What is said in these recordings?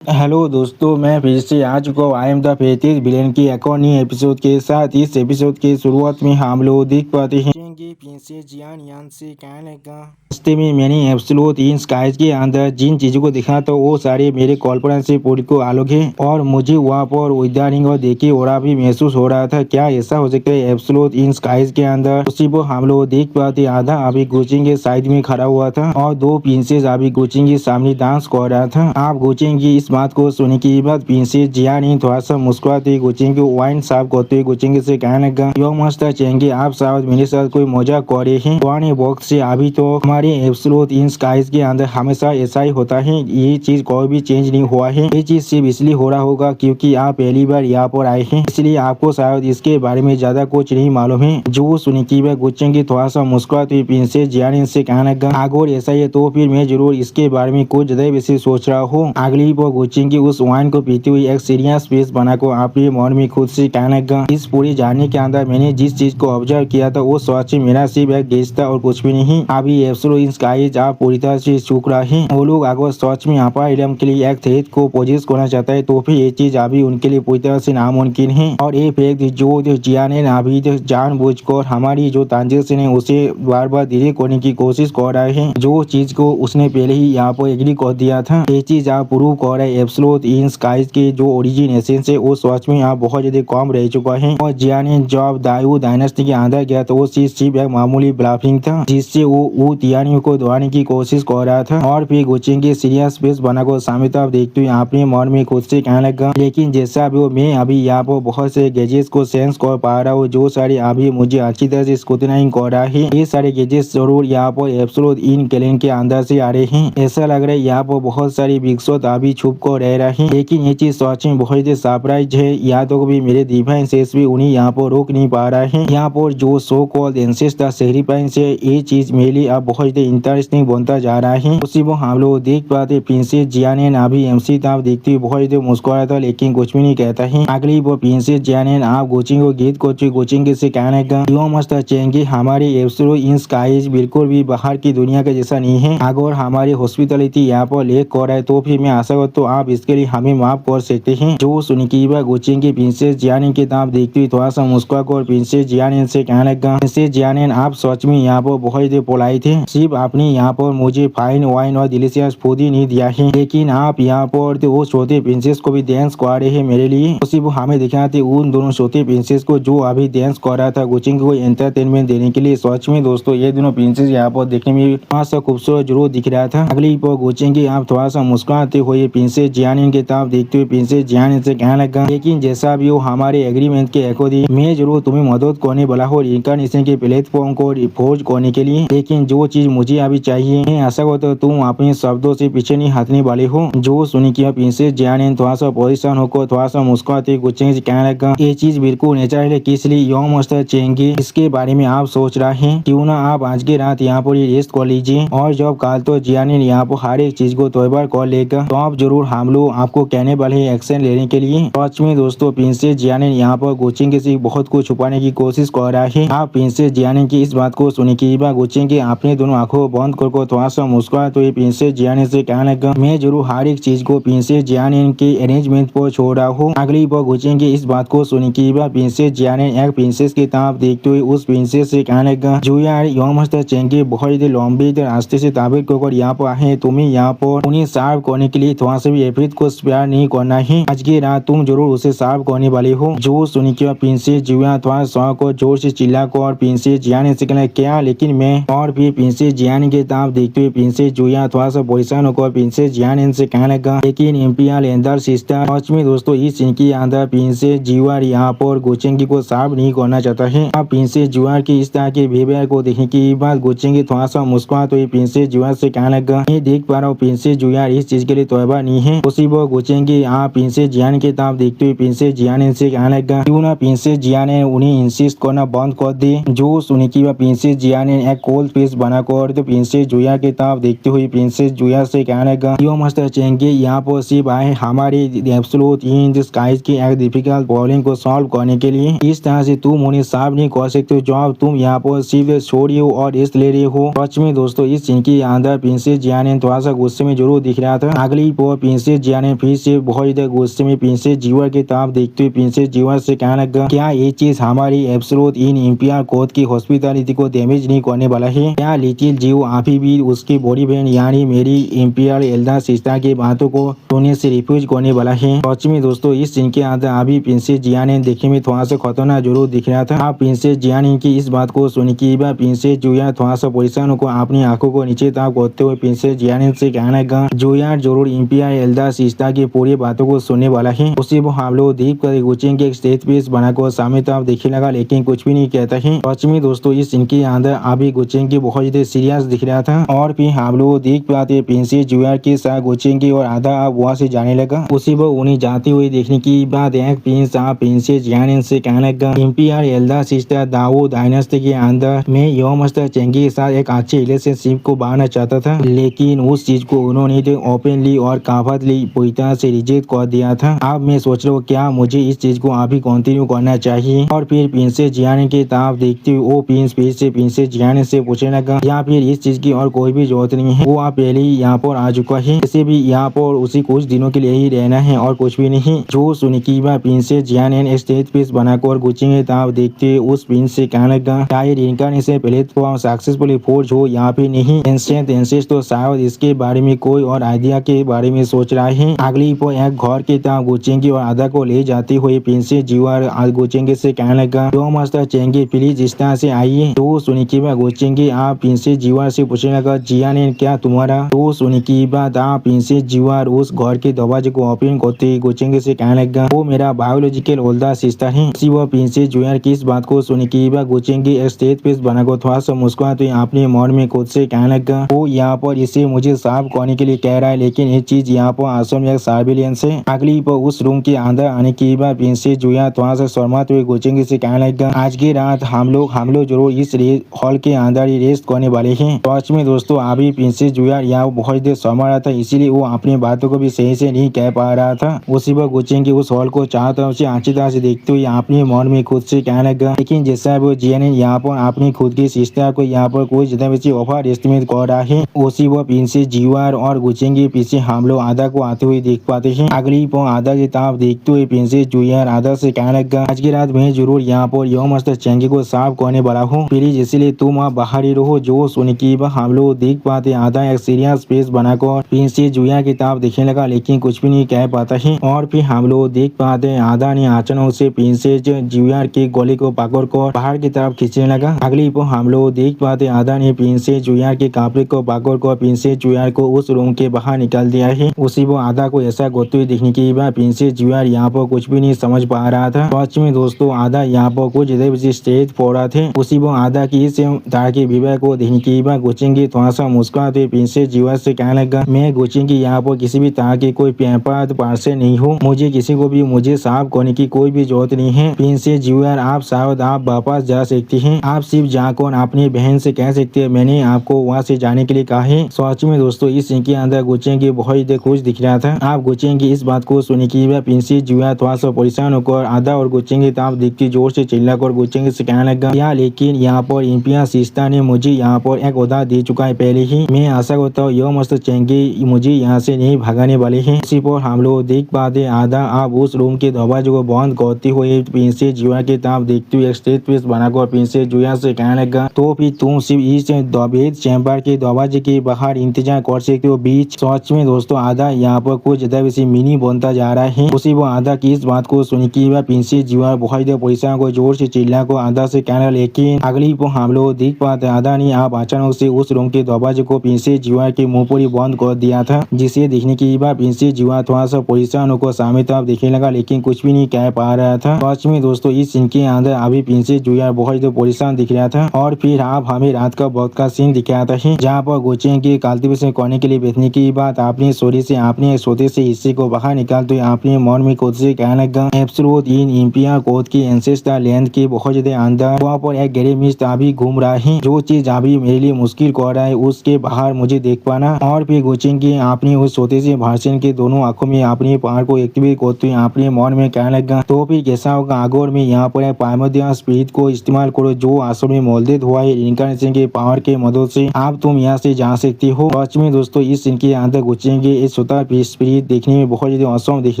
Hello दोस्तों, मैं फिर से आ चुका हूँ। आई एम द फेथिस विलेन की एक और नई एपिसोड के साथ। इस एपिसोड के शुरुआत में हम लोग देख पाते हैं कि प्रिंसेस जियान यान से कहने लगा रास्ते में मैंने एब्सोल्यूट इन स्काइज के अंदर जिन चीजों को देखा तो वो सारे मेरे कल्पना से पूरी को आलोक है और मुझे वहाँ पर उद्यानिंग और देखी और भी महसूस हो रहा था। क्या ऐसा हो सकता है एब्सोल्यूट इन स्काइज के अंदर? उसी को हम लोग देख पाते आधा अभी कोचिंग के साइड में खड़ा हुआ था और दो प्रिंसेस अभी कोचिंग के सामने डांस कर रहा था। आप कोचिंग की इस बात को सुनने के बाद प्रिंसेस जियान थोड़ा सा मुस्कुराते कोचिंग को वाइन साफ करते हुए कोचिंग से कहने लगा, यो मास्टर चेंगे आप साहब मेरे साथ कोई मजाक कर रहे हैं? पुराने वक्त से अभी तो हमारे एब्सोल्यूट इन स्काइज के अंदर हमेशा ऐसा ही होता है। ये चीज कोई भी चेंज नहीं हुआ है। ये चीज सिर्फ इसलिए हो रहा होगा क्योंकि आप पहली बार यहाँ पर आए हैं, इसलिए आपको शायद इसके बारे में ज्यादा कुछ नहीं मालूम है। जो सुनी की वह कोचिंग की थोड़ा सा मुस्कुराती हुई प्रिंसेस जियान से कहने लगा, अगर ऐसा है तो फिर मैं जरूर इसके बारे में कुछ ज्यादा वैसे सोच रहा हूँ। अगली वो कोचिंग की उस वाइन को पीती हुई एक सीरियस फेस बनाकर अपने मन में खुद से कहने लगा, इस पूरी जर्नी के अंदर मैंने जिस चीज को ऑब्जर्व किया था वो सच में मेरा सिर्फ एक गेस था और कुछ भी नहीं। अभी एब्सोल्यूट इन स्काइज आप पूरी तरह से चूक रहा है। वो लोग अगर सच में अपर इलम के लिए एक थ्रेट को पोजेस करना चाहता है तो फिर ये चीज अभी उनके लिए पूरी तरह से नामुमकिन है। और ये फैक्ट जो जियान ने अभी जानबूझकर हमारी जो ट्रांजेक्शन है उसे बार बार धीरे करने की कोशिश कर रहा है, जो चीज को उसने पहले ही यहाँ पर एग्री कर दिया था। ये चीज आप प्रूव कर रहे हैं एब्सोल्यूट इन स्काइज के जो ओरिजिन एसेंस है वो सच में यहाँ बहुत ज्यादा कम रह चुका है। और जियान ने जब दायू डायनेस्टी के अंदर गया तो वो चीज सिर्फ एक मामूली ब्लफिंग था जिससे वो तियानियों को दौड़ाने की कोशिश कर रहा था। और फिर कोचिंग के सीरियस फेस बनाकर सामने तरफ देखते हुए अपने मन में खुद से कहने लगा, लेकिन जैसा भी हो मैं अभी यहाँ पर बहुत से गैजेट्स को सेंस कर पा रहा हूँ जो सारे अभी मुझे अच्छी तरह से स्क्रूटिनाइज कर रहा है। ये सारे गैजेट्स जरूर यहाँ पर एब्सोल्यूट इन कैलेंड के अंदर से आ रहे हैं। ऐसा लग रहा है यहाँ पर बहुत सारी विकसत अभी छुप कर रह रहा है, लेकिन ये चीज सच में बहुत ही सरप्राइज है। यहाँ तो भी मेरे डिवाइन सेंस भी उन्हें यहाँ पर रोक नहीं पा रहा है। यहाँ पर जो सो कॉल्ड एंसेस्टर सेक्रीफाइस है ये चीज मेरे लिए अब बहुत ही इंटरेस्टिंग बनता जा रहा है। उसी को हम लोग देख पाते प्रिंसेस जियान अभी एमसी ताप देखते हुए बहुत ही मुस्कुरा था लेकिन कुछ भी नहीं कहता है। अगली वो प्रिंसेस जियान आप कोचिंग को गीत कोचिंग से कहने का यो मस्त चेंगे हमारे एब्सोल्यूट इन स्काइज बिल्कुल भी बाहर की दुनिया के जैसा नहीं है। अगर हमारी हॉस्पिटलिटी यहाँ पर लेक कर रहा है तो फिर मैं आशा करता हूँ आप इसके लिए हमें माफ कर सकते हैं। जो सुनिकीबा कोचिंग की प्रिंसेस जियान के ताप देखते हुए थोड़ा सा मुस्कुरा कर प्रिंसेस जियान से कहने लगा, प्रिंसेस जियान आप सच में यहाँ पर बहुत ही पोलाइट थे। सिर्फ आपने यहाँ पर मुझे फाइन वाइन और डिलीशियस फूड ही नहीं दिया है, लेकिन आप यहाँ पर तो वो छोटे प्रिंसेस को भी डांस करा रहे हैं मेरे लिए। उसी वो हमें दिखाते उन दोनों छोटे प्रिंसेस को जो अभी डांस कर रहा था कोचिंग को एंटरटेनमेंट देने के लिए। सच में दोस्तों ये दोनों प्रिंसेस यहाँ पर देखने में थोड़ा सा खूबसूरत जरूर दिख रहा था। अगली पर कोचिंग की आप थोड़ा सा मुस्कुराते हुए प्रिंसेस जियान के ताप देखते हुए प्रिंसेस जियान से कहने लगा, लेकिन जैसा भी हो हमारे एग्रीमेंट के अकॉर्डिंग मैं जरूर तुम्हें मदद करने वाला हूँ इनकारनेशन के प्लेटफॉर्म को खोज करने के लिए। लेकिन जो चीज मुझे अभी चाहिए मैं आशा करता हूँ तुम अपने शब्दों से पीछे नहीं हटने वाले हो। जो सुनी किया प्रिंसेस जियान थोड़ा सा परेशान होकर थोड़ा सा मुस्कुराते कोचिंग से कहने लगा, ये चीज बिल्कुल नेचुरल है किस लिए यो मास्टर चेंगे इसके बारे में आप सोच रहे हैं? क्यों ना आप आज की रात यहाँ पर रेस्ट कर लीजिए और जब कल तो जियान यहाँ पर हर एक चीज को तैयार कर लेगा तो आप जरूर हम लोग आपको कहने वाले हैं एक्शन लेने के लिए। सच में दोस्तों प्रिंसेस जियान यहाँ पर कोचिंग से बहुत कुछ छुपाने की कोशिश कर रहा है। आप प्रिंसेस जियान की इस बात को सुनी की कोचिंग के अपने दोनों आंखों बंद कर थोड़ा सा मुस्कुरा तो ये प्रिंसेस जियान से कहने लगा, मैं जरूर हर एक चीज को प्रिंसेस जियान के अरेंजमेंट पर छोड़ रहा हूँ। अगली बार कोचिंग की इस बात को सुनी की प्रिंसेस जियान एक प्रिंसेस की तरफ देखते हुए उस प्रिंसेस से कहने लगा, जो यार यो मास्टर चेंगे बहुत ही लंबे रास्ते से ताबित कर यहाँ पर आए तुम्हें यहाँ पर उन्हें सर्व करने के लिए थोड़ा सा भी एफिट को स्पेयर नहीं करना है। आज की रात तुम जरूर उसे सर्व करने वाले हो। जो सुनी की प्रिंसेस जिया थोड़ा सौ को जोर से चिल्ला कर प्रिंसेस जियान से कहना क्या लेकिन मैं। और फिर प्रिंसेस जियान के तरफ देखते हुए प्रिंसेस जुया थोड़ा सा परेशान होकर प्रिंसेस जियान से कहने लगा, लेकिन इम्पियल एंडर सिस्टर सच में दोस्तों इस सीन के अंदर प्रिंसेस जिया यहाँ पर गोचेंगी को सर्व नहीं करना चाहता है। अब प्रिंसेस जिया की इस तरह के बिहेवियर को देखने के बाद गोचेंगी थोड़ा सा मुस्कुरा तो प्रिंसेस जिया से कहने लगा, मैं देख पा रहा हूँ प्रिंसेस जिया इस चीज के लिए तैयार नहीं है। उसी वो गोचेंगी आप प्रिंसेस जियान के तरफ देखते हुए प्रिंसेस जियान से कहने लगा, क्यों ना प्रिंसेस जियान उन्हें इंसिस्ट करना बंद कर दे। जो सुनी की प्रिंसेस जियान एक कोल्ड फेस बनाकर तो प्रिंसेस जुया के तरफ देखते हुए प्रिंसेस जुया से कहने लगा, यो मास्टर चेंगे यहाँ पर सिर्फ आए हमारे एब्सोल्यूट इन स्काइज की एक डिफिकल्ट प्रॉब्लम को सॉल्व करने के लिए। इस तरह से तुम उन्हें साफ नहीं कर सकते जब तुम यहाँ पर सिर्फ सो रही हो और रेस्ट ले रही हो। सच में दोस्तों इस सीन के अंदर प्रिंसेस जियान थोड़ा सा गुस्से में जरूर दिख रहा था। अगली प्रिंसेस जिया ने फिर से बहुत ज्यादा गुस्से में प्रिंसेस जीवा की तरफ देखते हुए प्रिंसेस जीवा से कहने लगा, क्या ये चीज हमारी एब्सोल्यूट इन इंपियर कोड की हॉस्पिटैलिटी को डैमेज नहीं करने वाला है? क्या लिटिल जीव अभी भी उसकी बड़ी बहन यानी मेरी इंपियर एल्डर सिस्टर की बातों को सुनने से रिफ्यूज करने वाला है? सच में दोस्तों इस सीन के अंदर अभी प्रिंसेस जिया ने देखने में थोड़ा सा खतरनाक जरूर दिख रहा था। आप प्रिंसेस जिया ने की इस बात को सुनी की प्रिंसेस जुया थोड़ा सा परेशान होकर अपनी आंखों को नीचे ताक करते हुए प्रिंसेस जिया ने से कहने लगा, जुया जरूर इंपियर एल्डर सिस्टर की पूरी बातों को सुनने वाला है। उसी वो हम लोग देख कर गुचिंग के एक स्टेज पीस बनाकर सामने तरफ देखने लगा लेकिन कुछ भी नहीं कहता है। सच में दोस्तों इस सीन के अंदर अभी गुचिंग की बहुत ज्यादा सीरियस दिख रहा था और फिर हम लोग देख पाते प्रिंसेस जुया के साथ गुचिंग की और आधा आप वहाँ से जाने लगा। उसी वो उन्हें जाते हुए देखने की बाद एक प्रिंस आप प्रिंसेस जिया से कहने लगा, इंपियर एल्डर सिस्टर दाऊ डायनेस्टी के अंदर मैं योमस्टर चेंगी के साथ एक अच्छे रिलेशनशिप को बढ़ाना चाहता था लेकिन उस चीज को उन्होंने तो ओपनली और काफतली पूरी तरह से रिजेक्ट कर दिया था। अब मैं सोच रहा हूँ क्या मुझे इस चीज को अभी कंटिन्यू करना चाहिए। और फिर प्रिंसेस जियाने की तरफ देखते हुए वो प्रिंस फिर से प्रिंसेस जियाने से पूछने लगा, या फिर इस चीज की और कोई भी जरूरत नहीं है, वो आप पहले ही यहाँ पर आ चुका है, इसे भी यहाँ पर उसी कुछ दिनों के लिए ही रहना है और कुछ भी नहीं। जो सुनी की प्रिंसेस जियाने स्टेज पीस बनाकर गुचिंग की तरफ देखते हुए उस प्रिंस से कहने लगा, शायद इनका प्लेटफॉर्म सक्सेसफुली फोर्ज हो यहाँ पे नहीं। एंशिएंट एंसेस तो शायद इसके बारे में कोई और आइडिया के बारे में सोच रहा है। अगली पर एक घर की तरफ गुचिंगी और आधा को ले जाते हुए प्रिंसेस जीवा गुचिंगी से कहने लगा, जो मास्टर चेंगी प्लीज इस तरह से आइए। तो सुनी की बात गुचिंगी आप प्रिंसेस जीवा से पूछने लगा, जिया ने क्या तुम्हारा? तो सुनी की बात आप प्रिंसेस जीवा उस घर के दरवाजे को ओपन करते गुचिंगी से कहने लगा, वो मेरा बायोलॉजिकल ओल्डर सिस्टर है। इसी वो प्रिंसेस जुया की इस बात को सुनी की बात गुचिंगी एक स्टेज पीस बनाकर थोड़ा सा मुस्कुराते तो अपने मन में खुद से कहने लगा, वो यहाँ पर इसे मुझे साफ करने के लिए कह रहा है लेकिन ये चीज यहाँ पर असल में एक सर्विलेंस है। अगली पर उस रूम के अंदर आने की बाद प्रिंसेस जुया थोड़ा सा शर्माते हुए गुचिंगी से कहने लगा, आज की रात हम लोग जरूर इस हॉल के अंदर ही रेस्ट करने वाले हैं। सच में दोस्तों अभी प्रिंसेस जुया यहाँ बहुत देर शर्मा रहा था इसीलिए वो अपनी बातों को भी सही से नहीं कह पा रहा था। उसी पर गुचिंगी उस हॉल को चारों तरफ से अच्छी तरह से देखते हुए अपने मन में खुद से कहने लगा, लेकिन जैसा वो जिया ने यहाँ पर अपनी खुद की सिस्टर को यहाँ पर कोई ज्यादा बेसी ऑफर एस्टिमेट कर रहा है। उसी वो प्रिंसेस जीवार और गुचिंगी पीछे हम लोग आधा को आते हुए देख पाते हैं। अगली पर आधा की तरफ देखते हुए प्रिंसेस जुया आधा से कहने लगा, आज की रात मैं जरूर यहाँ पर योमस्टर चेंगी को साफ करने वाला हूँ, प्लीज इसलिए तुम आप बाहर ही रहो। जो सुन की हम लोग देख पाते आधा एक सीरियस फेस बनाकर प्रिंसेस जुया की तरफ देखने लगा लेकिन कुछ भी नहीं कह पाता है। और फिर हम लोग देख पाते आधा ने अचानक से प्रिंसेस जुया के गले को पकड़ कर बाहर की तरफ खींचने लगा। अगली पर हम लोग देख पाते आधा ने प्रिंसेस जुया के कपड़े को पकड़ कर प्रिंसेस जुया को उस रूम के बाहर निकाल दिया है। उसी वो आधा को ऐसा करते हुए देखने के बाद प्रिंसेस जुया यहाँ पर कुछ भी नहीं समझ पा रहा था। सच में दोस्तों आधा यहाँ पर कुछ स्टेज पड़ रहा थे। उसी वो आधा की इस तरह के विवाह को देखने के बाद गुचिंगी थोड़ा सा मुस्कुराते प्रिंसेस जुया से कहने लगा, मैं गुचिंगी यहाँ पर किसी भी तरह की कोई पेपर पार्सल नहीं हूँ, मुझे किसी को भी मुझे साफ करने की कोई भी जरूरत नहीं है। प्रिंसेस जुया आप शायद आप वापस जा सकती हैं, आप सिर्फ जाकर अपनी बहन से कह सकते हैं मैंने आपको वहाँ से जाने के लिए कहा है। सच में दोस्तों इस सीन के अंदर गुचिंगी बहुत खुश दिख रहा था। आप गुचिंगी इस बात को सुनी की प्रिंसेस जुया थोड़ा सा परेशान होकर आधा और गुचिंगी तरफ देखती जोर से चिल्लाकर गुचिंगी से कहने लगा, या लेकिन यहाँ पर इंपियर सिस्टर ने मुझे यहाँ पर एक उधार दे चुका है पहले ही, मैं आशा करता हूँ यो मस्त चेंगी मुझे यहाँ से नहीं भगाने वाले हैं। इसी पर हम लोग देख पाते आधा आप उस रूम के दरवाजे को बंद करते हुए प्रिंसेस जुया की तरफ देखते हुए स्टेज पीस बनाकर प्रिंसेस जुया से कहने लगा, तो फिर तुम सिर्फ इस दबेद चैम्बर के दरवाजे के बाहर इंतजार कर सकते हो बीच। सच में दोस्तों आधा यहाँ पर कुछ ज्यादा वैसे मिनी बनता जा रहा है। उसी वो आधा की इस बात को सुन की प्रिंसेस जुया बहुत पैसा को जोर से चिल्ला को आधा से कहने, लेकिन अगली पर हम लोग देख पाते आधा ने आप अचानक से उस रूम के दरवाजे को प्रिंसेस जुया के मुंह पर ही बंद कर दिया था, जिसे देखने के बाद प्रिंसेस जुया थोड़ा सा परेशान होकर सामने तरफ देखने लगा लेकिन कुछ भी नहीं कह पा रहा था। सच में दोस्तों इस सीन के अंदर अभी प्रिंसेस जुया बहुत परेशान दिख रहा था। और फिर आप हमें रात का बहुत का सीन दिखाता है जहाँ पर गुचिंगी कल्टीवेशन करने के लिए बैठने की बात आपने सोरी से आपने छोटे से हिस्से को बाहर निकाल तो आपने मन में खुद से कहने लगा, एब्सोल्यूट इन इंपियर कोड की एंसेस्टर लैंड के बहुत ज्यादा अंदर वहाँ पर एक गहरे मिस्ट अभी घूम रहा है, जो चीज अभी मेरे लिए मुश्किल कर रहा है उसके बाहर मुझे देख पाना। और फिर गुचिंगी आपने उस छोटे से भाषण के दोनों आंखों में अपने पावर को एक्टिवेट करते हुए अपने मन में कहने लगा, तो फिर कैसा होगा अगर मैं यहाँ पर प्राइमर्डियल स्पिरिट को इस्तेमाल करो जो असल में मोल्डेड हुआ है इनकार्नेशन के पावर के मदद से आप तुम यहाँ से जा सकती हो। सच में दोस्तों इस सीन के अंदर गुचिंगी इस छोटा स्पिरिट देखने में बहुत ज्यादा औसम दिख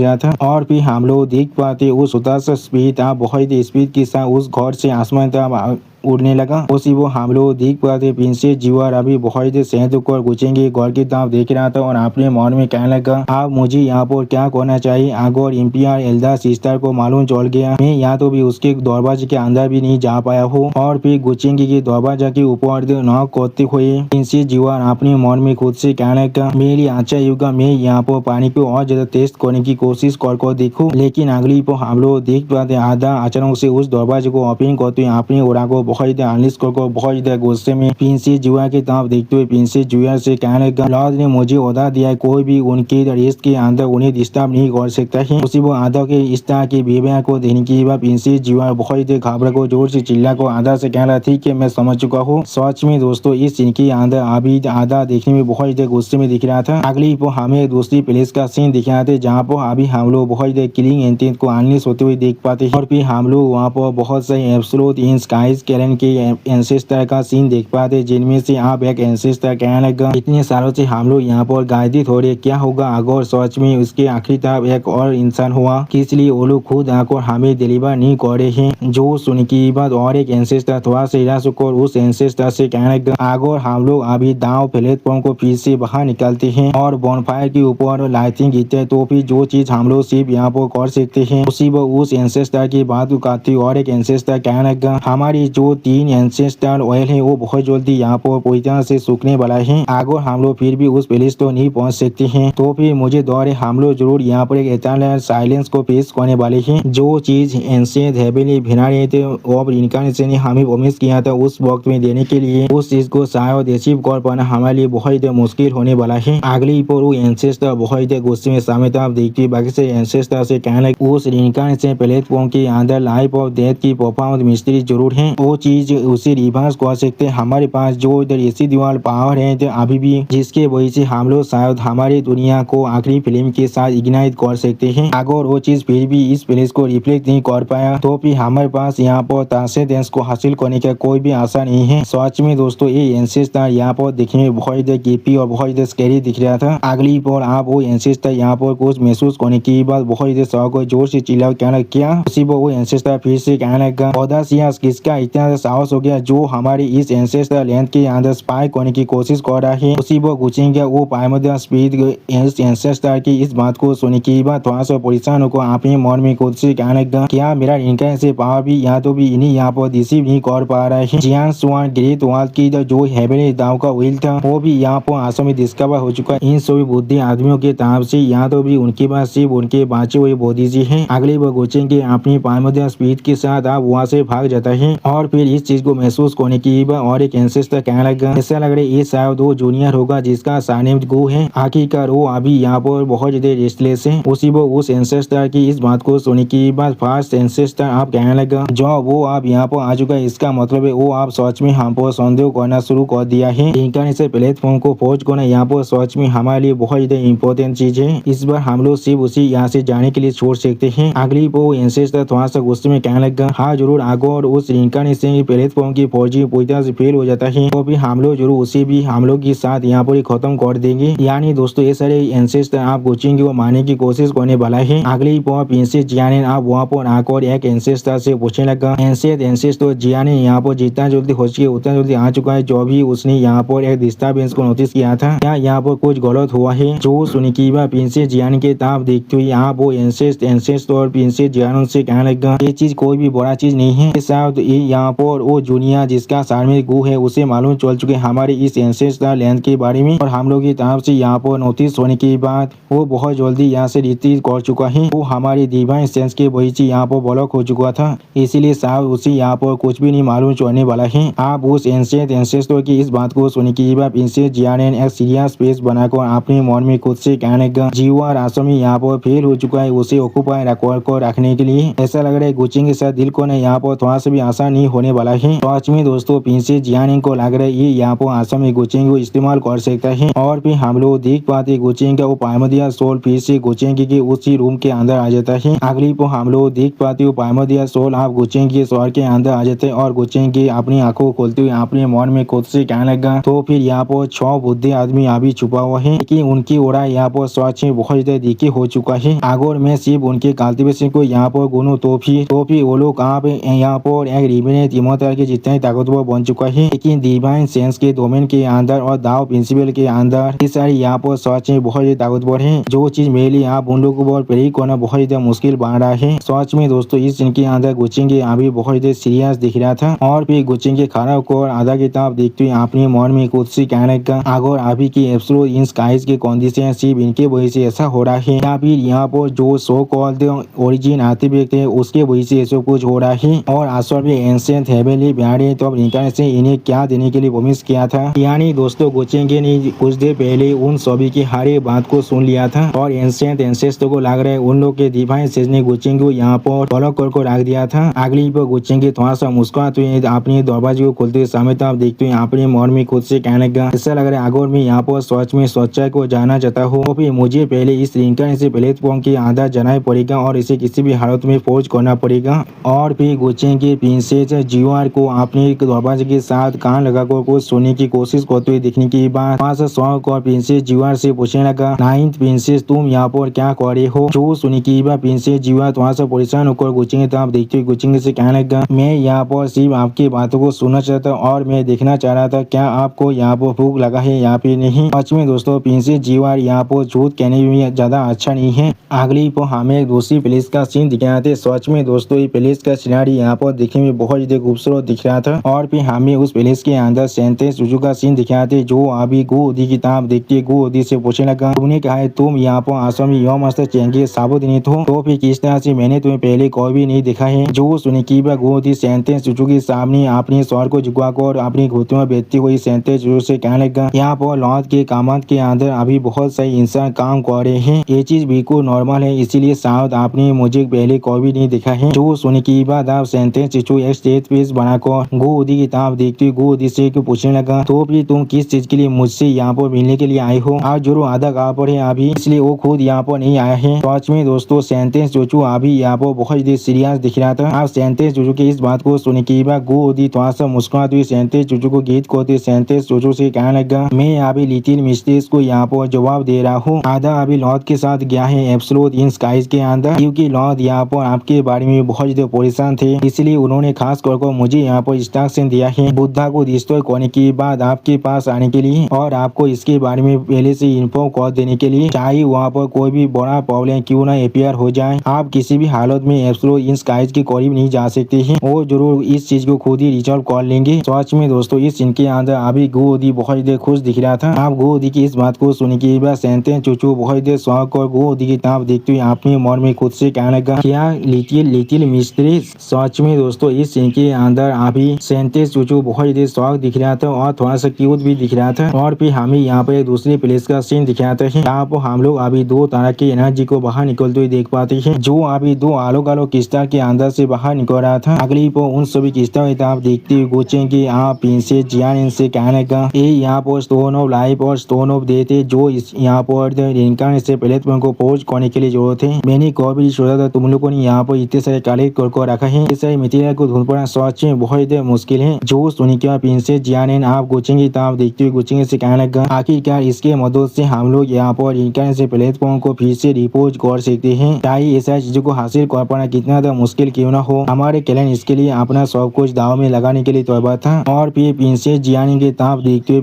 रहा था। और फिर हम लोग देख पाते वो छोटा सा स्पिरिट बहुत ज्यादा स्पीड के साथ उस घर से आसमान तक उड़ने लगा। उसी वो हम लोग देख पाते प्रिंसेस जीवार अभी बहुत शहद होकर गुचेंगे घर की तरफ देख रहा था और अपने मन में कहने लगा अब मुझे यहाँ पर क्या करना चाहिए। अगर एम्पायर एल्डर सिस्टर को मालूम चल गया मैं यहाँ तो भी उसके दरवाजे के अंदर भी नहीं जा पाया हूँ। और फिर गुचेंगे के दरवाजा के ऊपर नॉक करते हुए प्रिंसेस जीवार अपने मन में खुद से कहने लगा मेरी अच्छा युगा मैं यहाँ पर पानी को और ज्यादा टेस्ट करने की कोशिश कर देखूं। लेकिन अगली पर हम लोग देख पाते आधा अचानक से उस दरवाजे को ओपन करते हुए अपनी उड़ा को बहुत ज्यादा अनलिस्ट कर बहुत ज्यादा गुस्से में प्रिंसेस जुआ की तरफ देखते हुए प्रिंसेस जुआ से कहने लगा लॉर्ड ने मुझे ऑर्डर दिया कोई भी उनके रेस्ट के अंदर उन्हें डिस्टर्ब नहीं कर सकता है। उसी वो आधा के इस तरह के बिहेवियर को देने के बाद प्रिंसेस जुआ बहुत ज्यादा घबरा को जोर से चिल्ला को आधा से कहना ठीक है मैं समझ चुका हूँ। सच में दोस्तों इस सीन के अंदर अभी आधा देखने में बहुत ज्यादा गुस्से में दिख रहा था। अगली पर हमें दूसरी प्लेस का सीन दिख रहा था जहाँ पर अभी हम लोग बहुत ज्यादा किलिंग इंटेंट को अनलिस्ट होते हुए देख पाते हैं। और फिर हम लोग वहाँ पर बहुत सारे एब्सोल्यूट इन स्काइज कैलन के एंसेस्टर का सीन देख पाते जिनमें से आप एक एंसेस्टर कहने लगा इतने सालों से हम लोग यहाँ पर गाइडित हो रहे क्या होगा अगर सच में उसके आखिरी तरफ एक और इंसान हुआ इसलिए वो लोग खुद आकर हमें डिलीवर नहीं कर रहे हैं। जो सुन की बाद और एक एंसेस्टर थोड़ा सा निराश होकर उस एंसेस्टर से कहने लगा अगर हम लोग अभी दाव प्लेटफॉर्म को फिर से बाहर निकलते हैं और बॉनफायर के ऊपर लाइटिंग गिरते तो फिर जो चीज हम लोग सिर्फ यहाँ पर कर सकते हैं। उसी वो उस एंसेस्टर की बात करती और एक एंसेस्टर कहने लगा हमारी जो 3 एंसेस्टर ऑयल है वो बहुत जल्दी यहाँ पर पूरी तरह से सूखने वाला है। अगर हम लोग फिर भी उस प्लेस तो नहीं पहुँच सकते हैं तो फिर मुझे दौर है हम लोग जरूर यहाँ पर एक एटर्नल साइलेंस को फेस करने वाले हैं। जो चीज एंशिएंट हेवनली भिना रहे थे और इनकारनेशन ने हमें प्रॉमिस किया था उस वक्त में देने के लिए उस चीज को शायद अचीव कर पाना हमारे लिए बहुत मुश्किल होने वाला है। अगली पर वो एंसेस्टर बहुत गुस्से में सामने तरफ देखती बाकी से एंसेस्टर से कहने उस इनकारनेशन प्लेटफॉर्म के अंदर लाइफ और डेथ की परफॉर्मेंस मिस्ट्री जरूर है वो चीज उसे रिवर्स कर सकते हमारे पास जो इधर ऐसी दीवार पावर है अभी भी जिसके वजह से हम लोग शायद हमारी दुनिया को आखिरी फिल्म के साथ इग्नाइट कर सकते हैं। अगर वो चीज फिर भी इस प्लेस को रिफ्लेक्ट नहीं कर पाया तो फिर हमारे पास यहाँ पर ट्रांसेंडेंस को हासिल करने का कोई भी आशा नहीं है। सच में दोस्तों ये एंसेस्टर यहाँ पर दिखने में बहुत ज्यादा क्रीपी और बहुत ज्यादा स्कैरी दिख रहा था। अगली पर आप वो एंसेस्टर यहाँ पर कुछ महसूस करने की बाद बहुत ज्यादा शौक और जोर से चिल्ला कहना क्या उसी पर वो एंसेस्टर फिर से कहने लगा औदासियस किसका इतना साहस हो गया जो हमारे इस एंसेस्टर लैंड के अंदर स्पाई करने की कोशिश कर रहा है। उसी वो गुचेंगे वो पायमोदा स्पीड एंसेस्टर की इस बात को सुनने की बाद थोड़ा सा परेशान होकर अपने मन में खुद से कहने लगा क्या मेरा इनका से पावर भी यहाँ तो भी इन्हीं यहाँ पर रिसीव नहीं कर पा रहा है। जियान स्वान ग्रेट वाल की जो हेवनली दाव का व्हील था वो भी यहाँ पर आंसू में डिस्कवर हो चुका है। इन सभी बुद्धि आदमियों के तरफ से यहाँ तो भी उनके पास सिर्फ उनके बाँचे हुए बोधी जी है। अगले वो गुचेंगे अपनी पायमोदा स्पीड के साथ आप वहाँ से भाग जाता है और फिर इस चीज को महसूस करने की और एक एंसेस्टर कहने लगा ऐसा लग रहा है ये शायद वो जूनियर होगा जिसका सरनेम गो है। आखिरकार वो अभी यहाँ पर बहुत ज्यादा रेस्टलेस है। उसी वो उस एंसेस्टर की इस बात को सुनने की बाद फर्स्ट एंसेस्टर आप कहने लगा जो वो आप यहाँ पर आ चुका है इसका मतलब है वो आप सच में हम पर संदेह करना शुरू कर दिया है। इनकारनेशन प्लेटफॉर्म को खोज करना यहाँ पर सच में हमारे लिए बहुत ज्यादा इम्पोर्टेंट चीज है। इस बार हम लोग सिर्फ उसी यहाँ से जाने के लिए छोड़ सकते हैं। अगली वो एंसेस्टर थोड़ा सा गुस्से में कहने लगा हाँ जरूर अगर उस इनकारनेशन प्लेटफॉर्म की फौजी पूरी तरह से फेल हो जाता है तो भी हम लोग जरूर उसे भी हम लोग के साथ यहाँ पर खत्म कर देंगे। यानी दोस्तों ये सारे एंसेस्टर आप गुचेंगे वो मारने की कोशिश करने वाला है। अगली पर प्रिंसेस जियाने आप वहाँ पर आकर एक एंसेस्टर से पूछने लगा एंसेस्टर जियाने यहाँ पर जितना जल्दी हो सके उतना जल्दी आ चुका है जो भी उसने यहाँ पर एक डिस्टर्बेंस को नोटिस किया था क्या यहाँ पर कुछ गलत हुआ है। जो सुनी की बात प्रिंसेस जियाने के तरफ देखते हुए यहाँ वो एंसेस्टर और प्रिंसेस जियान से कहने लगा ये चीज कोई भी बड़ा चीज नहीं है शायद यहाँ पर वो जूनियर जिसका सर में गु है उसे मालूम चल चुके हमारे इस एंसेस्टर लैंड के बारे में और हम लोग की तरफ से यहाँ पर नोटिस होने के बाद वो बहुत जल्दी यहाँ से रिट्रीट कर चुका है। वो हमारी डिवाइन सेंस के वजह से यहाँ पर ब्लॉक हो चुका था इसीलिए शायद उसे यहाँ पर कुछ भी नहीं मालूम चलने वाला है। आप उस एंशिएंट एंसेस्टर की इस बात को सुनने के बाद प्रिंसेस जियाने एक सीरियस स्पेस बनाकर अपने मन में खुद से कहने लगा जीवा रास्ते में यहाँ पर फेल हो चुका है उसे ऑक्यूपाई कर रखने के लिए ऐसा लग रहा है गुचिंग के साथ दिल को यहाँ पर थोड़ा सा भी आसान नहीं हो होने वाला है। सच में दोस्तों प्रिंसेस जियानिन को लग रहा है ये यहाँ पर आसाम में गोचेंगी को इस्तेमाल कर सकता है और फिर हम लोग देख पाते गोचेंगी का वो पायमदिया सोल फिर से गोचेंगी के उसी रूम के अंदर आ जाता है। अगली को हम लोग देख पाते हो पायमदिया सोल आप गोचेंगी के शहर के अंदर आ जाते हैं और गोचेंगी अपनी आंखों खोलते हुए अपने मन में खुद से कहने लगा। तो फिर यहाँ पर 6 बुद्धि आदमी अभी छुपा हुआ है लेकिन उनकी ओरा यहाँ पर सच में बहुत ज्यादा दिखे हो चुका है। अगर मैं सिर्फ उनके कल्टीवेशन को यहाँ पर गुनूं तो फिर वो लोग आप यहाँ पर एक रिबेन तिमोथर के जितने ताकतवर बन चुका है लेकिन डिवाइन सेंस के डोमेन के अंदर और दाव प्रिंसिपल के अंदर ये सारी यहाँ पर सच में बहुत ज्यादा ताकतवर है। जो चीज मेरे लिए आप उन लोगों को प्रेरित करना बहुत ज्यादा मुश्किल बन रहा है। सच में दोस्तों इस सीन के अंदर गुचेंगे अभी बहुत ज्यादा सीरियस दिख रहा था और फिर गुचेंगे खड़ा होकर आधा किताब देखते हुए अपने मन में खुद से कहने लगा अगर अभी की एब्सोल्यूट इन स्काइज के कंडीशन सिर्फ इनके वजह से ऐसा हो रहा है या फिर यहाँ पर जो सो कॉल्ड ओरिजिन आते व्यक्ति है उसके वजह से ऐसा कुछ हो रहा है और असल में एंशिएंट हेवनली ब्याडे तो इनकारनेशन इन्हें क्या देने के लिए प्रॉमिस किया था। यानी दोस्तों गुचेंगे ने कुछ देर पहले उन सभी की हर एक बात को सुन लिया था और एंशिएंट एंसेस्टर को लग रहा है उन लोग के डिवाइन सेंस ने गुचेंगे को यहाँ पर फॉलो कर रख दिया था। अगली पर गुचेंगे थोड़ा सा मुस्कुराते हुए अपने दरवाजे को खोलते समय तो आप देखते हैं अपने मन में खुद से कहने लगा ऐसा लग रहा है अगर मैं यहाँ पर सच में सच्चाई को जानना चाहता हूँ तो फिर मुझे पहले इस रिंकारनेशन प्लेटफॉर्म की आधा जाना पड़ेगा और इसे किसी भी हालत में फौज करना पड़ेगा। और फिर गुचेंगे प्रिंसेस जीवार को अपने दरवाजे के साथ कान लगाकर कुछ सुनने की कोशिश करते हुए दिखने के बाद वहाँ से शौक और प्रिंसेस जीवार से पूछने लगा नाइन्थ प्रिंसेस तुम यहाँ पर क्या कर रहे हो। जो सुनने की बाद प्रिंसेस जीवार वहाँ से परेशान होकर गुचेंगे तो आप देखते हुए गुचेंगे से कहने लगा मैं यहाँ पर सिर्फ आपकी बातों को सुनना चाहता और मैं देखना चाह रहा था क्या आपको यहाँ पर भूख लगा है या फिर नहीं। सच में दोस्तों प्रिंसेस जीवार यहाँ पर झूठ कहने में ज्यादा अच्छा नहीं है। अगली पर हमें दूसरी प्लेस का सीन दिखाया था। सच में दोस्तों ये प्लेस का सिनारी यहाँ पर देखने में बहुत ज्यादा खूबसूरत दिख रहा था और फिर हमें उस प्लेस के अंदर सेंटेंस सुजू का सीन दिखाया थे जो अभी गोदी किताब देखते गोदी से पूछने लगा तुमने कहा है तुम यहाँ पर आसम यौम चेंगे साबुत नहीं तो फिर किस तरह से मैंने तुम्हें पहले कोई भी नहीं देखा है। जो सुनी की गोदी सेंटेंस सुजू के सामने अपने स्वर को झुकाकर अपनी घुटनों में बैठती हुई सेंटेंस सुजू से कहने लगा यहाँ पर लौट के कामत के अंदर अभी बहुत सही इंसान काम कर रहे हैं ये चीज बिल्कुल नॉर्मल है इसीलिए शायद आपने मुझे पहले कोई भी नहीं देखा है। जो सुनी की बाद आप सेंटेंस सुजू एक स्टेज पेज बनाकर गोदी किताब देखते हुए गोदी से पूछने लगा तो फिर तुम किस चीज के लिए मुझसे यहाँ पर मिलने के लिए आए हो। आज जरूर आधा गाँव पर है अभी इसलिए वो खुद यहाँ पर नहीं आया है। सच में दोस्तों सेंटेंस जोजू अभी यहाँ पर बहुत सीरियस दिख रहा था। आप सेंटेंस जोजू की इस बात को सुनने के बाद गोदी थोड़ा सा मुस्कुराते हुए सेंटेंस जोजू को गीत कहते सेंटेंस जोजू से कहने लगा मैं अभी लिटिल मिस्टेस को यहाँ पर जवाब दे रहा हूँ। आधा अभी लॉर्ड के साथ गया है एब्सोल्यूट इन स्काइज के अंदर क्योंकि लॉर्ड यहाँ पर आपके बारे में बहुत ज्यादा परेशान थे इसलिए उन्होंने खास कर मुझे यहाँ पर इंस्ट्रक्शन दिया है बुद्धा को डिस्ट्रॉय करने के बाद आपके पास आने के लिए और आपको इसके बारे में पहले से इन्फॉर्म कर देने के लिए चाहे वहाँ पर कोई भी बड़ा प्रॉब्लम क्यों ना अपियर हो जाए आप किसी भी हालत में एब्सोल्यूट इन स्काइज के करीब नहीं जा सकते हैं वो जरूर इस चीज को खुद ही रिजॉल्व कर लेंगे। सच में दोस्तों इस सीन के अंदर अभी गोदी बहुत ज्यादा खुश दिख रहा था। आप गोदी की इस बात को सुनने के बाद सेंटेंस चूचू बहुत ज्यादा शौक और गोदी की किताब देखते हुए अपने मन में खुद से कहने लगा क्या लिटिल मिस्ट्री। सच में दोस्तों इस सीन के अंदर अभी सेंटेंस चूचू बहुत ज्यादा शौक दिख रहा था और थोड़ा सा क्यूट भी दिख रहा था। और फिर हमें यहाँ पर दूसरी प्लेस का सीन दिखाते हैं। यहाँ पर हम लोग अभी दो तरह की एनर्जी को बाहर निकलते हुए देख पाते हैं जो अभी दो अलग अलग किस्ता के अंदर से बाहर निकल रहा था। अगली पर उन सभी किस्ता आप देखते हुए गोचेंगे आप प्रिंसेस जियानिन से कहने का ये यहाँ पर स्टोन ऑफ लाइफ और स्टोन ऑफ डेथ है जो यहाँ पर रिंकारनेशन प्लेटफॉर्म को पहुंच करने के लिए जरूरत है। मैंने कभी सोचा था तुम लोगों ने यहाँ पर इतने सारे कलेक्ट कर रखा है इस सारे मटेरियल को ढूंढ पाना सच में बहुत ज्यादा मुश्किल है। जो सुनी के प्रिंसेस जियानिन आप गोचेंगे तो आप देखते हुए गोचेंगे से कहने लगा आखिरकार इसके मदद से हम लोग यहाँ पर रिंकारनेशन प्लेटफॉर्म को फिर से रिपोज कर सकते हैं चाहे ऐसा चीजों को हासिल कर पाना कितना ज्यादा मुश्किल क्यों ना हो। हमारे क्लैन इसके लिए अपना सब कुछ दाव में लगाने के लिए तैयार था। और फिर प्रिंसेस जियानिन के ताप देखते हुए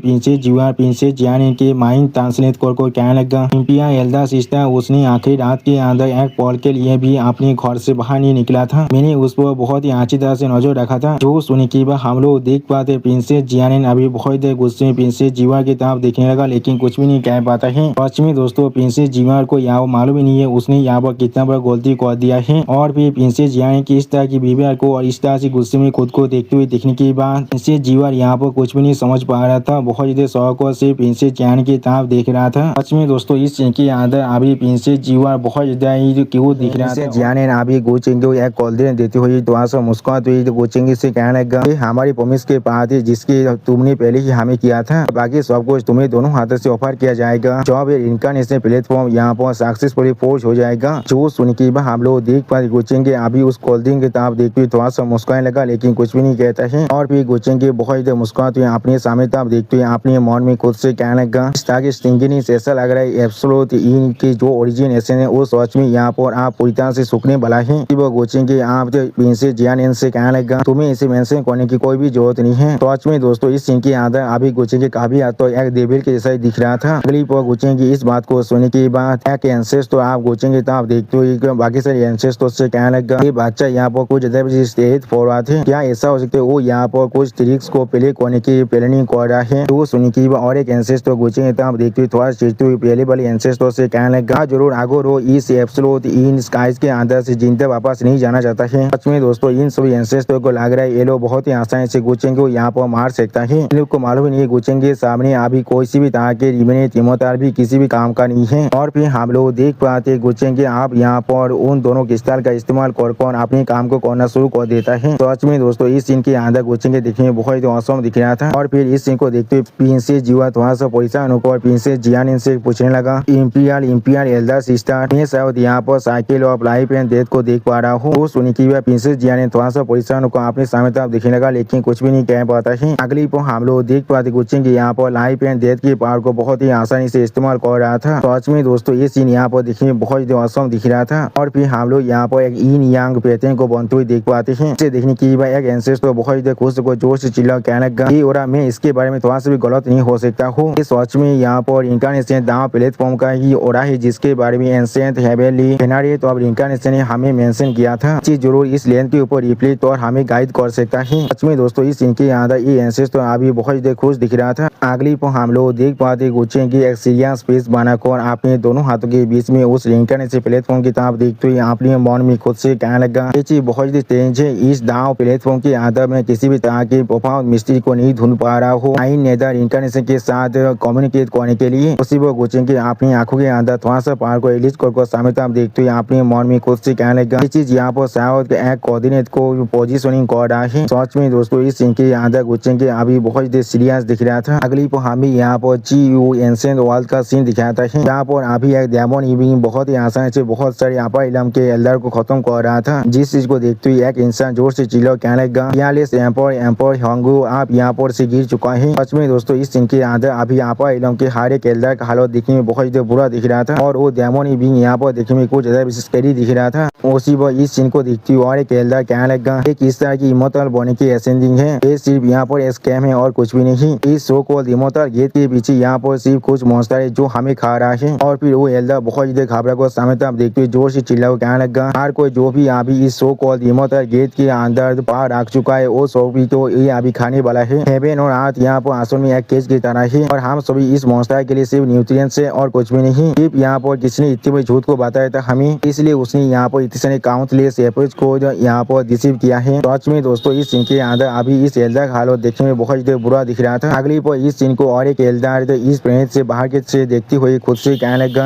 प्रिंसेस जियानिन के माइंड ट्रांसलेट कर कहने लगा इम्पिया एल्डर सिस्टर उसने आखिरी रात के अंदर एक पल के लिए भी अपने घर से बाहर नहीं निकला था। मैंने उस पर बहुत ही अच्छी तरह से नजर रखा था। जो सुनी की बात हम लोग देख पाते प्रिंसेस जियानिन अभी बहुत गुस्से में प्रिंसेस जीवार की तरफ देखने लगा लेकिन कुछ भी नहीं कह पाता है। सच में दोस्तों प्रिंसेस जीवार को यहाँ मालूम ही नहीं है उसने यहाँ पर कितना बड़ा गलती कर दिया है। और फिर प्रिंसेस जियानिन की इस तरह की बिहेवियर को और इस तरह से गुस्से में खुद को देखते हुए दिखने के बाद प्रिंसेस जीवार यहाँ पर कुछ भी नहीं समझ पा रहा था बहुत ज्यादा शौक से प्रिंसेस जियानिन की तरफ देख रहा था। सच में दोस्तों इस सीन के अंदर अभी प्रिंसेस जीवार बहुत ज्यादा क्यूट दिख रहा था। जियानिन अभी गोचेंगे एक कॉल देते हुए तो मुस्कुराते हुए गुचिंगी से कहने लगा ये हमारी प्रॉमिस के पास है जिसकी तुमने पहले ही हमें किया था, बाकी सब कुछ तुम्हें दोनों हाथों से ऑफर किया जाएगा। जब ये इनकार्नेशन प्लेटफॉर्म यहाँ पर सक्सेसफुली फोर्स हो जाएगा। जो सुन के हम लोग देख पाए गुचिंगी अभी उस कोल्ड की ताप देखते थोड़ा सा मुस्कुराने लगा, लेकिन कुछ भी नहीं कहता है। और फिर गुचिंगी बहुत मुस्कुराते हुए अपने सामने ताप देखते हुए अपने मन में खुद से कहने लगा ताकि स्टिंगिंग से ऐसा लग रहा है एब्सोल्यूट इनकी जो ओरिजिनेशन है वो सच में यहाँ पर आप पूरी तरह से सूखने वाला है। वो गुचिंगी आप प्रिंसेस जियान से कहने लगा तुम्हें इसे मेंशन करने की कोई भी जरूरत नहीं है। सच में दोस्तों इस सीन के अंदर अभी गुचिंगी काफी तो एक डेविल के जैसा ही दिख रहा था। अगली पर गुचिंगी इस बात को सुनने के बाद एक एंसेस तो आप गुचिंगी तो आप देखते हो बाकी सारे एंसेस तो से कहने लगा ये बच्चा यहाँ पर कुछ स्टेज फॉरवर्ड है, क्या ऐसा हो सकता है वो यहाँ पर कुछ ट्रिक्स को प्ले करने की प्लानिंग कर रहा है। तो सुन के और एक एंसेस तो गुचिंगी तो आप देखते हो थोड़ा चीजते हुए पहले वाले एंसेस तो से कहने लगा जरूर आगो रो इस एब्सोल्यूट इन स्काइज के अंदर से जिंदा वापस नहीं जाना चाहता है। सच में दोस्तों इन सभी एंसेस्टर्स को लग रहा है ये लोग बहुत ही आसानी से गुचिंगी को यहाँ पर मार सकता है। इन लोग को मालूम नहीं है गुचिंगी के सामने अभी कोई सी भी तरह के रिमेनिट इमोर्टल भी किसी भी काम का नहीं है। और फिर हम लोग देख पाते गुचिंगी आप यहाँ पर उन दोनों क्रिस्टल का इस्तेमाल कर अपने काम को करना शुरू कर देता है। सच में दोस्तों इस सीन के अंदर गुचिंगी देखने में बहुत ही औसम दिख रहा था। और फिर इस सीन को देखते हुए प्रिंसेस जीवा थोड़ा सा परेशान होकर प्रिंसेस जियान से पूछने लगा इंपीरियल एल्डर सिस्टर मैं शायद यहाँ पर cycle of life and death को देख पा रहा हूँ। वो सुनी की प्रिंसेस जियान थोड़ा सा परेशान होकर अपने सामने तरफ दिखने लगा, लेकिन कुछ भी नहीं कह पाता है। अगली पर हम लोग देख पाते गुचिंगी यहाँ पर लाइफ एंड डेथ की पावर को बहुत ही आसानी से इस्तेमाल कर रहा था। सच में दोस्तों ये सीन यहाँ पर दिखने में बहुत ही औसम दिख रहा था। और फिर हम लोग यहाँ पर एक इन यांग पैटर्न को बनते हुए देख पाते हैं। इसे देखने की एक एंसेस तो बहुत ही खुश को जोर से चिल्ला कहने लगा ये और मैं इसके बारे में थोड़ा सा भी गलत नहीं हो सकता हूँ। इस सच में यहाँ पर इनकार्नेशन दाव प्लेटफॉर्म का ही ओरा है जिसके बारे में एंसेंट हेवेनली फेनारी तो अब इनकार्नेशन ने हमें मेंशन किया था। चीज जरूर इस लेंथ के ऊपर रिप्लेट और हमें गाइड कर सकता है। सच में दोस्तों इस इनके अंदर ये एंसेस तो अभी बहुत ही खुश दिख रहा था। अगली पर हम लोग देख पाते गुचिंगी एक सीरियस स्पेस बनाकर अपने दोनों हाथों के बीच में उस इनकार्नेशन प्लेटफॉर्म की तरफ देखते हुए अपने मन में खुद से कहने लगा ये चीज बहुत ही तेज है। इस दाव प्लेटफॉर्म के अंदर में किसी भी तरह की प्रोफाउंड मिस्ट्री को नहीं ढूंढ पा रहा हूँ। आई नेदर इनकार्नेशन के साथ कम्युनिकेट करने के लिए उसी वो गुचिंगी अपनी आंखों के अंदर थोड़ा सा पार को रिलीज कर सामने तरफ देखते हुए अपने मन में खुद से कहने लगा ये चीज यहाँ पर शायद एक कोऑर्डिनेट को पोजीशनिंग कर रहा है। सच में दोस्तों इस सीन के अंदर गुचिंगी अभी बहुत ही सीरियस दिख रहा था। अगली पर हमें यहाँ पर GU एंसेंट वर्ल्ड का सीन दिखाता है। यहाँ पर अभी एक डेमन इविंग बहुत ही आसानी से बहुत सारे अपर इलम के एल्डर को खत्म कर रहा था, जिस चीज को देखते हुए एक इंसान जोर से चिल्ला कहने लगा एम्पर हंगू आप यहाँ पर से गिर चुका है। सच में दोस्तों इस सीन के अंदर अभी अपर इलम के हर एक एल्डर का हालत देखने में बहुत ही बुरा दिख रहा था। और वो डेमन इविंग यहाँ पर देखने में कुछ ज्यादा स्कैरी दिख रहा था। उसी वह इस सीन को देखते हुए और एक एल्डर कहने लगा एक इस तरह की इमोर्टल बने की असेंडिंग है, ये सिर्फ यहाँ पर स्कैम है और कुछ भी नहीं। इस सो कॉल्ड इमोर्टल गेट के पीछे यहाँ पर सिर्फ कुछ मॉन्स्टर है जो हमें खा रहा है। और फिर वो एल्डर बहुत ही घबरा को सामने तरफ देखते हुए जोर से चिल्ला कहने लगा हर कोई जो भी अभी इस सो कॉल्ड इमोर्टल गेट के अंदर पार रख चुका है वो सब भी तो ये अभी खाने वाला है। हेवन और अर्थ यहाँ पर असल में एक केज की तरह है और हम सभी इस मॉन्स्टर के लिए सिर्फ न्यूट्रिएंट्स है और कुछ भी नहीं। सिर्फ यहाँ पर किसने इतने बड़े झूठ को बताया था हमें, इसलिए उसने यहाँ पर इतने सारे काउंटलेस एप्रोच को यहाँ पर रिसीव किया है। सच में दोस्तों इस सीन के अंदर अभी इस एल्डर का हालत देखने में बहुत बुरा दिख रहा था। अगली पर इस सीन को और एक एल्डर इस प्लेनेट से बाहर के से देखते हुए खुद से कहने लगा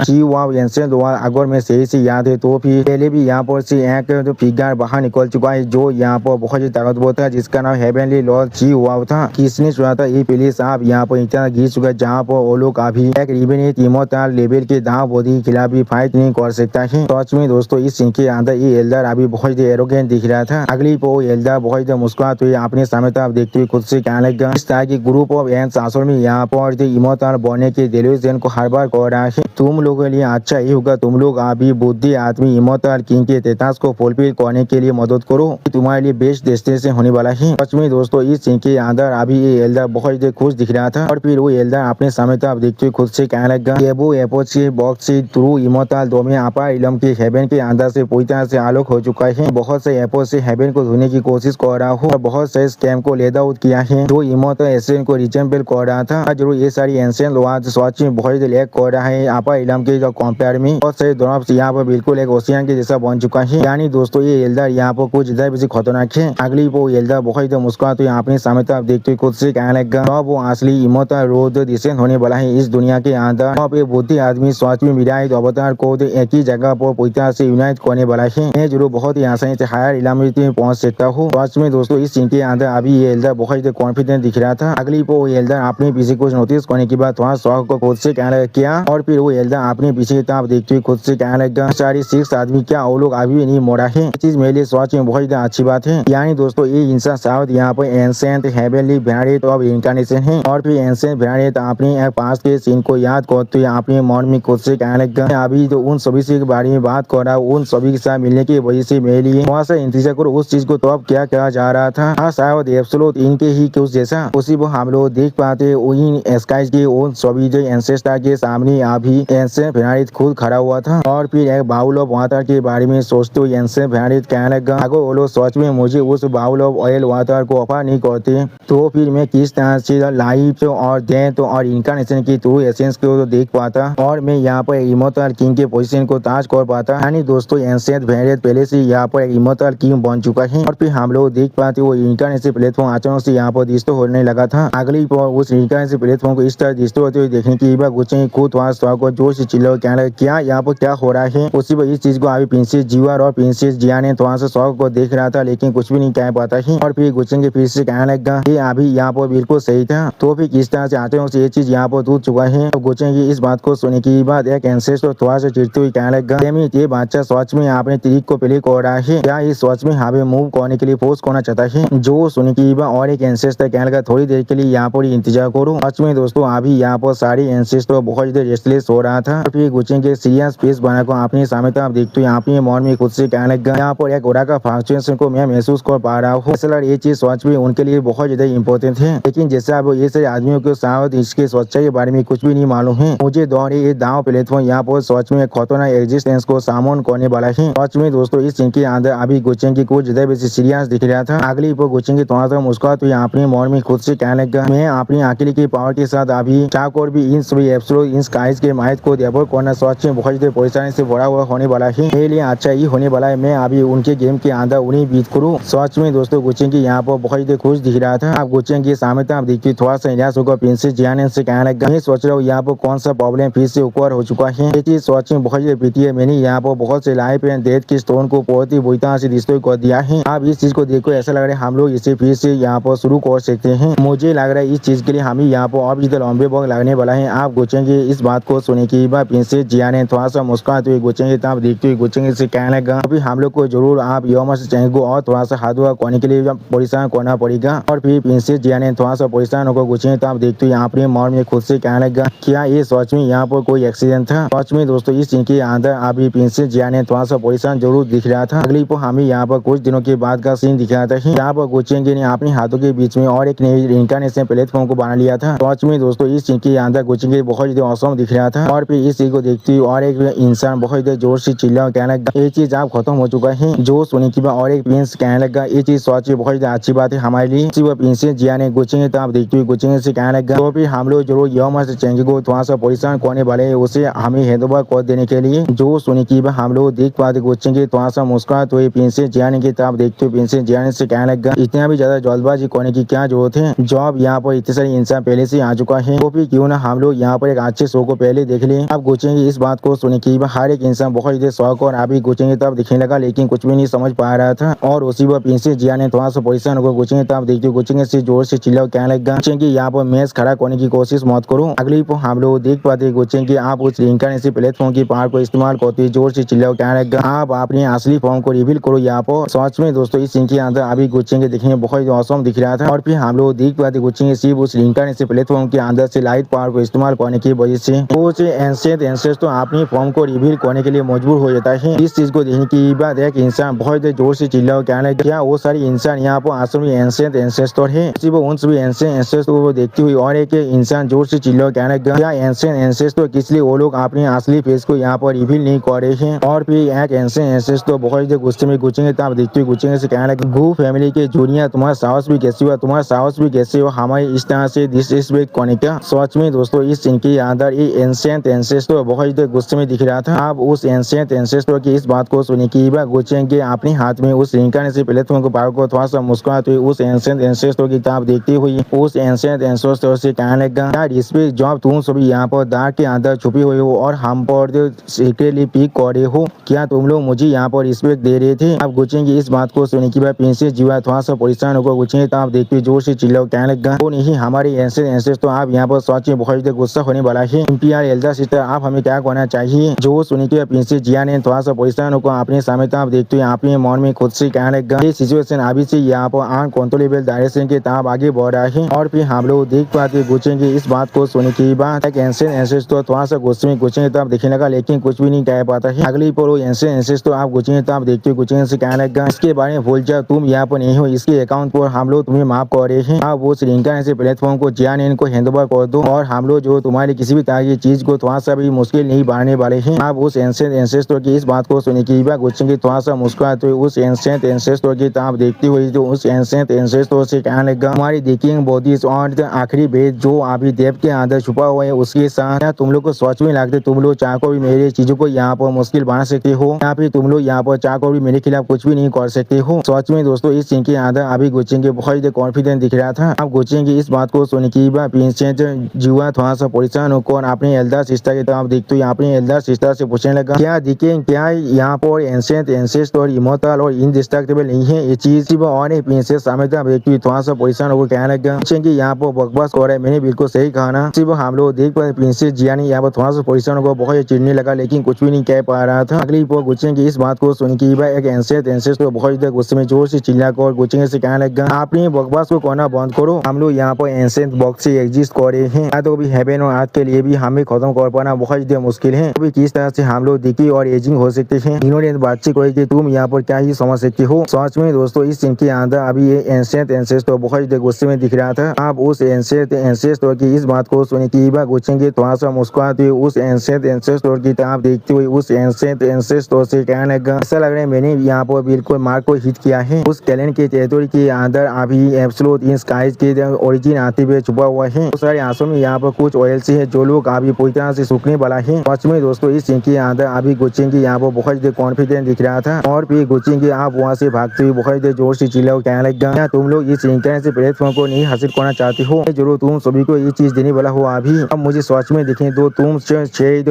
अगर मैं सही से याद है तो फिर पहले भी यहाँ पर से एक फिगर बाहर निकल चुका है जो यहाँ पर बहुत ही ताकतवर था जिसका नाम हेवनली लॉर्ड ची हुआ था। किसने सुना था ये प्लेस आप यहाँ पर इतना गिर चुका है जहाँ पर वो लोग अभी एक रिवेनेट इमोर्टल लेवल के दाव बोधी के खिलाफ भी फाइट नहीं कर सकता है। सच में दोस्तों इस सीन के अंदर ये एल्डर अभी बहुत ही एरोगेंट दिख रहा था। अगली पर एल्डर बहुत ही मुस्कुराते हुए अपने सामने तरफ देखते हुए खुद से कहने लगा इस तरह की ग्रुप ऑफ एंड्स असल में यहाँ पर इमोर्टल बनने के डेल्यूजन को हर बार कर रहा है। तुम लोगों के लिए अच्छा ही होगा तुम लोग अभी बुद्धि आदमी इमोर्टल किंग के तेतास को फुलफिल करने के लिए मदद करो, तुम्हारे लिए बेस्ट डेस्टिनेशन होने वाला है। सच में दोस्तों इस सीन के अंदर अभी ये एल्डर बहुत ही खुश दिख रहा था। और फिर वो एल्डर अपने सामने तरफ देखते हुए खुद से कहने लगा एबो एपोच के बॉक्स से थ्रू इमोर्टल दो में अपर इलम के हेवन के अंदर से पूरी तरह से आलोक हो चुका है। बहुत से एपोच से हेवन को ढूंढने की कोशिश कर रहा हूँ और बहुत से स्कैम को लेड आउट किया है जो इमोर्टल एसेंट को रिचेम्बल कर रहा था। जरूर ये सारी एंशिएंट लोग सच में बहुत लैग कर रहा है अपर इलम के कंपेयर में। बहुत सारे दोनों यहाँ पर बिल्कुल एक ओशियन के जैसा बन चुका है। यानी दोस्तों ये एल्डर यहाँ पर कुछ ज्यादा बेसी खतरनाक है। अगली वो एल्डर बहुत मुस्कुराते हुए अपने सामने तरफ देखते खुद से कहने लगा अब वो असली इमोर्टल रोड डिसेंट होने वाला है इस दुनिया के अंदर। अब ये बुद्धि आदमी सच में मिराइट अवतार को एक ही जगह पर पूरी तरह से यूनाइट करने वाला है। मैं जरूर बहुत ही आसानी से हायर इलामिटी में पहुंच सकता हो। सच में दोस्तों इस सीन के अंदर अभी ये एल्डर बहुत ही कॉन्फिडेंट दिख रहा था। अगली वो एल्डर अपने पीछे कुछ नोटिस करने के बाद थोड़ा शौक को खुद से कहने लगा क्या, और फिर वो एल्डर अपने पीछे की तरफ देखते हुए खुद से कहने लगा सारी 6 आदमी क्या वो लोग अभी भी नहीं मोड़ा है। ये चीज मेरे लिए सच में बहुत अच्छी बात है। यानी दोस्तों ये इंसान शायद यहाँ पर ancient heavenly variant of incarnation है, और फिर एंशिएंट वेरिएंट अपने पास के सीन को याद करते हुए अपने मन में खुद से कहने लगा अभी तो उन सभी से के बारे में बात कर रहा हूँ, उन सभी के साथ मिलने की वजह से मेरे लिए थोड़ा सा इंतजार करो उस चीज को। तो अब क्या कहा जा रहा था, हाँ शायद एब्सोल्यूट इनके ही कुछ जैसा उसी को हम लोग देख पाते उन स्काइज के उन सभी जो एंसेस्टर के सामने अभी एंशिएंट वेरिएंट खुद खड़ा हुआ था, और फिर एक बाउल ऑफ वाटर के बारे में सोचते हुए एंशिएंट वेरिएंट कहने लगा अगर वो लोग सच में मुझे उस बाउल ऑफ ऑयल वाटर को ऑफर नहीं करते तो फिर मैं किस तरह से लाइफ और डेथ और इनकार्नेशन की ट्रू एसेंस को देख पाता, और मैं यहाँ पर इमोर्टल किंग के पोजीशन को ताज कर पाता। यानी दोस्तों एंशिएंट वेरिएंट पहले से यहाँ पर इमोर्टल किंग बन चुका है, और फिर हम लोग देख पाते वो इनकार्नेशन प्लेटफॉर्म अचानक से यहाँ पर डिस्टो होने लगा था। अगली पर उस इनकार्नेशन प्लेटफॉर्म को इस तरह डिस्टो होते हुए देखने की बात गुस्से खुद वहाँ को जोर से चिल्ला कहने लगा क्या यहाँ पर क्या हो रहा है। उसी पर इस चीज को अभी प्रिंसेस जीवर और प्रिंसेस जिया ने थोड़ा सा शौक को देख रहा था लेकिन कुछ भी नहीं कह पाता है, और फिर गुस्से फिर से कहने लगा ये अभी यहाँ पर बिल्कुल सही था, तो फिर किस तरह से अचानक से ये चीज यहाँ पर टूट चुका है। तो गुस्से की इस बात को सुनने के बाद एक एंसेस्टर थोड़ा सा चिढ़ते हुए कहने लगा ये बच्चा सच में आपने ट्रिक को प्ले कर रहा है, क्या ये सच में हमें मूव करने के लिए फोर्स करना चाहता है। जो सुनने की बात और एक एंसेस्टर कहने लगा थोड़ी देर के लिए यहाँ पर इंतजार करो। सच में दोस्तों अभी यहाँ पर सारी एंसेस्टर बहुत रेस्टलेस हो रहा था, फिर गुस्से के सीरियस फेस बनाकर अपने सामने तरफ देखते हुए अपने मन में खुद से कहने लगा यहाँ पर एक घोड़ा का फ्लक्चुएशन को मैं महसूस कर पा रहा हूँ। असल ये चीज सच में उनके लिए बहुत ज्यादा इम्पोर्टेंट है, लेकिन जैसे अब ये सारे आदमियों को शायद इसके सच्चाई के बारे में कुछ भी नहीं मालूम है। मुझे दौड़े ये दाव प्लेटफॉर्म यहाँ पर सच में खतरनाक एग्जिस्टेंस को सामन करने वाला है। सच में दोस्तों इस सीन के अंदर अभी गुस्से की कुछ ज्यादा बेसी सीरियस दिख रहा था। अगली पर गुस्से की थोड़ा सा मुस्कुराते हुए अपने मन में खुद से कहने लगा मैं अपनी अकेले की पावर के साथ अभी चाक और भी इन सभी एब्सोल्यूट इन स्काइज के माइट को डेवलप करना सच में बहुत ज्यादा परेशानी से भरा हुआ होने वाला है। मेरे लिए अच्छा ही होने वाला है मैं अभी उनके गेम के अंदर उन्हें बीट करूँ। सच में दोस्तों गुस्से की यहाँ पर बहुत ज्यादा खुश दिख रहा था। अब गुस्से के सामने आप देखिए थोड़ा सा निराश होकर प्रिंसेस जियान से कहने लगा मैं सोच रहा हूँ यहाँ पर कौन सा प्रॉब्लम फिर से ऊपर हो चुका है। ये चीज सच में बहुत ज्यादा पीती है। मैंने यहाँ पर बहुत से लाइफ एंड डेथ के स्टोन को बहुत ही बुरी तरह से डिस्ट्रॉय कर दिया है। अब इस चीज को देखो ऐसा लग रहा है हम लोग इसे फिर से यहाँ पर शुरू कर सकते हैं। मुझे लग रहा है इस चीज के लिए हमें यहाँ पर अब जितना लंबे वक्त लगने वाला है। आप गुस्से की इस बात को सुने के बाद प्रिंसेस जियान ने थोड़ा सा मुस्कुराते हुए गुस्से की तरफ देखते हुए गुस्से से कहने लगा अभी हम लोग को जरूर आप योमा से चैनल को और थोड़ा सा हाथ वर्क करने के लिए परेशान करना पड़ेगा। और फिर प्रिंसेस जियान ने थोड़ा सा परेशान होकर गुस्से की तरफ देखते हुए अपने मन में खुद से कहने लगा क्या ये सच में यहाँ पर कोई एक्सीडेंट था। सच में दोस्तों इस सीन के अंदर अभी प्रिंसेस जियान ने थोड़ा सा परेशान जरूर दिख रहा था। अगली पर हमें यहाँ पर कुछ दिनों के बाद का सीन दिख रहा था। यहाँ पर गुस्से ने अपने हाथों के बीच में और एक नई इनकार्नेशन प्लेटफॉर्म को बना लिया था। सच में दोस्तों इस सीन के अंदर गुस्से बहुत ज्यादा औसम दिख रहा था, और फिर इस चीज को देखते हुए और एक इंसान बहुत ज्यादा जोर से चिल्ला कहने लगा ये चीज आप खत्म हो चुका है। जो सुने की बात और एक प्रिंस कहने लगा ये चीज सच में बहुत ज्यादा अच्छी बात है हमारे लिए। प्रिंसेस जिया ने गुस्से की तरफ देखते हुए गुस्से से कहने लगा तो फिर हम लोग जरूर योमा से चेंज को थोड़ा सा परेशान करने वाले है उसे हमें हैदराबाद कर देने के लिए। जो सुने की बात हम लोग देख पाते गुस्से के थोड़ा सा मुस्कुराते हुए प्रिंसेस जिया की तरफ देखते हुए प्रिंसेस जिया से कहने लगा इतना भी ज्यादा जल्दबाजी करने की क्या जरूरत है। जॉब यहाँ पर इतने सारे इंसान पहले से आ चुका है, तो फिर क्यों ना हम लोग यहाँ पर एक अच्छे शो को पहले देख ले। अब गुस्से की इस बात को सुने की हर एक इंसान बहुत ज्यादा शौक और अभी गुस्से की तरफ दिखने लगा, लेकिन कुछ भी नहीं समझ पा रहा था। और उसी पर प्रिंसेस जिया ने थोड़ा सा परेशान होकर गुस्से की तरफ देखते गुस्से से जोर से चिल्ला कहने लगा कि यहाँ पर मैच खड़ा करने की कोशिश मत करो। अगली पर हम लोग देख पाते गुस्से की आप उस इनकार्नेशन प्लेटफॉर्म की पावर को इस्तेमाल करते जोर से चिल्ला कहने लगा आप अपने असली फॉर्म को रिवील करो यहाँ पर। सच में दोस्तों इस सीन के अंदर अभी गुस्से के दिखने में बहुत औसम दिख रहा था, और फिर हम लोग देख पाते गुस्से सिर्फ उस इनकार्नेशन प्लेटफॉर्म के अंदर से लाइट पावर को इस्तेमाल करने की वजह से वो एंशिएंट एंसेस्टर तो अपनी फॉर्म को रिवील करने के लिए मजबूर हो जाता है। इस चीज को देखने की बाद एक इंसान बहुत जोर से चिल्ला कहने लगा क्या वो सारी इंसान यहाँ पर असल में एंशिएंट एंसेस्टर है। सिर्फ उन सभी एंशिएंट एंसेस्टर को देखते हुए और एक इंसान जोर से चिल्ला कहने लगा क्या एंशिएंट एंसेस्टर किस लिए वो लोग अपने असली फेस को यहाँ पर रिवील नहीं कर रहे हैं। और फिर एक एंशिएंट एंसेस्टर बहुत गुस्से में गुस्से तब देखते हुए गुस्से से कहने लगा गू फैमिली के जूनियर तुम्हारा साहस भी कैसे हुआ, तुम्हारा साहस भी कैसे हो हमारे इस तरह से डिसरिस्पेक्ट करने का। सच में दोस्तों इस सीन के अंदर ये एंशिएंट एंसेस्टर बहुत गुस्से में दिख रहा था। अब उस एंशिएंट एंसेस्टर की इस बात को सुने की गुस्से के अपने हाथ में उस इनकार्नेशन प्लेटफॉर्म को पावर को थोड़ा सा मुस्कुराते हुए उस एंशिएंट एंसेस्टर की तरफ देखते हुए उस एंशिएंट एंसेस्टर से कहने लगा यार रिस्पेक्ट जॉब तुम सभी यहाँ पर दाग के अंदर छुपे हुए हो और हम पर सीक्रेटली पिक कर रहे हो, क्या तुम लोग मुझे यहाँ पर रिस्पेक्ट दे रहे थे। अब गुस्से की इस बात को सुनने के बाद प्रिंसेस जीवा थोड़ा सा परेशान होकर पूछेंगे तो आप देखते हुए जोर से चिल्लाओ कहने लगा वो नहीं हमारे एंसेस तो आप यहाँ पर सच में बहुत गुस्सा होने वाला है। इम्पियर एल्डर सिस्टर आप हमें क्या कहना चाहिए। जो सुनने के बाद प्रिंसेस जिया ने थोड़ा सा परेशान होकर अपने सामने तो आप देखते हुए अपने मन में खुद से कहने लगा ये सिचुएशन अभी से यहाँ पर अनकंट्रोलेबल डायरेक्शन के तरफ आगे बढ़ रहा है। और फिर हम लोग देख पाते पूछेंगे इस बात को सुनने के बाद एक एंसेस तो थोड़ा सा गुस्से में पूछेंगे तो आप देखने लगा लेकिन कुछ भी नहीं कह पाता है। अगली पर वो एंसेस तो आप पूछेंगे तो आप देखते हुए पूछेंगे से कहने लगा इसके बारे में भूल जाओ तुम यहाँ पर नहीं हो इसके अकाउंट पर हम लोग तुम्हें माफ कर रहे हैं। आप वो श्रीलंका ऐसे प्लेटफॉर्म को जियान इनको हैंडओवर कर दो और हम लोग जो तुम्हारी किसी भी तरह की चीज को थोड़ा सा भी मुश्किल नहीं बढ़ने वाले हैं। आप उस एंसेस्टर की इस बात को सुनने के बाद पूछेंगे थोड़ा सा मुस्कुराते हुए उस एंसेस्टर की तरफ देखते हुए जो उस एंसेस्टर से कहने लगा हमारी देखिए बॉडी और आखिरी भेद जो अभी देव के अंदर छुपा हुआ है उसके साथ तुम लोग को सोच में लगते तुम लोग चाह को भी मेरे चीजों को यहाँ पर मुश्किल बना सकते हो या फिर तुम लोग यहाँ पर चाह को भी मेरे खिलाफ कुछ भी नहीं कर सकते हो। सच में दोस्तों इस सीन के अंदर अभी गुचेंगे बहुत कॉन्फिडेंट दिख रहा था। अब गुचेंगे इस बात को सुनने के बाद प्रिंसेस जुआ थोड़ा सा परेशान होकर अपने एल्डर सिस्टर की तरफ देखते हुए अपने एल्डर सिस्टर से पूछने लगा क्या दिखे क्या यहाँ पर एंसेंट और इमोर्टल और इनडिस्ट्रक्टेबल नहीं है ये चीज सिर्फ और प्रिंसेस सामने व्यक्ति थोड़ा सा परेशान होकर कहने लगा पूछेंगे यहाँ पर बकवास कर रहा है मैंने बिल्कुल सही कहा ना। सिर्फ हम लोग देख पाए प्रिंसेस जिया ने यहाँ पर थोड़ा सा परेशान होकर बहुत चिढ़ने लगा लेकिन कुछ भी नहीं कह पा रहा था। अगली पर गुचेंगे इस बात को सुन के एक एंसेंट तो बहुत गुस्से में जोर से चिल्लाकर गुचेंगे से कहने लगा आपने बकवास को कहना बंद करो हम लोग यहाँ पर एंसेंट बॉक्स से एग्जिस्ट कर रहे हैं या तो भी हेवन और अर्थ के लिए भी हमें खत्म कर पाना बहुत मुश्किल है। अभी किस तरह से हम लोग दिखी और एजिंग हो सकते हैं इन्होंने बातचीत करी कि तुम यहाँ पर क्या ही समझ सकते हो। सच में दोस्तों इस सीन के अंदर अभी ये एंसेंट तो बहुत गुस्से में दिख रहा था। आप उस एंसेंट की इस बात को सुने की बात गुचेंगे थोड़ा सा मुस्कुराते हुए उस एंसेंट की तरफ देखते हुए उस एंसेंट से कहने लगा ऐसा लग रहा है मैंने यहाँ पर बिल्कुल मार्क को हिट किया है। उस कैलेंडर के टेरिटोरी के अंदर अभी एब्सोल्यूट इन स्काइज के ओरिजिन आते हुए छुपा हुआ है। तो सारे आंसू में यहाँ पर कुछ ऑयल से है जो लोग अभी पूरी तरह से सूखने वाला है। सच में दोस्तों इस सीन के अंदर अभी गुचेंगे यहाँ पर बहुत कॉन्फिडेंट दिख रहा था और फिर गुचेंगे आप वहाँ से भागते हुए बहुत जोर से चिल्लाओ कहने लगा क्या तुम लोग इस इंटरनेट से प्लेटफॉर्म को नहीं हासिल करना चाहते हो जरूर तुम सभी को ये चीज देने वाला हो अभी अब मुझे सच में दिखे तो तुम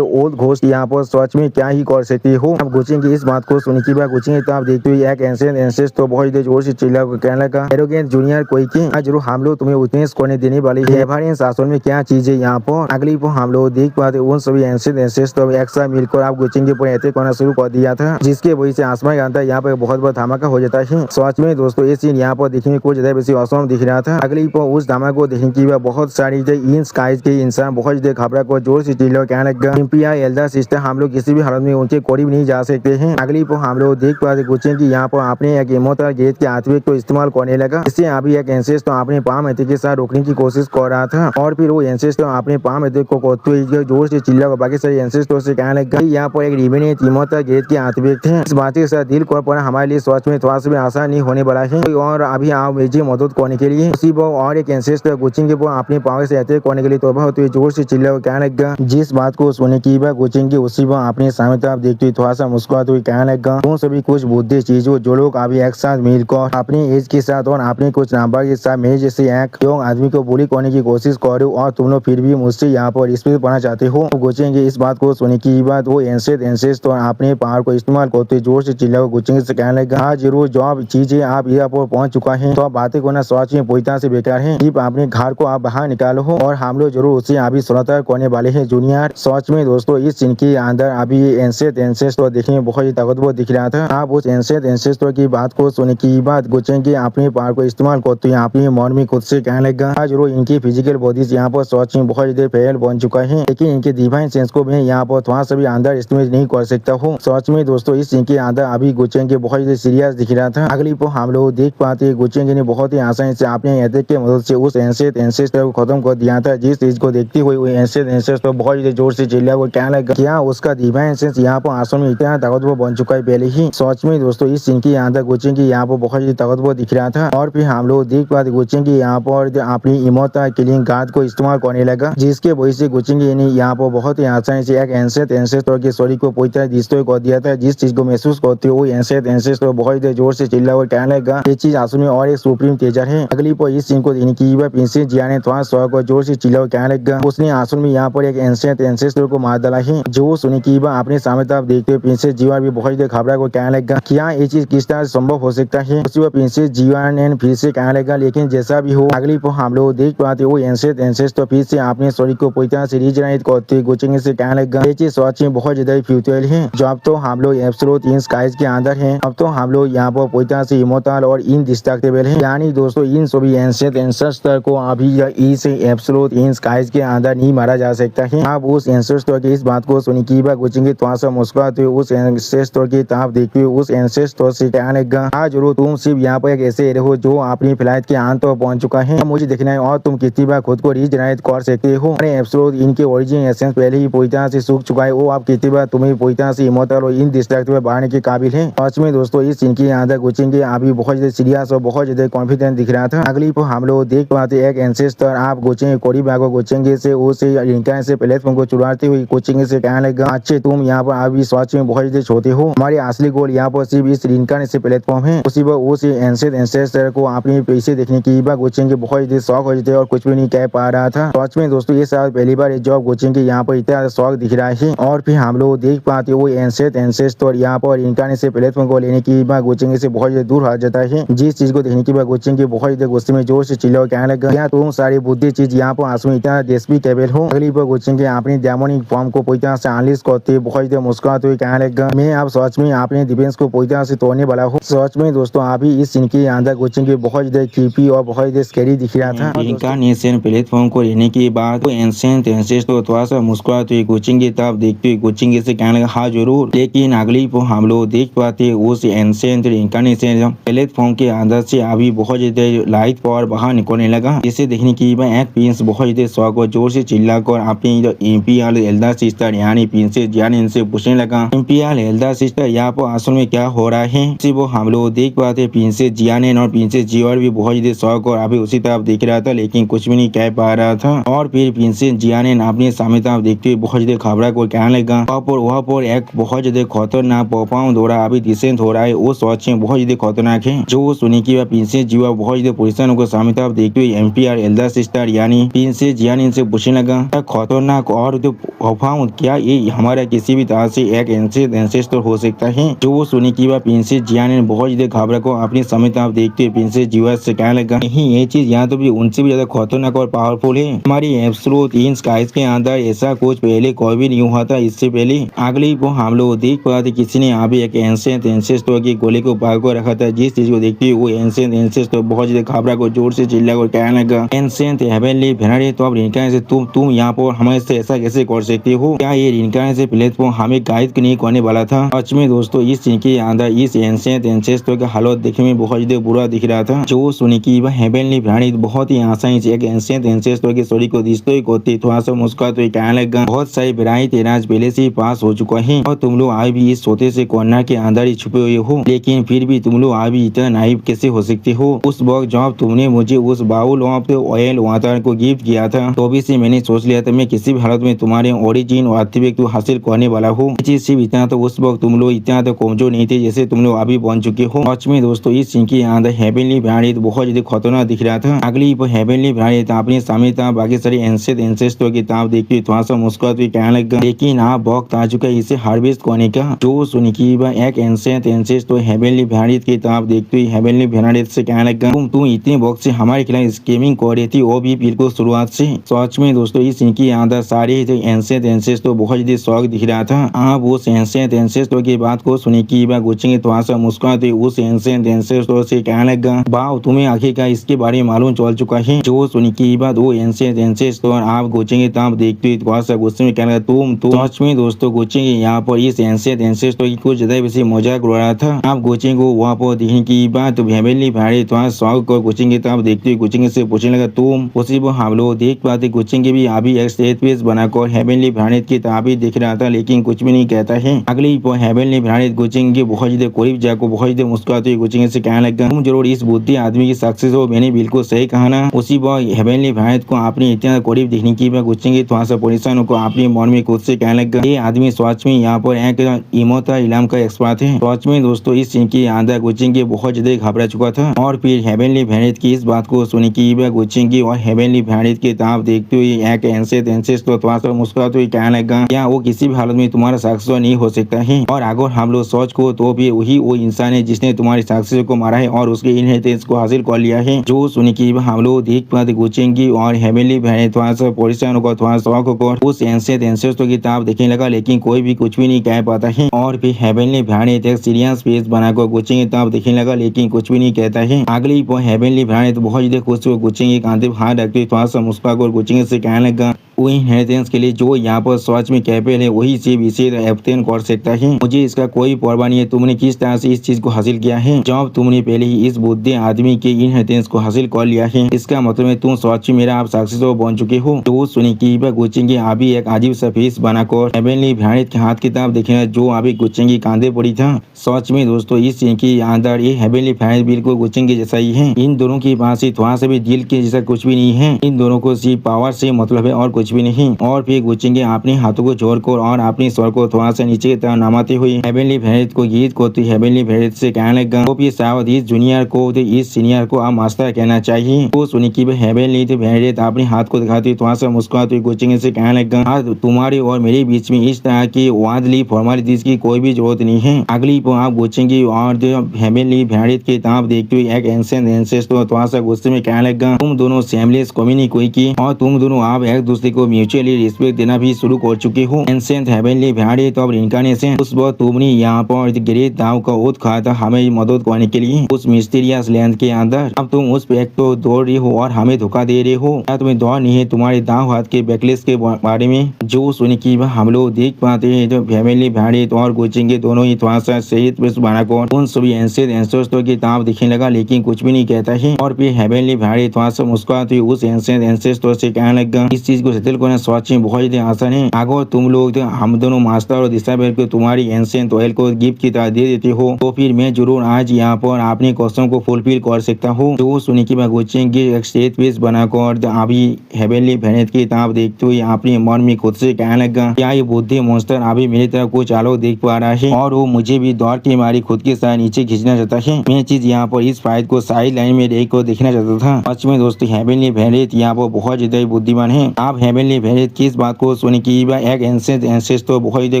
ओल्ड घोस्ट यहाँ पर सच में क्या ही कर सकते हो। अब गुचेंगे इस बात को सुनने के बाद गुचेंगे तो आप देखते हुए एक एंसेंट तो बहुत जोर से चिल्ला कहने लगा एरोगेंट जूनियर कोई की आज जरूर हम लोग तुम्हें विटनेस करने देने वाले हैं एवरेंस असल में क्या चीज है यहाँ पर। अगली पर हम लोग देख पाते उन सभी एंसेंट तो एक साथ मिलकर आप गुचेंगे पर अटैक करना शुरू कर दिया था जिसके वजह से आसमान के अंदर यहाँ पर बहुत बड़ा धमाका हो जाता है। सच में दोस्तों ये सीन यहाँ पर देखने में कुछ ज्यादा बेसी असम दिख रहा था। अगली पर उस धमाके को देखने की बहुत सारी इन स्काइज के इंसान बहुत घबरा को जोर से चिल्ला कहने लगा इम्पियर एल्डर सिस्टर हम लोग किसी भी हालत में उनके करीब नहीं जा सकते हैं। अगली पर हम लोग देख पाते गुचेंगे यहाँ पर अपने एक इमोर्टल गेट के आत्विक को इस्तेमाल करने लगा। इससे अभी एक एंसेंट तो अपने पाम एथिक के साथ रोकने की कोशिश कर रहा था और फिर वो एंसेंट तो अपने पाम एथिक को करते हुए जोर से चिल्ला बाकी सारे एंसेंट से कहने लगा यहाँ पर एक रिवेनेंट इमोर्टल गेट के आत्विक थे। इस बात के साथ डील कर पाना हमारे लिए सच में थोड़ा सा भी आसान नहीं होने वाला है और अभी आप मुझे मदद करने के लिए उसी पर और एक एंसेंट गुचेंगे वो अपने पावर से अटैक करने के लिए तोबा होते हुए जोर से चिल्ला कहने लगा। जिस बात को सुनने की बात गुचेंगे उसी पर अपने सामने तरफ देखते हुए थोड़ा सा मुस्कुराते हुए कहने लगा तुम सभी कुछ बुद्धि चीजों जो लोग अभी एक साथ मिलकर अपनी एज के साथ और अपने कुछ नाबालिग के साथ मेरे जैसे एक यंग आदमी को बुली करने की कोशिश करो और तुम लोग फिर भी मुझसे यहाँ पर रिस्पेक्ट पाना चाहते हो। तो गुचेंगे इस बात को सुनने की बात वो एंसेंट तो अपने पावर को इस्तेमाल करते हुए जोर से चिल्ला गुचेंगे से कहने लगा हाँ जरूर जो चीजें आप यहाँ पर पहुंच चुका है तो बातें करना सच में पूरी तरह से बेकार है। सिर्फ अपने घर को आप बाहर निकालो हो और हम लोग जरूर उसे अभी सुलझा करने वाले हैं जूनियर। सच में दोस्तों इस सीन के अंदर अभी एंसेंट तो देखने में बहुत ही ताकतवर दिख रहा था। आप उस एंसेंट की बात को सुनने की बात गुचेंगे अपने पावर को इस्तेमाल करते हैं अपने मन में खुद से कहने लगा हाँ जरूर इनकी फिजिकल बॉडी यहाँ पर सच में बहुत ही फेल बन चुका है लेकिन इनके डिवाइन सेंस को मैं यहाँ पर थोड़ा सा भी अंदर एस्टिमेट नहीं कर सकता हूँ। सच में दोस्तों इस सीन के अंदर अभी गुचेंगे बहुत ही सीरियस दिख रहा था। अगली पर हम लोग देख पाते गुचेंगे ने बहुत ही आसानी से अपने अटैक की मदद से उस एंसेंट को खत्म कर दिया था। जिस चीज को देखते हुए एंसेंट तो बहुत ही जोर से चिल्ला वो कहने लगा क्या उसका डिवाइन सेंस यहाँ पर आसमान में इतना ताकतवर बन चुका है पहले ही। सच में दोस्तों इस सीन के अंदर गुचेंगे यहाँ पर बहुत ही ताकतवर दिख रहा था और फिर हम लोग देख पाते गुचेंगे यहाँ पर अपनी इमोर्टल किलिंग गार्ड को इस्तेमाल करने लगा जिसके वजह से गुचेंगे ने यहाँ पर बहुत ही आसानी से एक एंसेंट के शरीर को पूरी तरह डिस्ट्रॉय कर दिया था। जिस चीज को महसूस करते हुए एंसेंट तो बहुत ही जोर से चिल्ला वो कहने लगा ये चीज आसमान में और एक सुप्रीम तेजर है। अगली पर इस सीन को देखने की प्रिंसेस जिया ने थोड़ा सा को जोर से चिल्ला कहने लगा उसने आसमान में यहाँ पर एक एंसेंट को मार डाला है। जो सुने की अपने सामने तरफ देखते हुए प्रिंसेस जिया भी बहुत घबरा को कहने लगा क्या ये चीज किस तरह संभव हो सकता है। उसी वक्त प्रिंसेस जियान फिर से कहने लगा, लेकिन जैसा भी हो अगली पर हम लोग देख पाते वो एंसेस तो फिर से आपने स्टोरी को पूरी तरह से रीजनरेट करते गोचिंग से कहने लगा, ये चीज सच में बहुत ज्यादा फ्यूचर है। जो अब तो हम लोग एब्सोल्यूट इन स्काइज के अंदर हैं, अब तो हम लोग यहाँ पर पूरी तरह से इमोर्टल और इनडिस्ट्रक्टेबल हैं। यानी दोस्तों इन सभी एंसेंट एंसेस्टर को अभी इस एब्सोल्यूट इन स्काइज के अंदर नहीं मारा जा सकता है। आप उस एंसेस्टर की इस बात को सुनी की गोचिंग थोड़ा सा मुस्कुराते हुए उस एंसेस्टर की तरफ देखते हुए उस एंसेस्टर से कहने लगा, हाँ जरूर, तुम सिर्फ यहाँ पर एक ऐसे हो जो अपनी फ्लाइट के अंत पर पहुंच चुका है। मुझे देखना है और तुम कितनी बार खुद को रीजनरेट कर सकते हो। एब्सोल्यूट इनके ओरिजिन एसेंस पहले ही पूरी तरह से सूख चुका है। वो आप कितनी बार तुम्हें पूरी तरह से इमोर्टल और इनडिस्ट्रक्टेबल बढ़ने के काबिल है। सच में दोस्तों इस सीन के अंदर गोचिंग अभी बहुत ज्यादा सीरियस और बहुत ज्यादा कॉन्फिडेंट दिख रहा था। अगली पर हम लोग देख पाते एक एंसेस्टर आप गोचिंग कोरी बागो गोचिंग से उसे रिंका से प्लेटफॉर्म को चुराते हुए कोचिंग से कहने लगा, अच्छे तुम यहाँ पर अभी सच में बहुत ज्यादा छोटे हो। हमारे असली गोल यहाँ पर सिर्फ इस रिंका से प्लेटफॉर्म है। उसी पर उस एंसेस्टर को अपने पीछे देखने की गोचिंग बहुत ज्यादा शौक हो जाते और कुछ भी नहीं कह पा रहा था। सच में दोस्तों ये साल पहली बार जॉब कोचिंग के यहाँ पर इतना शौक दिख रहा है। और फिर हम लोग देख पाते वो एंसेस्टर यहाँ पर रिंका से प्लेटफॉर्म को लेने की कोचिंग से बहुत ज्यादा दूर हट जाता है। जिस चीज को देखने की कोचिंग के बहुत ज्यादा गुस्से में जोर से चिल्ला कहने लगा, क्या तुम सारी बुद्धि चीज यहाँ पर आंसू इतना देश भी केबल हो। अगली पर कोचिंग के अपनी डेमोनिक फॉर्म को पूरी तरह से अनलिस्ट करते बहुत ज्यादा मुस्कुराते हुए कहने लगा, मैं अब सच में अपने डिफेंस को पूरी तरह से तोड़ने वाला हूँ। सच में दोस्तों अभी इस सीन के अंदर कोचिंग के बहुत ज्यादा क्रीपी और बहुत ज्यादा स्कैरी दिख रहा था। रिंका प्लेटफॉर्म को लेने के बाद वो एंसेस्टर थोड़ा सा मुस्कुराते हुए कोचिंग की तरफ देखते हुए कोचिंग से कहने लगा, हाँ जरूर। लेकिन अगली पर हम लोग देख पाते उस एंसेंट रिंकार्नेशन प्लेटफॉर्म के अंदर से अभी बहुत ज्यादा लाइट पावर बाहर निकलने लगा। इसे देखने की एक प्रिंस बहुत ज्यादा शौक और जोर से चिल्लाकर अपनी इम्पियल एल्डर सिस्टर यानी प्रिंसेस जियान से पूछने लगा, इम्पियल एल्डर सिस्टर यहाँ पर असल में क्या हो रहा है। इसी वो हम लोग देख पाते प्रिंसेस जियान और प्रिंसेस जियोर भी बहुत ज्यादा शौक और अभी उसी तरफ देख रहा था, लेकिन कुछ भी नहीं कह पा रहा था। और फिर प्रिंसेस जियान अपने सामने तरफ देखते हुए बहुत ज्यादा घबरा को कहने लगा, वहाँ पर एक बहुत ज्यादा खतरनाक परफॉर्म हो रहा है, अभी डिसेंट हो रहा है, वो सच में बहुत ज्यादा खतरनाक है। जो सुनी की प्रिंसेस जिया बहुत ज्यादा पोजिशन को सामने तरफ देखते हुए एम्पियर एल्डर सिस्टर यानी प्रिंसेस जियान से पूछने लगा, खतरनाक और जो परफॉर्म क्या ये हमारा किसी भी तरह से एक एंसेस्टर हो सकता है। जो सुनी की प्रिंसेस जियान बहुत ज्यादा घबरा को अपनी सामने तरफ देखते हुए प्रिंसेस जिया से कहने लगा, नहीं ये चीज यहाँ तो भी उनसे भी ज्यादा खतरनाक और पावरफुल है। हमारी एब्सोल्यूट इन स्काइज के अंदर ऐसा कुछ पहले कोई भी नहीं हुआ था। इससे पहले अगली को हम लोग देख पाते किसी ने अभी एक एंसेंट एंसेस्टर की गोली को पार को रखा था। जिस चीज को देखते हुए वो एंसेंट एंसेस्टर बहुत ज्यादा घबरा को जोर से चिल्ला कर कहने लगा, एंसेंट हेवनली भेनाडे तो अब रिंका से तुम यहाँ पर हमारे से ऐसा कैसे कर सकते हो। क्या ये रिंका से प्लेटफॉर्म हमें गाइड नहीं करने वाला था। सच में दोस्तों इस सीन के अंदर इस एंसेंट एंसेस्टर का हालत देखने में बहुत ज्यादा बुरा दिख रहा था। जो सुनी की वह हेवनली भेनाडे बहुत ही आसानी से एक एंसेंट एंसेस्टर की स्टोरी को दिखते ही करती थोड़ा सा मुस्कुराते हुए कहने लगा, बहुत सारी ब्राई तेराज पहले से ही पास हो चुका है और तुम लोग आज भी इस छोटे से कॉर्नर के अंदर ही छुपे हुए हो, लेकिन फिर भी तुम लोग आज भी इतना नाइव कैसे हो सकते हो। उस वक्त जब तुमने मुझे उस बाउल ऑफ ऑयल वाटर को गिफ्ट किया था तो भी से मैंने सोच लिया था मैं किसी भी हालत में तुम्हारे ओरिजिन और अर्थिवेक हासिल करने वाला हूँ। चीज सिर्फ इतना तो उस वक्त तुम लोग इतना तो कमजोर नहीं थे जैसे तुम लोग अभी बन चुके हो। सच में दोस्तों इस सीन के अंदर हेवनली भेनाडे बहुत ज्यादा खतरनाक दिख रहा था। अगली हेवनली भेनाडे अपने सामने था बाकी सारे एंसेस्टर की तरफ देखते थोड़ा सा मुस्कुराते कहने लगा, लेकिन आप वक्त आ चुका है इसे हार्वेस्ट करने का। जो सुनी की एक एंसेंट एंसेस्टर हेवनली भेनाडे की तरफ देखते हुए हेवनली भेनाडे से कहने लगा, तुम इतने वक्त से हमारे खिलाफ स्कीमिंग कर रही थी, वो भी बिल्कुल शुरुआत से। सच में दोस्तों इस सीन के अंदर सारे एंसेंट एंसेस्टर बहुत ज्यादा शौक दिख रहा था। आप उस एंसेंट एंसेस्टर की बात को सुनी की गुच्छेंगे थोड़ा सा मुस्कुराते उस एंसेंट एंसेस्टर से कहने लगा, वाह तुम्हें आखिरकार इसके बारे में मालूम चल चुका है। जो सुनी की बात वो एंसेंट एंसेस्टर आप गुच्छेंगे तब देखते हुए थोड़ा सा गुस्से में कहने लगा, तुम सच में दोस्तों गुच्छेंगे यहाँ पर इस एंसेंट एंसेस्टर की कुछ ज्यादा वैसे मजाक उड़ा रहा था। आप गुच्छेंगे को वहाँ पर देखने की बात तो हेवनली भेनाडे थोड़ा शौक और गुच्छेंगे तब देखते हुए गुच्छेंगे से पूछने लगा, तुम उसी पर हम लोग देख पाते गुच्छेंगे भी अभी एक स्टेज पेज बनाकर हेवनली भेनाडे की ताबीर दिख रहा था, लेकिन कुछ भी नहीं कहता है। अगली पर हेवनली भेनाडे गुच्छेंगे बहुत ज्यादा करीब जाकर बहुत ज्यादा मुस्कुराते हुए गुच्छेंगे से कहने लगा, तुम जरूर इस बुद्धि आदमी की सक्सेस हो, मैंने बिल्कुल सही कहा ना। उसी पर हेवनली भेनाडे को अपने इतना करीब देखने की गुच्छेंगे थोड़ा सा परेशान को अपने मन में खुद से कहने लगा, ये आदमी सच में यहाँ पर एक इमोता इलाम का एक्सपर्ट है। सच में दोस्तों इस सीन के अंदर गुच्छेंगे बहुत ज्यादा घबरा चुका था। और फिर हेवनली भेनाडे की इस बात को सुनी की गुच्छेंगे और हेवनली भेनाडे की तरफ देखते हुए एक एंसेस्टर थोड़ा सा मुस्कुराते हुए कहने लगा, क्या वो किसी भी हालत में तुम्हारा सक्सेस नहीं हो सकता है, और अगर हम लोग सोच को तो भी वही वो इंसान इंसान है जिसने तुम्हारे साक्षी को मारा है और उसके इनहेरिटेंस को हासिल कर लिया है। जो सुन के हम लोग देख पाते गुचेंगी और हेवनली बहन थोड़ा सा परेशान होकर थोड़ा शौक होकर उस एंशिएंट एंसेस्टर की किताब देखने लगा, लेकिन कोई भी कुछ भी नहीं कह पाता है। और फिर हेवनली बहन एक सीरियस फेस बनाकर गुचेंगी किताब देखने लगा, लेकिन कुछ भी नहीं कहता है। अगली हेवनली बहन तो बहुत ज्यादा खुश हो गुचेंगी कांधे पर हाथ रखते थोड़ा सा मुस्कुराकर गुचेंगी से कहने लगा, वही इनहेरिटेंस के लिए जो यहाँ पर सच में कैपेबल है वही सिर्फ इसे ऑब्टेन कर सकता है। मुझे इसका कोई परवाह नहीं है तुमने किस तरह से इस चीज को हासिल किया है। जब तुमने पहले ही इस बुद्धि आदमी के इनहेरिटेंस को हासिल कर लिया है, इसका मतलब है तुम सच में मेरा आप साक्षी बन चुके हो। तो सुनी की गुचेंगी अभी एक अजीब सा फेस बनाकर हेवनली बहन के हाथ किताब देखने जो अभी गुचेंगी कांधे पड़ी था। सच में दोस्तों इस सीन के अंदर ये हेवनली बहन बिल्कुल गुचेंगी जैसा ही है। इन दोनों की बात से थोड़ा सा भी दिल के जैसा कुछ भी नहीं है। इन दोनों को सिर्फ पावर से मतलब है और कुछ भी नहीं। और फिर गुचेंगी अपने हाथों को जोड़कर और अपने स्वर को थोड़ा सा नीचे की तरफ नमाते हुए हेवनली बहन को गीत को हेवनली बहन से कहने लगा, तो फिर शायद इस जूनियर को इस सीनियर को आप मास्टर कहना चाहिए। तो सुनी की हेवनली बहन अपने हाथ को दिखाती थोड़ा सा मुस्कुराते हुए गुचेंगी से कहने लगा, आज तुम्हारे और मेरे बीच में इस तरह की वादली फॉर्मेलिटीज की कोई भी जरूरत नहीं है। अगली को आप गुचेंगी और हेवनली बहन की किताब देखते हुए एक एंशिएंट एंसेस्टर थोड़ा सा गुस्से में कहने लगा, तुम दोनों सेमलेस कम्युनिकेट की और तुम दोनों आप एक दूसरे को म्यूचुअली रिस्पेक्ट देना भी शुरू कर चुके हो। एंशिएंट हेवनली बहन तो अब इनकारनेशन उस वक्त तुमने यहाँ पर ग्रेट दाव का ओथ खाया था हमें मदद करने के लिए उस मिस्टीरियस लैंड के अंदर। अब तुम उस पैक तो दौड़ रही हो और हमें धोखा दे रहे हो। क्या तुम्हें दौड़ नहीं है तुम्हारे दाव हाथ के बैकलेस के बारे में। जो सुन की हम लोग देख पाते हैं जो हेवनली बहन और गुचेंगी दोनों ही थोड़ा सा सही बनाकर उन सभी एंशिएंट एंसेस्टर की किताब दिखने लगा, लेकिन कुछ भी नहीं कहता है। और फिर हेवनली बहन थोड़ा सा मुस्कुराती हुई उस एंशिएंट एंसेस्टर से कहने लगा, इस चीज को सेटल करना सच में बहुत ज्यादा आसान है। अगर तुम लोग हम दोनों मास्टर और दिशाबेल को तुम्हारी एंशिएंट ऑयल को गिफ्ट की तरह दे देते हो तो फिर मैं जरूर आज यहाँ पर अपने क्वेश्चन को फुलफिल कर सकता हूँ। तो सुनी की गुचेंगी एक स्टेज पेज बनाकर अभी हेवनली बहन की किताब देखते हुए अपने मन में खुद से कहने लगा, क्या ये बुद्धि मॉन्स्टर अभी मेरी तरफ कुछ आलोक देख पा रहा है और वो मुझे भी दौड़ के मारी खुद के साथ नीचे खींचना चाहता है। मैं चीज यहाँ पर इस फाइट को साइड लाइन में देख कर देखना चाहता था। सच में दोस्तों हेवनली बहन यहाँ पर बहुत ज्यादा बुद्धिमान है। आप हेवनली बहन की इस बात को सुनी की एक एंशिएंट एंसेस्टर बहुत ज्यादा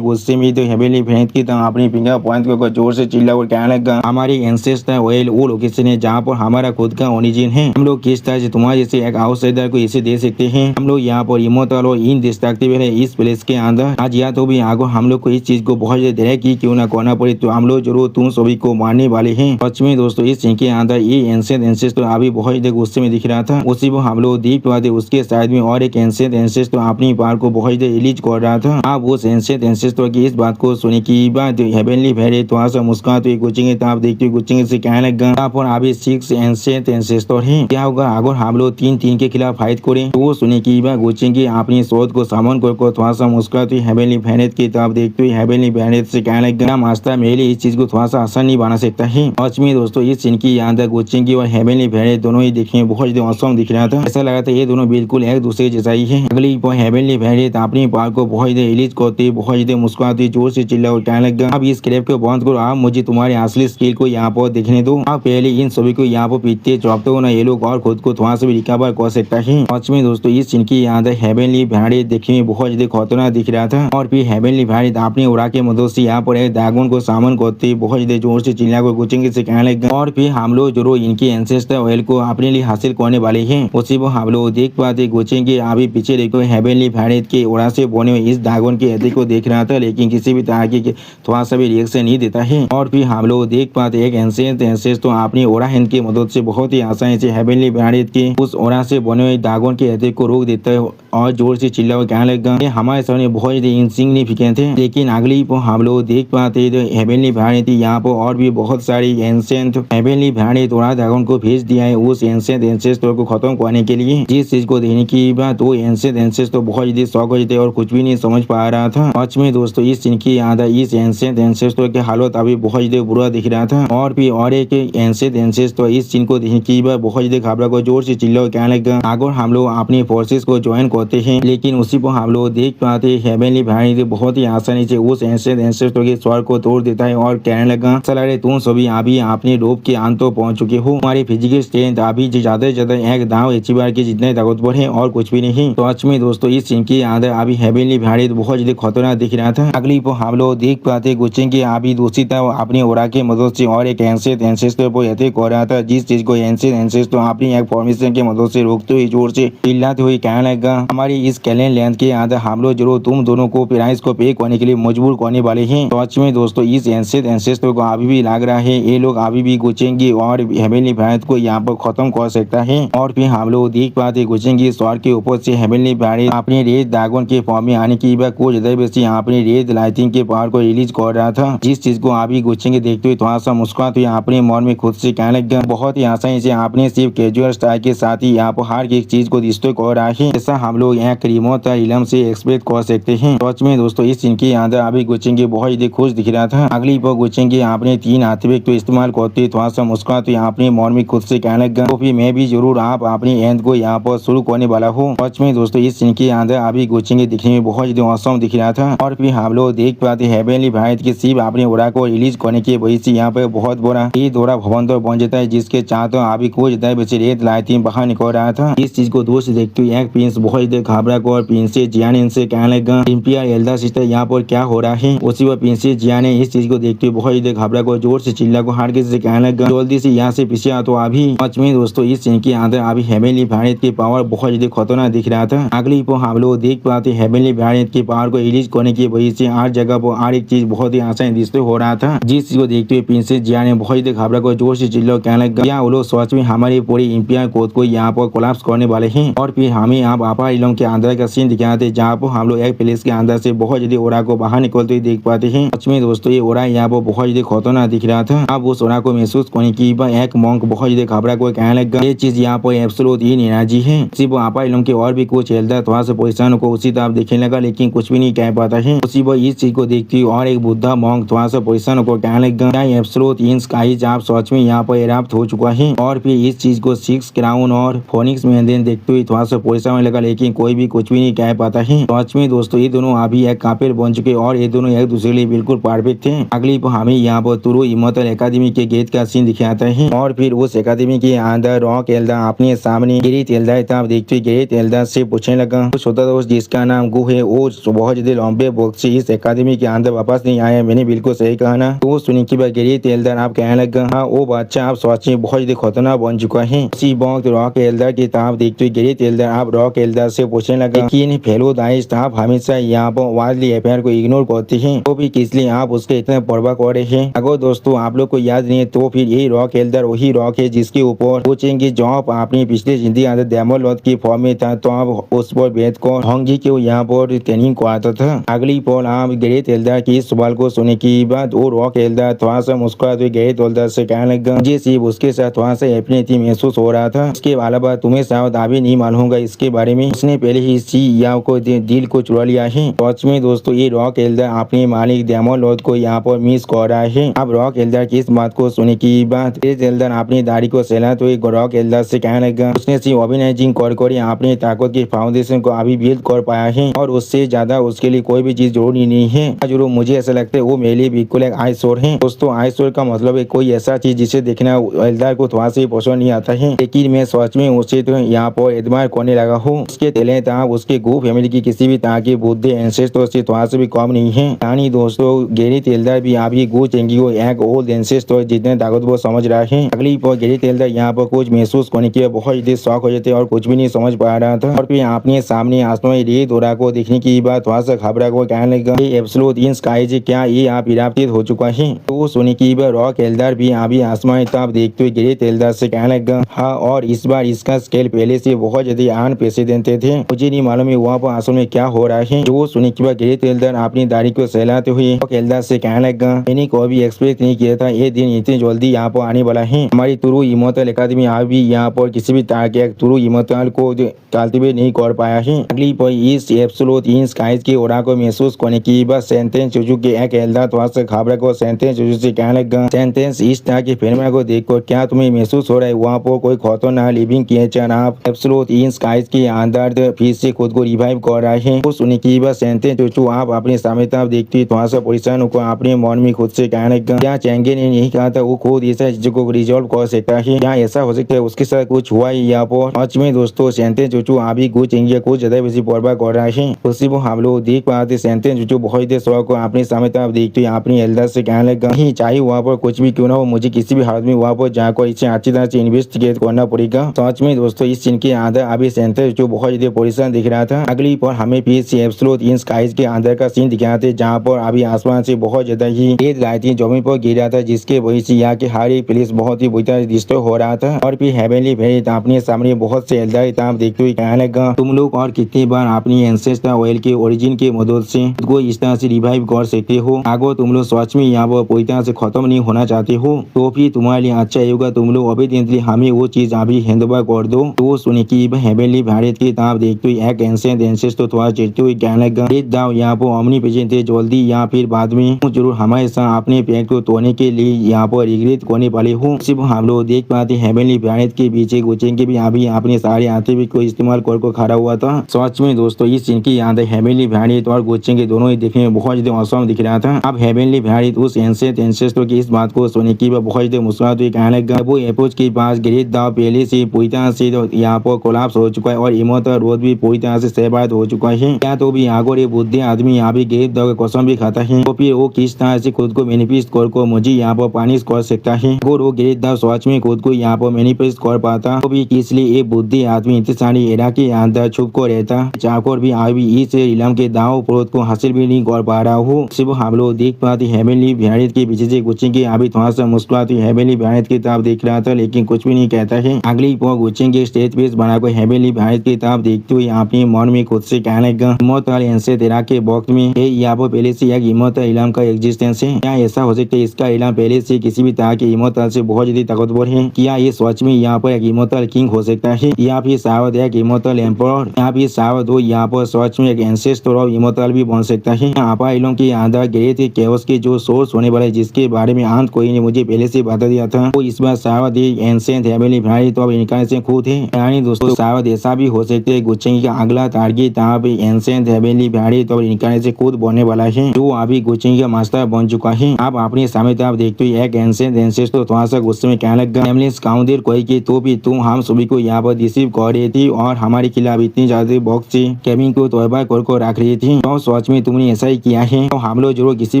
गुस्से में तो हेवनली बहन की तरह अपनी फिंगर पॉइंट को जोर से चिल्ला और कहने लगा, हमारी एंसेस्टर ऑयल वो लोकेशन है जहाँ पर हमारा खुद का ओरिजिन है। हम लोग किस तरह से तुम्हारे जैसे एक आउटसाइडर को इसे दे सकते हैं। हम लोग यहाँ पर इमोर्टल और इंडिस्ट्रक्टिबल है इस प्लेस के अंदर। आज या तो भी आगे हम लोग को इस चीज को बहुत ज्यादा देर की क्यों ना करना पड़े तो हम लोग जरूर तुम सभी को मारने वाले हैं। सच में दोस्तों इस सीन के अंदर ये एंशिएंट एंसेस्टर अभी बहुत ज्यादा गुस्से में दिख रहा था। उसी को हम लोग देख पाते उसके साइड में और एक एंशिएंट एंसेस्टर अपनी पार को बहुत ज्यादा रिलीज कर रहा था। आप उस एंशिएंट एंसेस्टर की इस बात को सुनी की बात हेवनली बहन थोड़ा सा मुस्कुराते हुए गुचेंगी किताब देखते हुए गुचेंगी से कहने लगा, यहाँ पर अभी 6 एंशिएंट एंसेस्टर हैं। क्या होगा अगर हम लोग 3-3 के खिलाफ फाइट करें। तो सुनी की बात गुचेंगी अपनी सोच को सामान कर थोड़ा सा मुस्कुराते हुए हेवनली बहन की किताब देखते हुए हेवनली बहन से कहने लगा, मास्टर मेरे लिए इस चीज को थोड़ा सा आसान नहीं बना सकता है। सच में दोस्तों इस सीन की अंदर गुचेंगी और हेवनली बहन दोनों ही देखने में बहुत ज्यादा औसम दिख रहा था। ऐसा लगा था ये दोनों बिल्कुल एक दूसरे जैसा ही है। अगली हेवनली बहन अपनी पार को बहुत ज्यादा रिलीज करते बहुत ज्यादा मुस्कुराती जोर से चिल्ला और कहने लगा, अब इस क्रेप को बंद करो, आप मुझे तुम्हारे असली स्किल को यहाँ पर देखने दो। आप पहले इन सभी को यहाँ पर पीटते चौपते हो ना ये लोग और खुद को थोड़ा सा भी रिकवर कर सकता है। सच में दोस्तों इस सीन की अंदर हेवनली बहन देखने में बहुत ज्यादा खतरनाक दिख रहा था। और फिर हेवनली बहन अपनी उड़ा के मदद से यहाँ पर एक ड्रैगन को सामन करते बहुत ज्यादा जोर से चिल्ला कर गुचेंगी से कहने लगा, और फिर हम लोग जरूर इनके एंसेस्टर ऑयल को अपने लिए हासिल करने वाले हैं। उसी को हम लोग देख पाते गुचेंगी अभी पीछे देखो हेवनली बहन के उड़ा से बने हुए इस ड्रैगन के हड्डी को देख रहा था, लेकिन किसी भी तरह की थोड़ा सा भी रिएक्शन नहीं देता है। और फिर हम लोग देख पाते एक एंशिएंट एंसेस्टर अपनी ओरा हैंड की मदद से बहुत ही आसानी से हेवनली बहन के उस ओरा से बने हुए ड्रैगन के हड्डी को रोक देता है और जोर से चिल्ला और कहने लगा, हमारे सामने बहुत ज्यादा इनसिग्निफिकेंट है। लेकिन अगली को हम लोग देख पाते तो हेवनली बहन थी यहाँ पर और भी बहुत सारी एंशिएंट हेवनली बहन थोड़ा ड्रैगन को भेज दिया है उस एंशिएंट एंसेस्टर को खत्म करने के लिए। जिस चीज को देने की बात वो एंशिएंट एंसेस्टर बहुत ज्यादा शौक हो जाते और कुछ भी नहीं समझ पा रहा था। सच में दोस्तों इस सीन की याद इस एंशिएंट एंसेस्टर के हालत अभी बहुत ज्यादा बुरा दिख रहा था। और भी और एक एंशिएंट एंसेस्टर इस सीन को देखने की बात बहुत ज्यादा घबरा को जोर से चिल्ला कहने लगा, अगर हम लोग अपनी फोर्सेस को ज्वाइन करते हैं, लेकिन उसी पर हम लोग देख पाते हैं हेवनली भाई बहुत ही आसानी से उस एंसेस्टर के स्वर को तोड़ देता है और कहने लगा चला रे तुम सभी अभी अपने रूप के अंत पहुंच चुके हो, हमारी फिजिकल स्ट्रेंथ अभी ज्यादा से ज्यादा एक दाव एचीबार के जितने ताकतवर है और कुछ भी नहीं। तो आज में दोस्तों इस सीन के अंदर अभी हेवनली भाई बहुत ज्यादा खतरनाक दिख रहा था। अगली पर हम लोग देख पाते गुचिंग की अभी दूसरी तरफ अपनी ओरा की मदद से और एक एंसेस्टर को अटैक कर रहा था, जिस चीज को एंसेस्टर अपनी एक फॉर्मेशन की मदद से रोकते हुए जोर से चिल्लाते हुए कहने लगा हमारी इस कैलेंड लेंथ के अंदर हम लोग जरूर तुम दोनों को प्राइस को पे करने के लिए मजबूर करने वाले हैं। तो आज में दोस्तों इस एंसेस्टर को अभी भी लग रहा है ये लोग अभी भी गुचेंगे और हेवनली भारत को यहाँ पर खत्म कर सकता है। और फिर हम लोग देख पाते गुचेंगे स्वर के ऊपर से हेवनली भारत अपने रेड ड्रैगन के फॉर्म में आने की बात कुछ ज्यादा बेसी अपने रेड लाइटिंग के पावर को रिलीज कर रहा था, जिस चीज को अभी गुचेंगे देखते हुए थोड़ा सा मुस्कुराते हुए अपने मन में खुद से कहने लगा बहुत ही आसानी से आपने सिर्फ कैजुअल स्टाइल के साथ ही यहाँ पर हर एक चीज को डिस्ट्रॉय कर रहा है, ऐसा हम लोग यहाँ रिमोट इलम से एक्सपेक्ट कर सकते हैं। सच में दोस्तों इस सीन के अंदर अभी गुचेंगे बहुत ही खुश दिख रहा था। अगली पर गुचेंगे आपने 3 आत्विक तो इस्तेमाल करते थोड़ा सा मुस्कुराते अपने मन में खुद से कहने लगा तो फिर मैं भी जरूर आप अपनी एंड को यहाँ पर शुरू करने वाला हूँ। सच में दोस्तों इस सीन के अंदर अभी गुचेंगे दिखने में बहुत ज्यादा औसम दिख रहा था। और फिर हम लोग देख पाते हेवनली भारत की सिर्फ अपने ओरा को रिलीज करने की वजह से यहाँ पर बहुत बड़ा ये दौरा भवन तो बन जाता है, जिसके चाहते अभी कुछ ज्यादा बचे रेत लाइटिंग बाहर निकल रहा था। इस चीज को दूर से देखते हुए एक प्रिंस बहुत ज्यादा घबरा कर प्रिंसेस जियान इनसे कहने लगा इम्पियर एल्डर सिस्टर यहाँ पर क्या हो रहा है। उसी पर प्रिंसेस जियान ने इस चीज को देखते हुए बहुत ज्यादा घबरा कर जोर से चिल्ला को हर किसी से कहने लगा जल्दी से यहाँ से पीछे आ। तो अभी सच में दोस्तों इस सीन के अंदर अभी हेवनली भारत की पावर बहुत ज्यादा खतरनाक दिख रहा था। अगली पर हम लोग देख पाते हेवनली भारत की पावर को रिलीज करने की वजह से हर जगह पर हर एक चीज बहुत ही आसानी दिखते हो रहा था, जिस चीज को देखते हुए प्रिंसेस जियान ने बहुत ज्यादा घबरा कर जोर से चिल्ला कहने लगा क्या वो लोग सच में हमारी पूरी इंपियर कोड को यहाँ पर कोलैप्स करने वाले हैं। और फिर हमें आप आपा इलम के अंदर का सीन दिखाते जहाँ पर हम लोग एक प्लेस के अंदर से बहुत ज्यादा ओरा को बाहर निकलते हुए देख पाते हैं। सच में दोस्तों ये ओरा यहाँ पर बहुत ज्यादा खतरनाक दिख रहा था। अब उस ओरा को महसूस करने की एक मॉन्क बहुत ज्यादा घबरा को कहने लगा ये चीज यहाँ पर एब्सोल्यूट इन एनर्जी है। सिर्फ आपा इलम के और भी कुछ एल्डर थोड़ा सा पोजिशन को उसी तरफ देखने लगा, लेकिन कुछ भी नहीं कह पाता है। उसी पर इस चीज को देखती और एक बुद्धा मॉन्क थोड़ा सा पोजिशन को कहने लगा एब्सोल्यूट इन स्काई आप सच में यहाँ पर एराप्ट हो चुका है। और फिर इस चीज को 6 क्राउन और फोनिक्स में देखते हुए थोड़ा सा पोजिशन में लगा, लेकिन कोई भी कुछ भी नहीं कह पाता है। सच में दोस्तों ये दोनों अभी एक कापिल बन चुके और ये दोनों एक दूसरे के लिए बिल्कुल परफेक्ट थे। अगली पर हमें यहाँ पर तुरु इमोर्टल एकेडमी के गेट का सीन दिखाता है। और फिर उस एकेडमी के अंदर रॉक एल्डर अपने सामने गेरिट एल्डर था। देखते हुए गेरिट एल्डर से पूछने लगा तो छोटा दोस्त जिसका नाम गु है वो बहुत ज्यादा लंबे वक्त से इस एकेडमी के अंदर वापस नहीं आया, मैंने बिल्कुल सही कहा ना। तो सुनने के बाद गेरिट एल्डर आप कहने लगा हाँ वो बच्चा आप सच में बहुत ज्यादा खतरनाक बन चुका है। उसी वक्त रॉक एल्डर की तरफ देखते हुए गेरिट एल्डर आप रॉक एल्डर से पूछने लगा लेकिन फेलो दाइस आप हमेशा यहाँ पर वार्डली अफेयर को इग्नोर करते हैं, तो भी किस लिए आप उसके इतना परवाह कर रहे हैं। अगर दोस्तों आप लोग को याद नहीं है तो फिर यही रॉक एल्डर वही रॉक है जिसके ऊपर पूछेंगे जॉब अपनी पिछले जिंदगी अंदर डेमोलॉथ की फॉर्म में था, तो आप उस पर बैठ कर होंगी के यहाँ पर ट्रेनिंग कराता था। अगली पॉल आप गेरिट एल्डर की इस सवाल को सुनने की बाद वो रॉक एल्डर थोड़ा सा मुस्कुराते हुए गेरिट एल्डर से कहने लगा मुझे सिर्फ उसके साथ थोड़ा सा अपनी महसूस हो रहा था, इसके अलावा तुम्हें शायद अभी नहीं मालूम होगा इसके बारे में, उसने पहले ही इसी याव को दिल को चुरा लिया है। सच में दोस्तों ये रॉक एल्डर अपने मालिक डेमोलॉथ को यहाँ पर मिस कर रहा है। अब रॉक एल्डर की इस बात को सुनने की बाद एल्डर अपनी दाढ़ी को सहलाते हुए रॉक एल्डर से कहने लगा उसने सिर्फ ऑर्गेनाइजिंग कर अपनी ताकत की फाउंडेशन को अभी बिल्ड कर पाया है और उससे ज्यादा उसके लिए कोई भी चीज जरूरी नहीं है। जरूर मुझे ऐसा लगता है वो मेरे लिए बिल्कुल एक आइसोर है। दोस्तों आइसोर का मतलब है कोई ऐसा चीज जिसे देखना एल्डर को थोड़ा से पसंद नहीं आता है, लेकिन मैं सच में उसे तो यहाँ पर एडमायर करने लगा हूँ। उसके टैलेंट उसके गो फैमिली की किसी भी तरह की बुद्धि एंसेस्टर से थोड़ा से भी कम नहीं है। यानी दोस्तों गेरिट एल्डर भी अभी गो चेंगी को एक ओल्ड एंसेस्टर जितने ताकतवर समझ रहा है। अगली पर गेरिट एल्डर यहाँ पर कुछ महसूस करने के बहुत शौक हो जाते और कुछ भी नहीं समझ पा रहा था। और फिर आपने सामने आसमानी रेत ओरा को देखने की बात थोड़ा सा घबरा को कहने लगा एब्सोल्यूट इन स्काई क्या ये आप इराप्टित हो चुका है। तो सुनने की बात रॉक एल्डर भी अभी आसमानी ताप देखते हुए गेरिट एल्डर से कहने लगा हाँ और इस बार इसका स्केल पहले से बहुत ज्यादा अनप्रेसिडेंटेड थे, मुझे नहीं मालूम है वहाँ पर असल में क्या हो रहा है। जो सुनने के बाद गेरिट एल्डर अपनी दाढ़ी को सहलाते हुए रॉक एल्डर से कहने लगा मैंने कोई भी एक्सपेक्ट नहीं किया था ये दिन इतनी जल्दी यहाँ पर आने वाला है। हमारी तुरु इमोर्टल एकेडमी अभी यहाँ पर किसी भी तरह के तुरु इमोर्टल को कल्टीवेट नहीं कर पाया है। अगली पर इस एब्सोल्यूट इन स्काइज के ओरा को महसूस करने की बाद सेंटेंस चूचू के एक एल्डर थोड़ा सा घबरा को सेंटेंस चूचू से कहने लगा सेंटेंस इस तरह के फिल्म को देखकर क्या तुम्हें महसूस हो रहा है वहाँ पर कोई खतरनाक लिविंग क्रिएचर आप एब्सोल्यूट इन स्काइज के अंदर बार फिर से खुद को रिवाइव कर रहा है। तो सुनने की बात सेंते चूचू आप अपने सामने तब देखते थोड़ा सा परेशान होकर अपने मन में खुद से कहने लगा क्या चेंगे ने नहीं कहा था वो खुद ऐसा चीजों को रिजॉल्व कर सकता है, क्या ऐसा हो सकता है उसके साथ कुछ हुआ है यहाँ पर। सच में दोस्तों सेंते चूचू अभी कुछ चेंगे कुछ ज्यादा बेसी परवाह कर रहा है। उसी को हम लोग देख पाते सेंते चूचू बहुत देर शौक को अपने सामने तब देखते अपनी एल्डर से कहने लगा नहीं चाहिए वहाँ पर कुछ भी क्यों ना हो मुझे किसी भी हालत में वहाँ पर जाकर इसे अच्छी तरह से इन्वेस्टिगेट करना पड़ेगा। सच में दोस्तों इस सीन के अंदर अभी सेंटर जो बहुत ज्यादा परेशान दिख रहा था। अगली पर हमें फिर से एब्सोल्यूट इन स्काइज के अंदर का सीन दिखाते जहाँ पर अभी आसमान से बहुत ज्यादा ही तेज लाइटिंग जमीन पर गिर रहा था जिसके वजह से यहाँ के हर एक प्लेस बहुत ही बुरी तरह डिस्ट्रॉय हो रहा था। और फिर हेवनली वेरिएंट अपने सामने बहुत से एल्डर देखते हुए कहने लगा तुम लोग और कितनी बार अपनी एंसेस्टर ऑयल के ओरिजिन की मदद से खुद को इस तरह से रिवाइव कर सकते हो। अगर तुम लोग सच में यहाँ पर पूरी तरह से खत्म नहीं होना चाहते हो तो फिर तुम्हारे लिए अच्छा होगा तुम लोग अभी हमें वो चीज अभी हैंडओवर कर दो। तो सुने की हेवनली वेरिएंट की तरफ देखते हुए एक एंसेंट एंसेस्टर थोड़ा चिढ़ते हुए कहने लगा दाव यहाँ पर ओमनी प्रेजेंट है जल्दी या फिर बाद में जरूर हमारे साथ अपने पैर को तोड़ने के लिए यहाँ पर रिग्रेट करने वाले हो। सिर्फ हम लोग देख पाते हेवनली वेरिएंट के पीछे गुचेंगे भी अभी अपने सारे आते को इस्तेमाल कर खड़ा हुआ था। सच में दोस्तों इस सीन की याद हेवनली वेरिएंट और गुचेंगे दोनों ही देखने में बहुत ज्यादा औसम दिख रहा था। अब हेवनली वेरिएंट उस एंसेंट एंसेस्टर की इस बात को सुनने की बहुत ज्यादा मुस्कुराते हुए कहने लगा वो एप्रोच के पास ग्रेट दाव पहले से पूरी तरह से यहाँ पर कोलैप्स हो चुका है और इमोर्टल रोड भी पूरी तरह से सेपरेट हो चुका है। क्या तो भी आगे बुद्धि आदमी यहाँ भी ग्रेट दाव का कसम भी खाता है तो फिर वो किस तरह से खुद को मैनिफेस्ट कर मुझे यहाँ पर पानिश कर सकता है। और वो ग्रेट दाव सच में खुद को यहाँ पर मैनिफेस्ट कर पाता तो भी किस लिए एक बुद्धि आदमी इतनी सारी एरा के अंदर छुप कर रहता चाहकर भी अभी इस इलम के दाव प्रोत को हासिल भी नहीं कर पा रहा हो। सिर्फ हम लोग देख पाते हेवनली वेरिएंट के पीछे से गुचेंगे अभी थोड़ा सा मुस्कुराते हेवनली वेरिएंट की तरफ देख रहा था लेकिन कुछ भी नहीं कहता है। अगली पर गुचेंगे स्टेज पेज बनाकर हेवनली वेरिएंट की तरफ देखते हुए अपने मन में खुद से कहने लगा इमोर्टल एंसेंट एरा के वक्त में यहाँ पर पहले से एक इमोर्टल इलम का एग्जिस्टेंस है। क्या ऐसा हो सकता है इसका इलम पहले से किसी भी तरह के इमोर्टल से बहुत ज्यादा ताकतवर है। क्या ये सच में यहाँ पर एक इमोर्टल किंग हो सकता है या फिर शायद एक इमोर्टल एम्परर या फिर शायद वो यहाँ पर सच में एक एंसेस्टर ऑफ इमोर्टल भी बन सकता है। आपा इलों के अंदर ग्रेट केओस के जो सोर्स होने वाला है जिसके बारे में अंत कोई ने मुझे पहले से बता दिया था वो इस बार शायद एंसेंट हेवनली वेरिएंट तो अब इनकारनेशन खुद है। यानी दोस्तों शायद ऐसा भी हो सकता है गुचेंगी का अगला टारगेट यहाँ पे एंसेंट हेवनली वेरिएंट तो इनकारनेशन खुद बनने वाला है जो अभी गुचेंगी का मास्टर बन चुका है। आप अपने सामने आप देखते हुए एक एंसेंट एंसेस्टर थोड़ा सा गुस्से में कहने लगा एमलेस काउंटर कोई की तो भी तुम हम सभी को यहाँ पर रिसीव कर रही थी और हमारे खिलाफ इतनी ज्यादा बॉक्स से केविन को तोबा कर रख रही थी तो सच में तुमने ऐसा ही किया है तो हम लोग जरूर किसी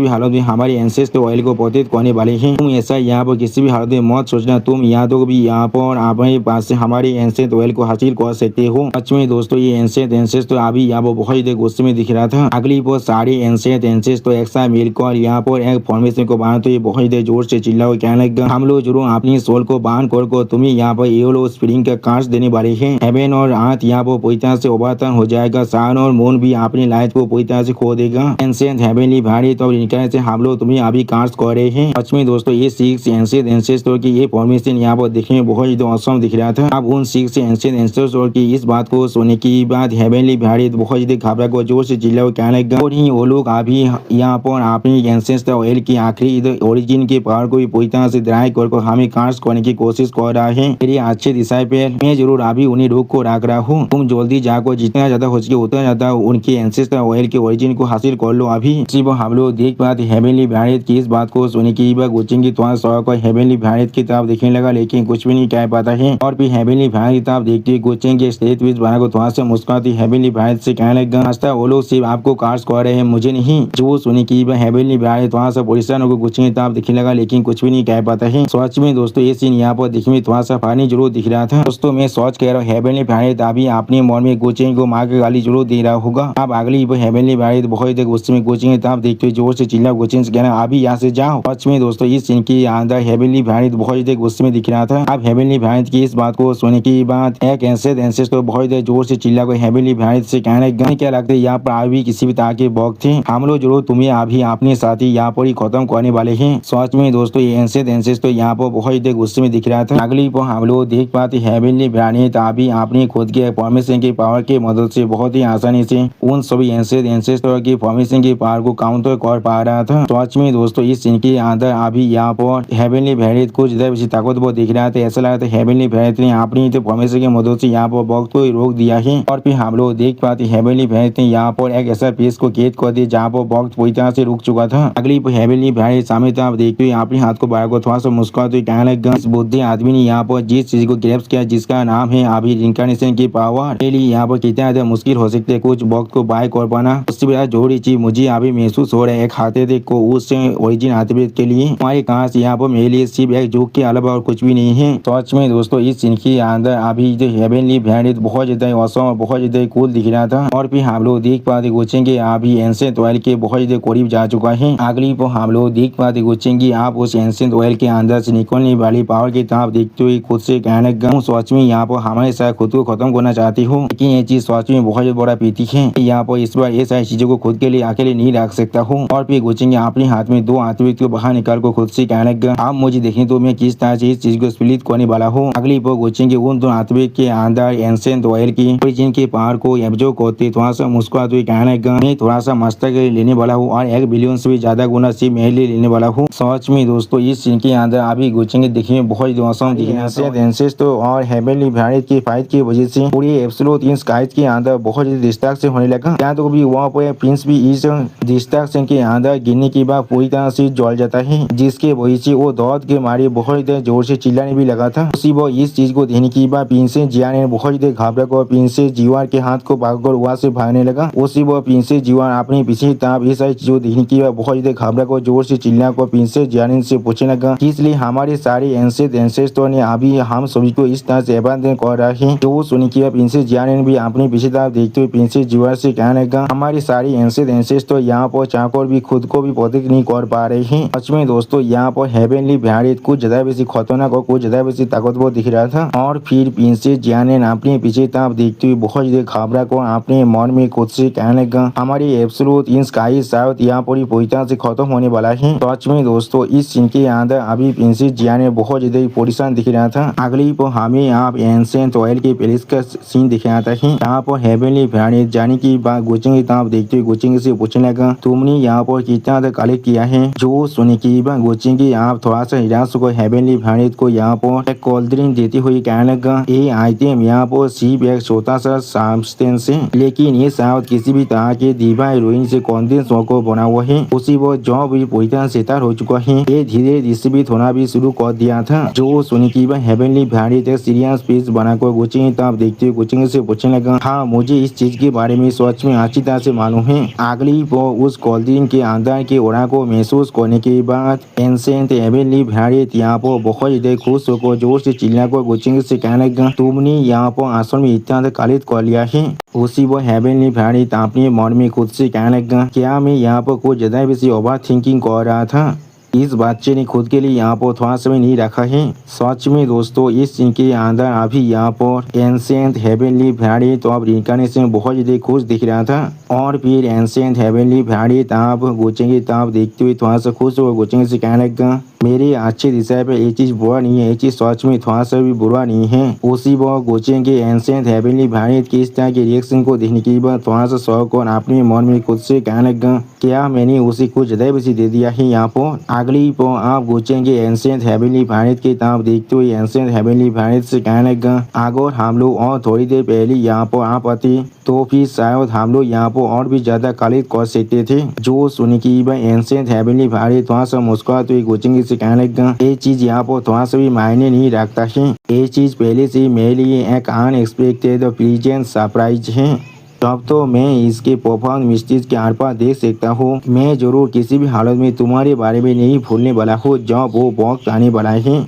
भी हालत में हमारे एंसेस्टर ऑयल को पतित करने वाले हैं। तुम ऐसा यहाँ पर किसी भी हालत में मत सोचना तुम यहाँ तो भी यहाँ पर अपने पास से हमारे एंसेंट ऑयल को हासिल कर सकते हो। सच में दोस्तों ये एंसेंट एंसेस्टर अभी यहाँ पर बहुत ही गुस्से में दिख रहा था। अगली पर सारे एंसेंट एंसेस्टर एक साथ मिलकर यहाँ पर एक फॉर्मेशन को बांध तो ये बहुत ही जोर से चिल्ला कहने लगा हम लोग जरूर अपनी सोल को बांध कर तुम्हें यहाँ पर येलो स्प्रिंग का कांच देने वाले हैं। हेवन और अर्थ यहाँ पर पूरी तरह से ओवरटर्न हो जाएगा सन और मून भी अपनी लाइट को पूरी तरह से खो देगा। एंसेंट हेवनली वेरिएंट तो इनके से हम लोग तुम्हें अभी कांच कर रहे हैं। सच में दोस्तों ये 6 एंसेंट एंसेस्टर की ये फॉर्मेशन यहाँ पर देखने में बहुत ही औसम दिख रहा था। अब उन 6 एंसेंट एंसेस्टर की इस बात को सुनने की बाद हेवनली वेरिएंट बहुत ही घबरा को जोर से चिल्ला कहने लगा और ही वो लोग अभी यहाँ पर अपनी एंसेस्टर ऑयल की आखिरी ओरिजिन के पावर को भी पूरी तरह से ड्राई कर हमें कांच करने की कोशिश कर रहा है। मेरे अच्छे डिसाइपल मैं जरूर अभी उन्हें रोक को रख रहा हूँ तुम जल्दी जाकर जितना ज्यादा हो सके उतना ज्यादा उनके एंसेस्टर ऑयल के ओरिजिन को हासिल कर लो। अभी सिर्फ हम लोग देख पाते हेवनली वेरिएंट की इस बात को सुनने की बाद गुचेंगी थोड़ा सा हेवनली वेरिएंट की तरफ देखने लगा लेकिन कुछ भी नहीं कह पाता है। और फिर हेवनली वेरिएंट की तरफ देखते हुए गुचेंगी स्टेज बीच बना को थोड़ा सा मुस्कुराती हेवनली वेरिएंट से कहने लगा रास्ता वो लोग सिर्फ आपको कांच कर रहे हैं मुझे नहीं। जो सुनने की हेवनली वेरिएंट थोड़ा सा परेशान होकर गुचेंगी तरफ दिखने लगा लेकिन कुछ भी नहीं कह पाता है। सच में दोस्तों ये सीन यहाँ पर दिखने में थोड़ा सा फानी जरूर दिख रहा था। दोस्तों मैं सोच कह रहा हूँ हेवनली वेरिएंट अभी अपने मन में गुचेंगी को मार के गाली जरूर दे रहा होगा। अब अगली हेवनली वेरिएंट बहुत देर गुस्से में गुचेंगी तरफ देखते हुए जोर से चिल्ला गुचेंगी से कहना अभी यहाँ से जाओ। सच में दोस्तों इस सीन के अंदर हेवनली वेरिएंट बहुत देर गुस्से में दिख रहा था। अब हेवनली वेरिएंट की इस बात को सुनने की बाद एक एंसेस्टर बहुत देर जोर से चिल्ला को हेवनली वेरिएंट से कहने क्या लगता है यहाँ पर अभी किसी भी तरह के बॉग थे हम लोग जरूर तुम्हें अभी अपने साथी यहाँ पर ही खत्म करने वाले हैं। सच में दोस्तों ये एंसेस्टर यहाँ पर बहुत देर गुस्से में दिख रहा था। अगली पर हम लोग देख पाते हेवनली वेरिएंट अभी अपनी खुद के फॉर्मेशन की पावर की मदद से बहुत ही आसानी से उन सभी एंसेस्टर की फॉर्मेशन की पावर को काउंटर कर पा रहा था। सच में दोस्तों इस सीन के अंदर अभी यहाँ पर हेवनली वेरिएंट कुछ ज्यादा ताकतवर दिख रहा था। ऐसा लगा था हेवनली वेरिएंट ने अपनी फॉर्मेशन की मदद से यहाँ पर बॉक्स को रोक दिया है। और फिर हम लोग देख पाते हेवनली वैरियत ने यहाँ पर एक ऐसा पेश को कैद कर दिया जहाँ पर वक्त पूरी तरह से रुक चुका था। अगली हेवनली वैरियत सामने तरफ देखते हुए अपने हाथ को बाहर को थोड़ा सा मुस्कुराते हुए कहने लगा, इस बुद्धि आदमी ने यहाँ पर जिस चीज को ग्रैप्स किया जिसका नाम है अभी रिइंकार्नेशन की पावर, के लिए यहाँ पर कितना ज्यादा मुश्किल हो सकते है कुछ वक्त को बाय कर पाना। उससे बड़ा जरूरी चीज मुझे अभी महसूस हो रहा है एक हाथेदे को उस ओरिजिन हाथेद के लिए हमारे कहा से यहाँ पर मेरे लिए सिर्फ एक जोक के अलावा और कुछ भी नहीं है। सच में दोस्तों इस सीन के अंदर अभी जो हेवनली वैरियत बहुत ज्यादा औसम और बहुत ज्यादा कूल दिख रहा था। और फिर हम लोग देख पाते गुचेंगे अभी एंशिएंट ऑयल के बहुत ज्यादा करीब जा चुका है। अगली पर हम लोग देख पाते गुचेंगे आप उस एंशिएंट ऑयल के अंदर से निकलने वाली पावर की तरफ देखते हुए खुद से कहने लगा, सच में यहाँ पर हमारे साथ खुद को खत्म करना चाहती हूँ, लेकिन ये चीज सच में बहुत बड़ा पीती है। यहाँ पर इस बार ये सारी चीजों को खुद के लिए अकेले नहीं रख सकता हूँ। और फिर गुचेंगे अपने हाथ में दो हाथवेद को बाहर निकाल कर खुद से कहने लगा, आप मुझे देखें तो मैं किस तरह से इस चीज को स्प्लिट करने वाला हूँ। अगली पर गुचेंगे उन दो हाथवेद के अंदर एंशिएंट ऑयल की ओरिजिन के पावर को एब्जॉर्ब करते थोड़ा सा मुस्कुराते हुए कहने लगा, मैं थोड़ा सा मस्तक लेने वाला हूँ और 1 बिलियन से भी ज्यादा गुना सिर्फ मेरे लिए लेने वाला हूँ। सच में दोस्तों इस सीन के अंदर अभी गुचेंगे देखने में बहुत औसम दिख रहा है। एंशिएंट और हेवनली वैरियत की फाइट की वजह से पूरी एब्सोल्यूट इन स्काइज के अंदर बहुत डिस्ट्रैक्शन होने लगा। क्या तो कभी वहाँ पर प्रिंस भी इस डिस्ट्रैक्शन के अंदर गिरने के बाद पूरी तरह से जल जाता है, जिसके वजह से वो दौड़ के मारे बहुत जोर से चिल्लाने भी लगा था। उसी वो इस चीज को देखने के बाद प्रिंसेस जिया ने बहुत घबरा कर प्रिंसेस जीवान के हाथ को पकड़कर वहाँ से भागने लगा। उसी वो प्रिंसेस जीवान अपनी पीछे तरफ ये सारी चीजों देखने के बाद बहुत घबरा कर जोर से चिल्ला कर प्रिंसेस जियान से पूछने लगा, इसलिए हमारे सारे एंसेस्टर ने अभी हम सभी को इस तरह से अबैंडन कर रहा है। तो सुनी कि प्रिंसेस जियान ने भी अपने पीछे तरफ देखते हुए प्रिंसेस जीवान से कहने लगा, हमारे सारे एंसेस्टर यहाँ पर चाहकर भी खुद को भी प्रोटेक्ट नहीं कर पा रहे हैं। सच में दोस्तों यहाँ पर हेवनली वैरियत कुछ ज्यादा बेसी खतरनाक और कुछ ज्यादा बेसी ताकतवर दिख रहा था। और फिर प्रिंसेस जियान ने अपने पीछे तरफ देखते हुए बहुत घबरा कर अपने मन में खुद से कहने लगा, हमारी एब्सोल्यूट इन स्काई शायद यहाँ पर पूरी तरह से खत्म होने वाला है। सच में दोस्तों इस सीन के अंदर अभी प्रिंसेस जियान ने बहुत ज्यादा परेशान दिख रहा था। अगली पर हमें आप एंशिएंट ऑयल के पैलेस का सीन दिख रहा था। यहाँ पर हेवनली वैरियत जाने की बात गुचेंगे तरफ देखते हुए गुचेंगे से पूछने लगा, तुमने यहाँ पर कितना कलेक्ट किया है। जो सुने की बात गुचेंगे आप थोड़ा सा निराश को हेवनली वैरियत को यहाँ पर एक कोल्ड ड्रिंक देती हुई कहने लगा, ये आइटम यहाँ पर सिर्फ एक छोटा सा सब्सटेंस है, लेकिन ये शायद किसी भी तरह के डिवाइन हीरोइन से कॉन्डेंस को बना हुआ है। उसी वो जो भी पूरी तरह से तैयार हो चुका है, ये धीरे डिस्ट्रीब्यूट होना भी शुरू कर दिया था। जो सुनी की बात हेवनली वैरियत एक सीरियस पीस बनाकर गुचेंगे तब देखते हुए गुचेंगे से पूछने लगा, हाँ मुझे इस चीज के बारे में सच में अच्छी तरह से मालूम है। अगली वो उस कोल्ड ड्रिंक के अंदर के ओरा को महसूस करने के बाद एंशिएंट हेवनली वैरियत यहाँ पर बहुत ज्यादा खुश होकर जोर से चिल्लाकर गुचेंगे से कहने लगा, तुमने यहाँ पर असल में इतना कलेक्ट कर लिया है। उसी वो हेवनली वैरियत अपने मन में खुद से कहने लगा, क्या मैं यहाँ पर कुछ ज्यादा बेसी ओवर थिंकिंग कर रहा था। इस बच्चे ने खुद के लिए यहाँ पर थोड़ा समय नहीं रखा है। सच में दोस्तों इस सीन के अंदर अभी यहाँ पर एंशिएंट हेवनली वैरियत तो अब रिइंकार्नेशन बहुत ज्यादा खुश दिख रहा था। और फिर एंशिएंट हेवनली वैरियत आप गुचेंगे तब देखते हुए थोड़ा सा खुश हो गुचेंगे से कहने लगा, मेरे अच्छे दिशा पे ये चीज बुरा नहीं है, ये चीज सच में थोड़ा सा भी बुरा नहीं है। उसी वो गुचेंगे एंशिएंट हेवनली वैरियत के इस तरह के रिएक्शन को देखने के बाद थोड़ा सा शौक और अपने मन में खुद से कहने लगा, क्या मैंने उसे कुछ ज्यादा बेसी दे दिया है। यहाँ पर अगली पर आप गुचेंगे एंशिएंट हेवनली वैरियत की तरफ देखते हुए एंशिएंट हेवनली वैरियत से कहने लगा, अगर हम लोग और थोड़ी देर पहले यहाँ पर आ पाते तो फिर शायद हम लोग यहाँ पर और भी ज्यादा कलेक्ट कर सकते थे। जो सुनी की बात एंशिएंट हेवनली वैरियत थोड़ा सा मुस्कुराते हुए गुचेंगे से कहने लगा, ये चीज यहाँ पर थोड़ा सा भी मायने नहीं रखता है। ये चीज पहले से मेरे लिए एक अनएक्सपेक्टेड प्लीजेंट सरप्राइज है। तब तो मैं इसके प्रोफाउंड मिस्ट्रीज के आर पार देख सकता हूँ। मैं जरूर किसी भी हालत में तुम्हारे बारे में नहीं भूलने वाला हूँ जब वो वक्त आने वाला है।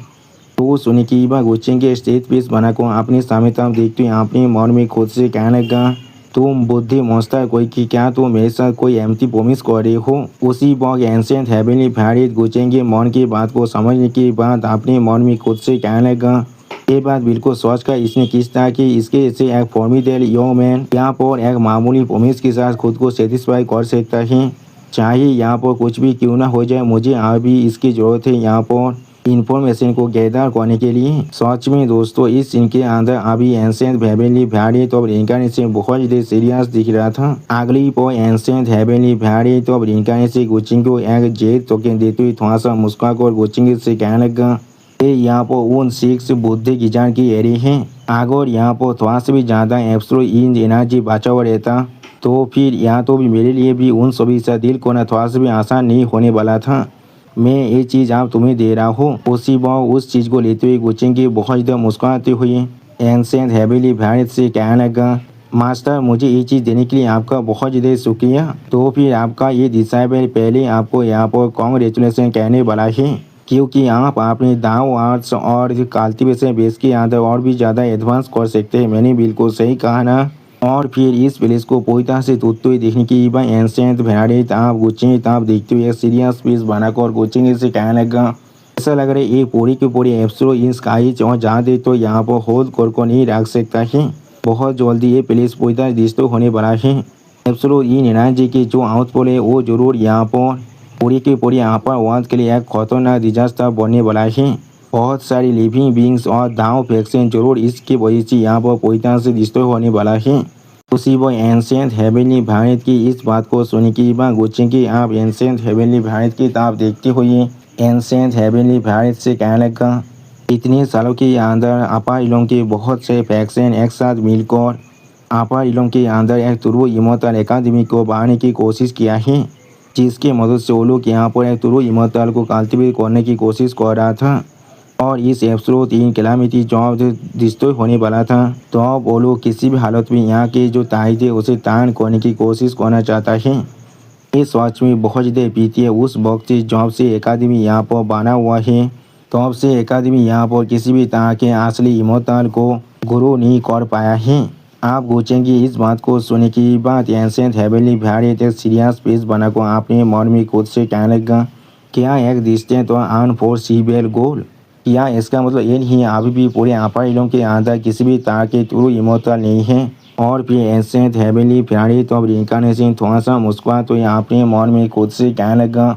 तो सुनी की बात गुचेंगे स्टेज पीस बनाकर अपने सामने तरफ देखते हुए अपने मन में खुद से कहने लगा, तुम बुद्धि मौसता कोई की क्या तुम मेरे साथ कोई एम्प्टी प्रोमिस कर रहे हो। उसी वक्त एंशिएंट हेवनली वैरियत गुचेंगे मन की बात को समझने के बाद अपने मन में खुद से कहने लगा, ये बात बिल्कुल सोच कर इसने किस तरह की इसके से एक फॉर्मिडेबल यंग मैन यहाँ पर एक मामूली प्रोमिस के साथ खुद को सेटिस्फाई कर सकता है। चाहे यहाँ पर कुछ भी क्यों ना हो जाए, मुझे अभी इसकी जरूरत है यहाँ पर इन्फॉर्मेशन को गैदर करने के लिए। सच में दोस्तों इस सीन के अंदर अभी एंशिएंट हेवनली वैरियत और रिइंकार्नेशन बहुत ज्यादा सीरियस दिख रहा था। अगली पर एंशिएंट हेवनली वैरियत और रिइंकार्नेशन गुचेंगे को एक जेट टोकन देते हुए थोड़ा सा मुस्कुरा कर गुचेंगे से कहने लगा, ये यहाँ पर उन 6 बुद्धि ज्ञान की एरी हैं। अगर यहाँ पर थोड़ा सा भी ज़्यादा एब्सोल्यूट इन एनर्जी बचा हुआ रहता तो फिर यहाँ तो भी मेरे लिए भी उन सभी से डील करना थोड़ा सा भी आसान नहीं होने वाला था। मैं ये चीज़ आप तुम्हें दे रहा हूँ। उसी वह उस चीज़ को लेते हुए गुचिंग बहुत ज़्यादा मुस्कुराते हुए एंसेंट हैवेली भारत से कहने लगा, मास्टर मुझे ये चीज़ देने के लिए आपका बहुत ज़्यादा शुक्रिया। तो फिर आपका ये डिसाइबल पहले आपको यहाँ पर कॉन्ग्रेचुलेसन कहने वाला है, क्योंकि आप अपने दाव आर्ट्स और कल्टीवेशन बेस के अंदर और भी ज़्यादा एडवांस कर सकते हैं। मैंने बिल्कुल सही कहा ना। और फिर इस प्लेस को पूरी तरह से टूटते हुए देखने की बात एंसेंट भेड़ित आप गुचिंग आप देखते हुए सीरियस पीस बनाकर गुचिंग से कहने लगा, ऐसा लग रहा है ये पूरी की पूरी एप्सो इन स्काइज और जहाँ दे तो यहाँ पर होल्ड कर को नहीं रख सकता है। बहुत जल्दी ये प्लेस पूरी तरह डिस्ट्रॉय होने वाला है। एप्सो इन एनर्जी की जो आउटपुट है वो जरूर यहाँ पर पूरी की पूरी यहाँ पर वर्ल्ड के लिए एक खतरनाक डिजास्टर बनने वाला है। बहुत सारी लिविंग बींग्स और दाव फैक्शन जरूर इसकी वजह से यहाँ पर पूरी तरह से डिस्ट्रॉय होने वाला है। उसी वो एंसेंट हेवनली भारत की इस बात को सुन की बात गुचिंग आप एंसेंट हेवनली भारत की ताप देखते हुए एंसेंट हेवनली भारत से कहने लगा, इतने सालों के अंदर अपारिलों के बहुत से फैक्शन एक साथ मिलकर अपारिलों के अंदर एक तुरु इमोटल एकेडमी को बढ़ाने की कोशिश किया है, जिसकी मदद से वो लोग यहाँ पर एक तुरु इमोटल को कल्टिवेट करने की कोशिश कर रहा था। और इस एप्सोड इन कैलामिटी जॉब डिस्ट्रॉय होने वाला था, तो अब वो लोग किसी भी हालत में यहाँ के जो ताहिद है उसे तान करने की कोशिश करना चाहता है। इस वक्त में बहुत ज़्यादा बीती है उस वक्त से जॉब से एकेडमी यहाँ पर बना हुआ है, तो अब से एकेडमी यहाँ पर किसी भी तरह के असली इमोटल को गुरु नहीं कर पाया है। आप पूछेंगे इस बात को सुनने की बात एंसेंट हेवनली भारत एक सीरियस पेज बनाकर अपने मन में खुद से कहने लगा, क्या एक डिस्टेंट और अनफोर्सिबल गोल, या इसका मतलब ये नहीं है अभी भी पूरे अपारिलों के अंदर किसी भी तरह के ट्रू इमोटल नहीं है। और फिर एंसेंट हेवनली भारत और रिंकार्नेशन थोड़ा सा मुस्कुरा तो यहाँ अपने मन में खुद से कहने लगा,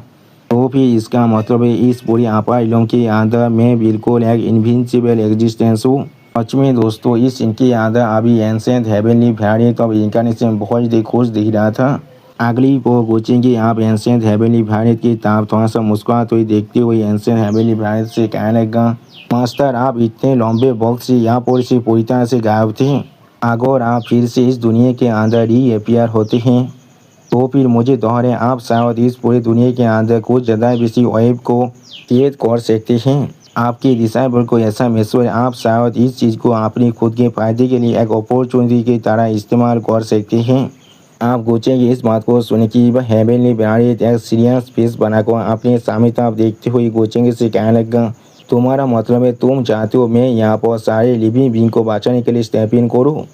तो फिर इसका मतलब है इस पूरे अपारिलों के अंदर मैं बिल्कुल एक इनविंसिबल एग्जिस्टेंस हूँ। सच में दोस्तों इस इनके अंदर अभी एंसेंट हेवनली भारत और रिंकार्नेशन बहुत ही खुश दिख रहा था। अगली वो पूछेंगे आप एंसेंट हेवनली भारत की तरफ थोड़ा सा मुस्कुराते हुए देखते हुए एंसेंट हेवनली भारत से कहने लगा, मास्टर आप इतने लंबे वक्त से यहाँ पर से पूरी तरह से गायब थे, अगर आप फिर से इस दुनिया के अंदर रीअपियर होते हैं तो फिर मुझे दोहरे आप शायद इस पूरी दुनिया के अंदर कुछ ज़्यादा बेसी वेब को क्रिएट कर सकते हैं। आपकी डिसाइबल को ऐसा महसूस आप शायद इस चीज़ को अपनी खुद के फायदे के लिए एक अपॉर्चुनिटी की तरह इस्तेमाल कर सकते हैं। आप पूछेंगे इस बात को सुन की वह हेवनली भारत एक सीरियस फेस बनाकर अपने सामने तरफ देखते हुए पूछेंगे से कहने लगा, तुम्हारा मतलब है तुम चाहते हो मैं यहाँ पर सारे लिविंग बींग को बचाने के लिए स्टेप इन करूँ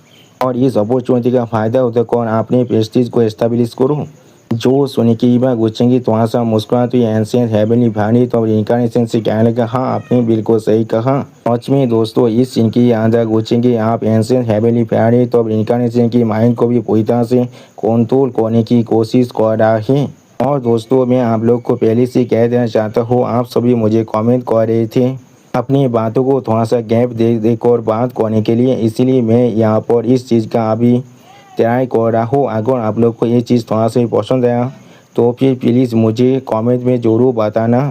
और इस अपॉर्चुनिटी का फ़ायदा उठाकर अपने प्रेस्टीज को एस्टेब्लिश करूँ। जो सुन की बात पूछेंगे थोड़ा सा मुस्कुराते हुए एंसेंट हेवनली भारत और इनकारनेशन से कहने लगा, हाँ आपने बिल्कुल सही कहा। सच में दोस्तों इस सीन के अंदर पूछेंगे आप एंसेंट हेवनली भारत और इनकारनेशन की माइंड को भी पूरी तरह से कंट्रोल करने की कोशिश कर रहा है। और दोस्तों मैं आप लोग को पहले से कह देना चाहता हूँ, आप सभी मुझे कमेंट कर रहे थे अपनी बातों को थोड़ा सा गैप दे और बात करने के लिए, इसलिए मैं यहाँ पर इस चीज़ का अभी ट्राई कर रहा हूँ। अगर आप लोग को ये चीज़ थोड़ा सा पसंद आया तो फिर प्लीज़ मुझे कमेंट में ज़रूर बताना।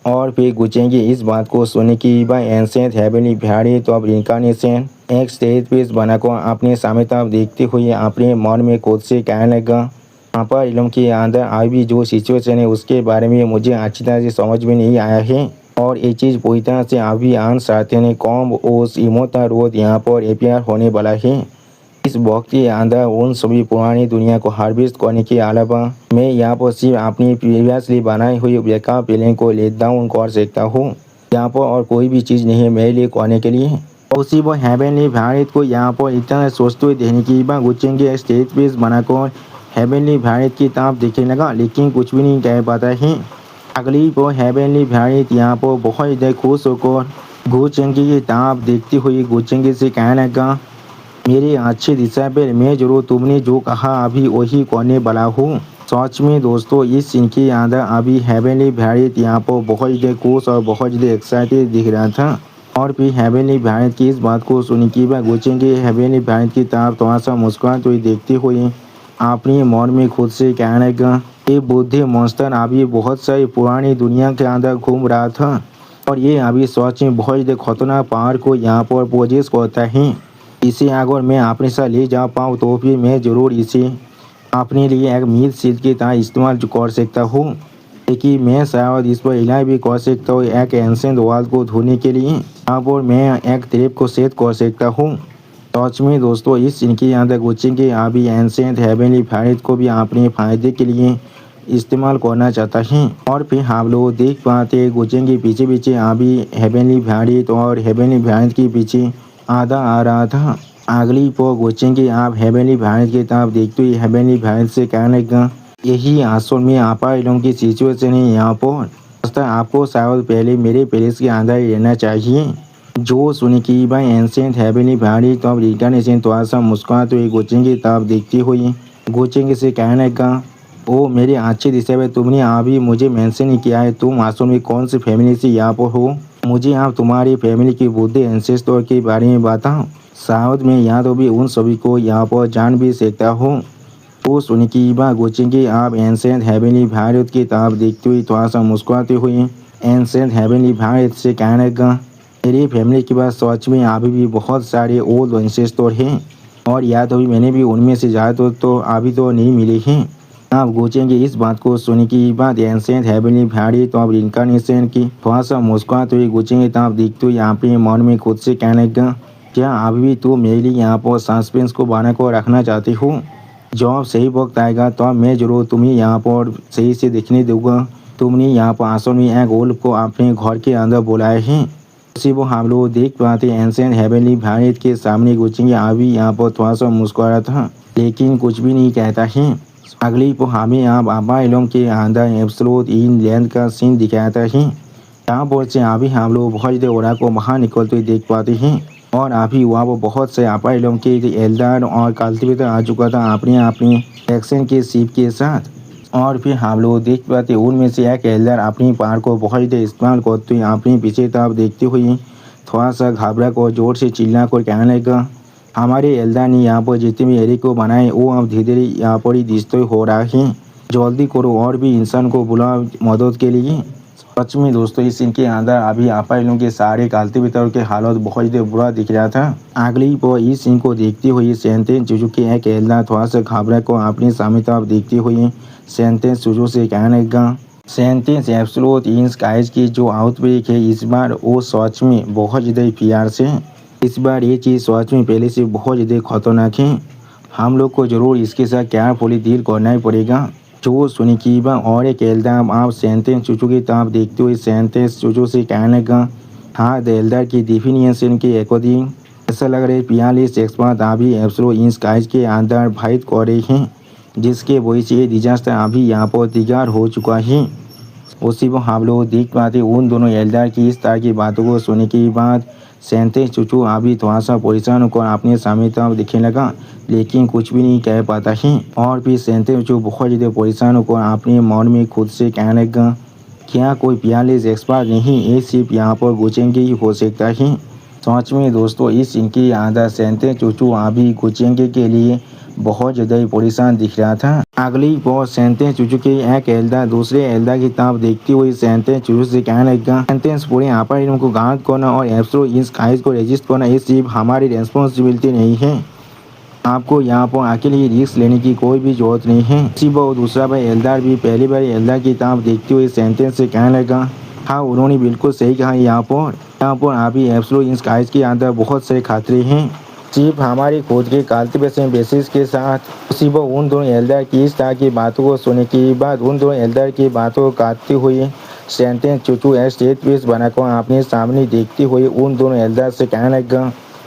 और फिर पूछेंगे इस बात को सुनने की बाय एंसेंट हेवनली भारत और इनकारनेशन एक स्टेज पेज बनाकर अपने सामने तरफ देखते हुए अपने मन में खुद से कहने लगा, अपारिलों के अंदर अभी जो सिचुएशन है उसके बारे में मुझे अच्छी तरह से समझ में नहीं आया है और ये चीज़ पूरी तरह से अभी अनसर्टेन कॉम उस इमोटल रोड यहाँ पर अपियर होने वाला है। इस वक्त के अंदर उन सभी पुरानी दुनिया को हार्वेस्ट करने के अलावा मैं यहाँ पर सिर्फ अपनी प्रीवियसली बनाई हुई बैकअप प्लान को लेट डाउन कर सकता हूँ। यहाँ पर और कोई भी चीज़ नहीं है मेरे लिए करने के लिए। उसी वो हेवनली भारत को यहाँ पर इतना सोचते हुए देखने की बात गुचेंगे स्टेज पेज बनाकर हेवनली भारत की तरफ देखने लगा, लेकिन कुछ भी नहीं कह पाता है। अगली वो हेवनली भारत यहाँ पर बहुत ज़्यादा खुश होकर गुचेंगे की तरफ देखते हुए गुचेंगे से कहने लगा, मेरे अच्छे डिसाइबल मैं जरूर तुमने जो कहा अभी वही करने वाला हूँ। सच में दोस्तों इस सीन के अंदर अभी हेवनली भारत यहाँ पर बहुत ज़्यादा खुश और बहुत ज़्यादा एक्साइटेड दिख रहा था। और फिर हेवनली भारत की इस बात को सुन की बात गुचेंगे हेवनली भारत की तरफ थोड़ा सा मुस्कुराते हुए देखते हुए अपने मन में खुद से कहने लगा, ये बुद्धि मॉन्स्टर अभी बहुत सारी पुरानी दुनिया के अंदर घूम रहा था और ये अभी सच में बहुत ज़्यादा खतरनाक पावर को यहाँ पर पोजेस करता है। इसे अगर मैं अपने साथ ले जा पाऊँ तो फिर मैं ज़रूर इसे अपने लिए एक मील शील्ड की तरह इस्तेमाल कर सकता हूँ। लेकिन मैं शायद इस पर इलाज भी कर सकता हूँ एक एंशिएंट वॉल को ढूंढने के लिए। यहाँ पर मैं एक ट्रैप को सेट कर सकता हूँ। सच में दोस्तों इस सीन के अंदर गुचिंग अभी एंशिएंट हेवनली फैरिट को भी अपने फायदे के लिए इस्तेमाल करना चाहता है। और फिर हम लोग देख पाते गुचिंग के पीछे पीछे अभी हेवनली फैरिट और हेवनली फैरिट के पीछे आधा आ रहा था। अगली पर गुचिंग आप हेवनली फैरिट की तरफ देखते हुए हेवनली फैरिट से कहने लगा, यही असल में आपा लोगों की सिचुएशन है यहाँ पर। रास्ता आपको शायद पहले मेरे पैलेस के अंदर ही रहना चाहिए। जो सुनी कि भाई एंशिएंट हेवनली फैरिट अब रिटर्नेशन थोड़ा सा मुस्कुराते हुए गुचिंग की तरफ देखती हुई गुचिंग से कहने लगा, ओ मेरे अच्छे दिशा में तुमने अभी मुझे मेंशन नहीं किया है, तुम असल में कौन सी फैमिली से यहाँ पर हो। मुझे आप तुम्हारी फैमिली की बुद्धि एंसेस्टर के बारे में बताओ, शायद मैं यहाँ तो भी उन सभी को यहाँ पर जान भी सकता हूँ। तो सुन की बात गुचिंग आप एंशिएंट हेवनली फैरिट की तरफ देखते हुए थोड़ा सा मुस्कुराते हुए एंशिएंट हेवनली फैरिट से कहने लगा, मेरी फैमिली के पास सच में अभी भी बहुत सारे ओल्ड एंसेस्टर हैं और या तो भी मैंने भी उनमें से ज़्यादा तो अभी तो नहीं मिले हैं। आप गुचिंग इस बात को सुन की बात एंशिएंट हेवनली फैरिट और रिइंकार्नेशन की थोड़ा सा मुस्कुराते हुए गुचिंग की तरफ देखते हुए अपने मन में खुद से कहने लगा, क्या अभी भी तू मेरे लिए यहाँ पर सस्पेंस को बना कर रखना चाहती हूँ। जब सही वक्त आएगा तो मैं जरूर तुम्हें यहाँ पर सही से देखने दूंगा। तुमने यहाँ पर असल में एक वुल्फ को अपने घर के अंदर बुलाए हैं। उसी वो हम लोग देख पाते एंशिएंट हेवनली फैरिट के सामने गुचिंग अभी यहाँ पर थोड़ा सा मुस्कुरा था लेकिन कुछ भी नहीं कहता है। अगली को हमें आप आबा इलम के अंदर एब्सोल्यूट इन लैंड का सीन दिखाता है। यहाँ पर से अभी हम लोग बहुत ज़्यादा ओरा को बाहर निकलते हुए देख पाते हैं और अभी वहाँ पर बहुत से आबा इलम के एल्डर और कल्टिवेटर आ चुका था अपने अपने एक्शन के शिप के साथ। और फिर हम लोग देख पाते उनमें से एक एल्डर अपनी पार को बहुत ज़्यादा इस्तेमाल करते हुए अपनी पीछे तरफ देखते हुए थोड़ा सा घबरा कर जोर से चिल्ला कर कहने लगा, हमारे एल्डर ने यहाँ पर जितने भी एरिया को बनाए वो अब धीरे धीरे यहाँ पर ही डिस्ट्रॉय हो रहा है। जल्दी करो और भी इंसान को बुलाओ मदद के लिए। सच में दोस्तों इस सीन के अंदर अभी आपा लोगों के सारे कल्टिवेटर के हालत बहुत ज़्यादा बुरा दिख रहा था। अगली पर इस सीन को देखते हुए सेंटेंस चूचू के एक एल्डर थोड़ा सा घबरा को अपने सामने तरफ देखते हुए सेंटेंस चूचू से कहने लगा, सेंटेंस एब्सोल्यूट इन स्काइज की जो आउटब्रेक है इस बार वो सच में बहुत ज़्यादा प्यार से। इस बार ये चीज़ सच में पहले से बहुत ज़्यादा खतरनाक है। हम लोग को ज़रूर इसके साथ केयरफुली डील करना ही पड़ेगा। जो सुनिकीबा और एक एल्डर आप सेंटेंस चूचू की तरफ देखते हुए सेंटेंस चूचू से कहने लगा, हाँ द एल्डर की डिफिनिशन के अकॉर्डिंग ऐसा लग रहा है 42 एक्सपर्ट अभी एब्सोल्यूट इन स्काइज के अंदर फाइट कर रहे हैं जिसके वजह से ये डिजास्टर अभी यहाँ पर तैयार हो चुका है। उसी को हम लोग देख पाते उन दोनों एल्डर की इस तरह की बातों को सुनने के बाद सेंटेंस चूचू अभी थोड़ा सा परेशान होकर अपने सामने तरफ दिखने लगा लेकिन कुछ भी नहीं कह पाता है। और फिर सेंटेंस चूचू बहुत ज़्यादा परेशान होकर अपने मन में खुद से कहने लगा, क्या कोई 42 एक्सपर्ट नहीं ये सिर्फ यहाँ पर गुचेंगे ही हो सकता है। सच में दोस्तों इस इनकी अंदर सेंटेंस चूचू अभी गुचेंगे के लिए बहुत ज़्यादा ही परेशान दिख रहा था। अगली बार सेंटेंस चूचू के एक एल्डर दूसरे एल्डर की तरफ देखती हुई सेंटेंस चूचू से कहने लगा, सेंटेंस पूरे आपा इल्म को गार्ड करना और एब्सोल्यूट इन स्काइज को रेजिस्ट करना ये सिर्फ हमारी रेस्पॉन्सिबिलिटी नहीं है। आपको यहाँ पर अकेले ही रिस्क लेने की कोई भी जरूरत नहीं है। इसी बार दूसरा भाई एल्डर भी पहली बार एल्डर की तरफ देखते हुए सेंटेंस से कहने लगा, हाँ उन्होंने बिल्कुल सही कहा। यहाँ पर अभी एब्सोल्यूट इन स्काइज के अंदर बहुत सारे खतरे हैं सिर्फ हमारी खुद के कल्टिवेशन बेसिस के साथ। उसी वो उन दोनों एल्डर की इस तरह की बातों को सुनने के बाद उन दोनों एल्डर की बातों को काटते हुए सेंटेंस चूचू स्टेट पीस बनाकर अपने सामने देखते हुए उन दोनों एल्डर से कहने लगा,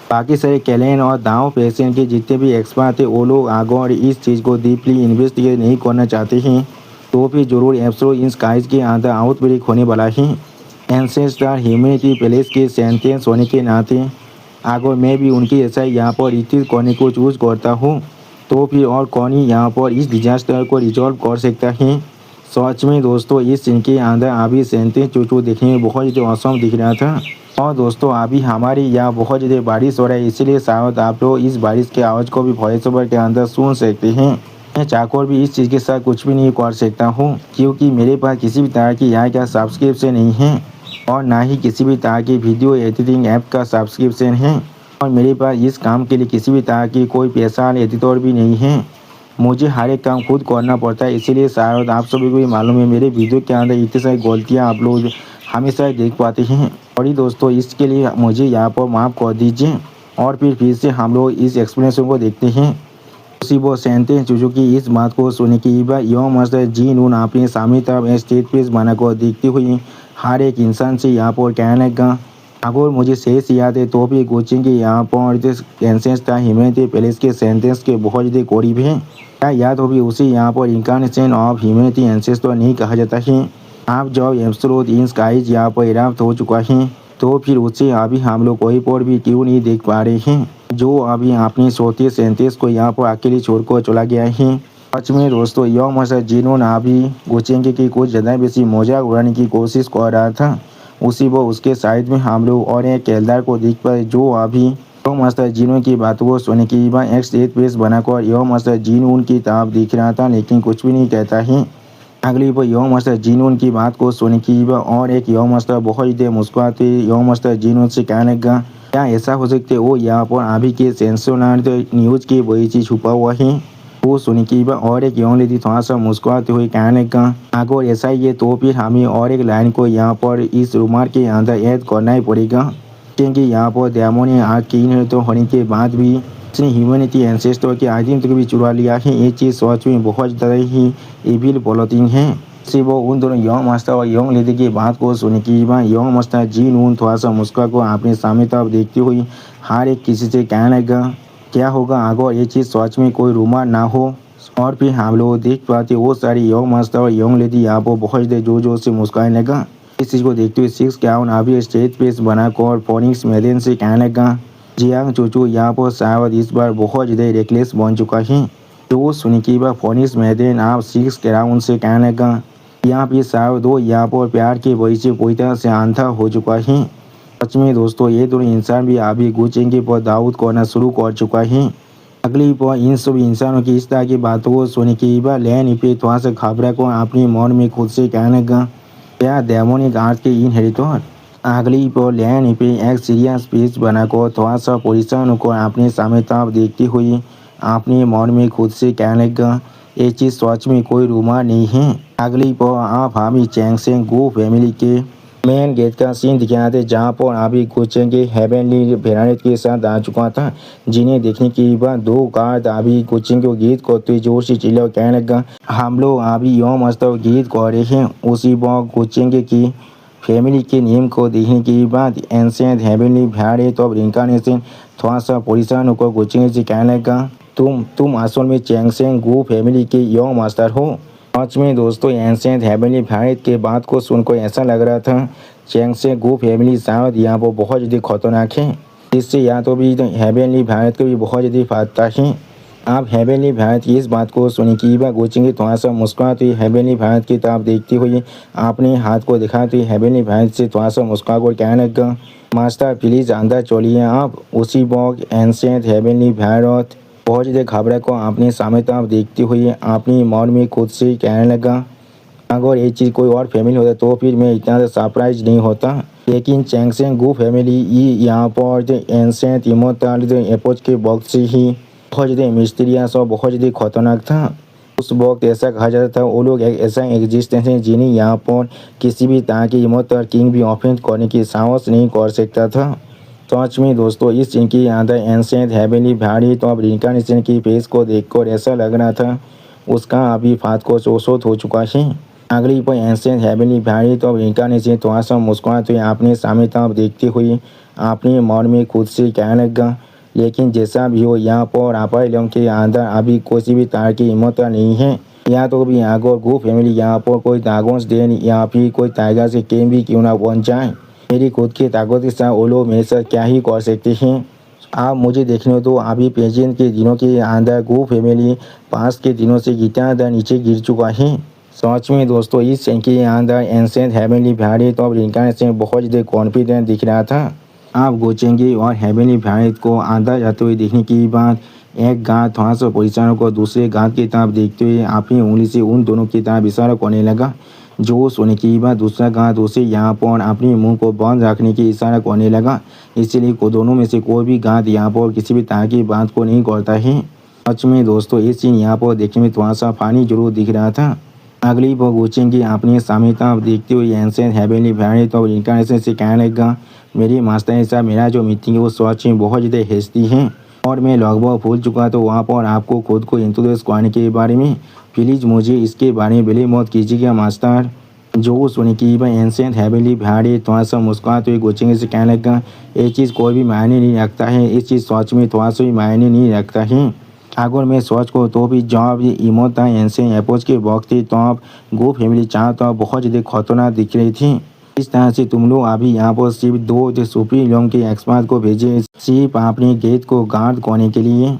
बाकी सारे कैलेन और दाव पेशेंट के जितने भी एक्सपर्ट थे वो लोग आगे और इस चीज़ को डीपली इन्वेस्टिगेट नहीं करना चाहते हैं तो फिर जरूर एब्सोल्यूट इन स्काइज के अंदर आउटब्रेक होने वाला है। एंसेस्टर ह्यूमैनिटी प्लेस के सेंटेंस होने के नाते अगर मैं भी उनकी ऐसा यहाँ पर रिट्रीट करने को चूज करता हूँ तो फिर और कौन ही यहाँ पर इस डिजास्टर को रिजॉल्व कर सकता है। सच में दोस्तों इस सीन के अंदर अभी सेंटेंस चूचू देखने में बहुत ज़्यादा औसम दिख रहा था। और दोस्तों अभी हमारे यहाँ बहुत ज़्यादा बारिश हो रहा है इसलिए शायद आप लोग इस बारिश के आवाज़ को भी वॉइस ओवर के अंदर सुन सकते हैं। मैं चाहकर भी इस चीज़ के साथ कुछ भी नहीं कर सकता हूँ क्योंकि मेरे पास किसी भी तरह की यहाँ का सब्सक्रिप्शन नहीं है। और ना ही किसी भी तरह की वीडियो एडिटिंग ऐप का सब्सक्रिप्शन है और मेरे पास इस काम के लिए किसी भी तरह की कोई पैसा एडिटर भी नहीं है। मुझे हर एक काम खुद करना पड़ता है, इसीलिए शायद आप सभी को भी मालूम है मेरे वीडियो के अंदर इतनी सारी गलतियाँ आप लोग हमेशा देख पाते हैं। और ये दोस्तों इसके लिए मुझे यहाँ पर माफ़ कर दीजिए। और फिर से हम लोग इस एक्सप्लेनेशन को देखते हैं। उसी वो सेंटेंस चूचू की इस बात को सुने की यह मस्त जी नून अपने सामने तरफ स्टेज पेज बनाकर देखती हुई हर एक इंसान से यहाँ पर कहने लगा, अगर मुझे सही याद है तो भी कोचिंग के यहाँ पर सेंटेंस था ह्यूमैनिटी पैलेस के सेंटेंस के बहुत ज़्यादा करीब है। क्या याद हो भी उसे यहाँ पर इंकारनेशन ऑफ ह्यूमैनिटी एंसेस्टर नहीं कहा जाता है। आप जब एब्सोल्यूट इन स्काइज यहाँ पर इराफ्त हो चुका है तो फिर उसे अभी हम लोग कोई पर भी क्यों नहीं देख पा रहे हैं, जो अभी अपनी सोते सेंटेंस को यहाँ पर अकेले छोड़कर चला गया है। सच में दोस्तों यह मसद जिन्होंने अभी कोचेंगे की कुछ ज़्यादा बेसी मजाक उड़ाने की कोशिश कर रहा था। उसी वो उसके साइड में हम लोग और एक किरदार को देख पाए जो अभी यह मस्त जिनों की बातों को सुनने की एक स्टेज पेज बनाकर यह मस्त जिन उनकी तरफ दिख रहा था लेकिन कुछ भी नहीं कहता है। अगली वो यह मस्त जिन उनकी बात को सुनने की और एक यह मस्त बहुत ही मुस्कुराते यह मस्त जिन से कहने लगा, क्या ऐसा हो सकते वो यहाँ पर अभी के सेंसोनार न्यूज़ की वही चीज़ छुपा हुआ है। वो सुनी की और एक यौन लेडी थोड़ा सा मुस्कुराते हुए कहने का, अगर ऐसा ही है तो फिर हमें और एक लाइन को यहाँ पर इस रुमाल के अंदर ऐड करना ही पड़ेगा, क्योंकि यहाँ पर दयामो ने आग की है तो होने के बाद भी उसने ह्यूमैनिटी एंसेस्टर के आदिम तक भी चुरा लिया है। ये चीज़ सच में बहुत ज़्यादा ही इविल पॉलिटिंग है। से वो उन दोनों यंग मास्टर और यंग लेडी की बात को सुने की यंग मास्टर जी नून थोड़ा सा मुस्कुरा को अपने सामने तरफ देखती हुई हर एक किसी से कहने लगा, क्या होगा अगर ये चीज़ सच में कोई रूमर ना हो। और फिर हम लोग देख पाते वो सारी यंग मास्टर और यंग लेडी यहाँ पर बहुत ज़्यादा जोर जोर से मुस्कुराने लगा। इस चीज़ को देखते हुए सिक्स क्राउन अभी स्टेज पेज बनाकर फोनिक्स मैदान से कहने लगा, जियांग चूचू यहाँ पर शायद इस बार बहुत ज़्यादा रेकलेस बन चुका है। तो सुनी की फोनिक्स मैदान आप सिक्स क्राउन से कहने लगा, यहाँ पे शायद दो यहाँ पर प्यार के वजह से पूरी तरह से अंधा हो चुका है। सच में दोस्तों ये दोनों इंसान भी अभी गुचेंगे पर दाऊद करना शुरू कर चुका है। अगली पर इन सब इंसानों की इस तरह की बातों को सुने की लैन पे थोड़ा सा घबरा को अपने मन में खुद से कहने लगा, क्या डेमोनिक आर्ट के इनहेरिटर। अगली पर लैन पे एक सीरियस स्पीच बनाकर थोड़ा सा परेशान को अपने सामने तरफ देखती हुई अपने मन में खुद से कहने लगा, ये चीज़ सच में कोई रूमर नहीं है। अगली पर आप हमी चैंगसेंग गो फैमिली के मेन गेट का सीन दिखाया थे जहाँ पर अभी कोचेंग के हेवनली भेरानेट के साथ आ चुका था, जिन्हें देखने के बाद दो गार्ड अभी कोचिंग को गीत करते जोर से चिल्ला कहने लगा, हम लोग अभी यौम मस्तव गीत कर रहे हैं। उसी वक्त कोचेंग की फैमिली के नियम को देखने के बाद एंसेंट हेवनली भेरानेट और रिंकानेशन थोड़ा सा परेशान होकर कोचिंग से कहने लगा, तुम असल में चैंगसेंग गो फैमिली के यौम मास्टर हो। सच में दोस्तों एंसेंट हेवनली भारत के बात को सुनकर ऐसा लग रहा था चैंगसेंग गो फैमिली शायद यहाँ पर बहुत ज़्यादा खतरनाक है, इससे या तो भी हेवनली भारत को भी बहुत ज़्यादा फायदा है। आप हेवनली भारत की इस बात को सुनी की गोचेंगे थोड़ा सा मुस्कुराते हुए हेवनली भारत की तरफ देखते हुए अपने हाथ को दिखाते हुए हेवनली भारत से थोड़ा सा मुस्कुरा कर कहने लगा, मास्टर प्लीज़ अंदर चलिए आप। उसी वक्त एंसेंट हेवनली भारत बहुत ज़्यादा घबरा को अपने सामने तरफ देखते हुए अपनी मन में खुद से कहने लगा, अगर ये चीज़ कोई और फैमिली होता तो फिर मैं इतना ज़्यादा सरप्राइज नहीं होता, लेकिन चैंगसेंग गो फैमिली यहाँ पर एंसेंट इमोर्टल अप्रोच के वक्त से ही बहुत ज़्यादा मिस्टीरियस और बहुत ज़्यादा खतरनाक था। उस वक्त ऐसा कहा जाता था वो लोग एक ऐसा एग्जिस्टेंस है जिन्हें यहाँ पर किसी भी तरह की इमोर्टल किंग भी ऑफेंस करने की साहस नहीं कर सकता था। सच में दोस्तों इस सीन के अंदर एंसेंट हेवनली भारी तो अब रिंकानेशन की फेस को देखकर ऐसा लग रहा था उसका अभी फात को चौसौत हो चुका है। अगली पर एंसेंट हेवनली भारी तो अब रिंकानेशन थोड़ा सा मुस्कुराते हुए अपने सामने तरफ देखते हुए अपने मन में खुद से कहने लगा, लेकिन जैसा भी हो यहाँ पर अपाइलम के अंदर अभी कोई भी तरह की हिम्मत नहीं है। या तो भी आगो गो फैमिली यहाँ पर कोई दागोंस देन या फिर कोई टाइगर से गेम भी क्यों ना बन जाए। मेरी खुद की ताकत के साथ वो लोग मेरे साथ क्या ही कर सकते हैं। आप मुझे देखने तो अभी प्रेजेंट के दिनों के अंदर गो फैमिली पास के दिनों से गीता अंदर नीचे गिर चुका है। सच में दोस्तों इस सीन के अंदर एंसेंट हेवनली भारी तो अब रिंकानेशन बहुत ज़्यादा कॉन्फिडेंट दिख रहा था। आप गोचेंगे और हेवनली भारत को अंदर जाते हुए देखने के बाद एक गार्ड थोड़ा सा परेशानों को दूसरे गार्ड की तरफ देखते हुए अपनी उंगली से उन दोनों की तरफ इशारा करने लगा। जो सुनने के बाद दूसरा गांठ उसे यहाँ पर अपने मुंह को बंद रखने की इशारा करने लगा। इसीलिए को दोनों में से कोई भी गांठ यहाँ पर किसी भी तरह की बात को नहीं करता है। सच में दोस्तों ये सीन यहाँ पर देखने में थोड़ा सा फानी जरूर दिख रहा था। अगली वो गोचेंगे अपने सामने देखते हुए एंसेंट हेवनली वैरायटी तो इनकारनेशन से कहने लगा, मेरी मास्टर साहब मेरा जो मीटिंग है वो सच में बहुत ज़्यादा हेस्टी है और मैं लगभग भूल चुका। तो वहाँ पर आपको खुद को इंट्रोड्यूस करने के बारे में प्लीज़ मुझे इसके बारे में बिलीव मत कीजिएगा मास्टर। जो सुने कि भाई एंसेंट हेवनली वैरायटी थोड़ा सा मुस्कुराते हुए गोचेंगे से कहने लगा, ये चीज़ कोई भी मायने नहीं रखता है, इस चीज़ सच में थोड़ा सा भी मायने नहीं रखता है। अगर मैं सोच को तो भी जब ये इमोता एंसेंट अप्रोच के वक्त थी तो आप गो फैमिली चाह तो बहुत ज़्यादा खतरनाक दिख रही थी। इस तरह से तुम लोग अभी यहाँ पर सिर्फ दो सुप्रीम लोगों के एक्सपर्ट को भेजे सिर्फ अपने गेट को गार्ड करने के लिए।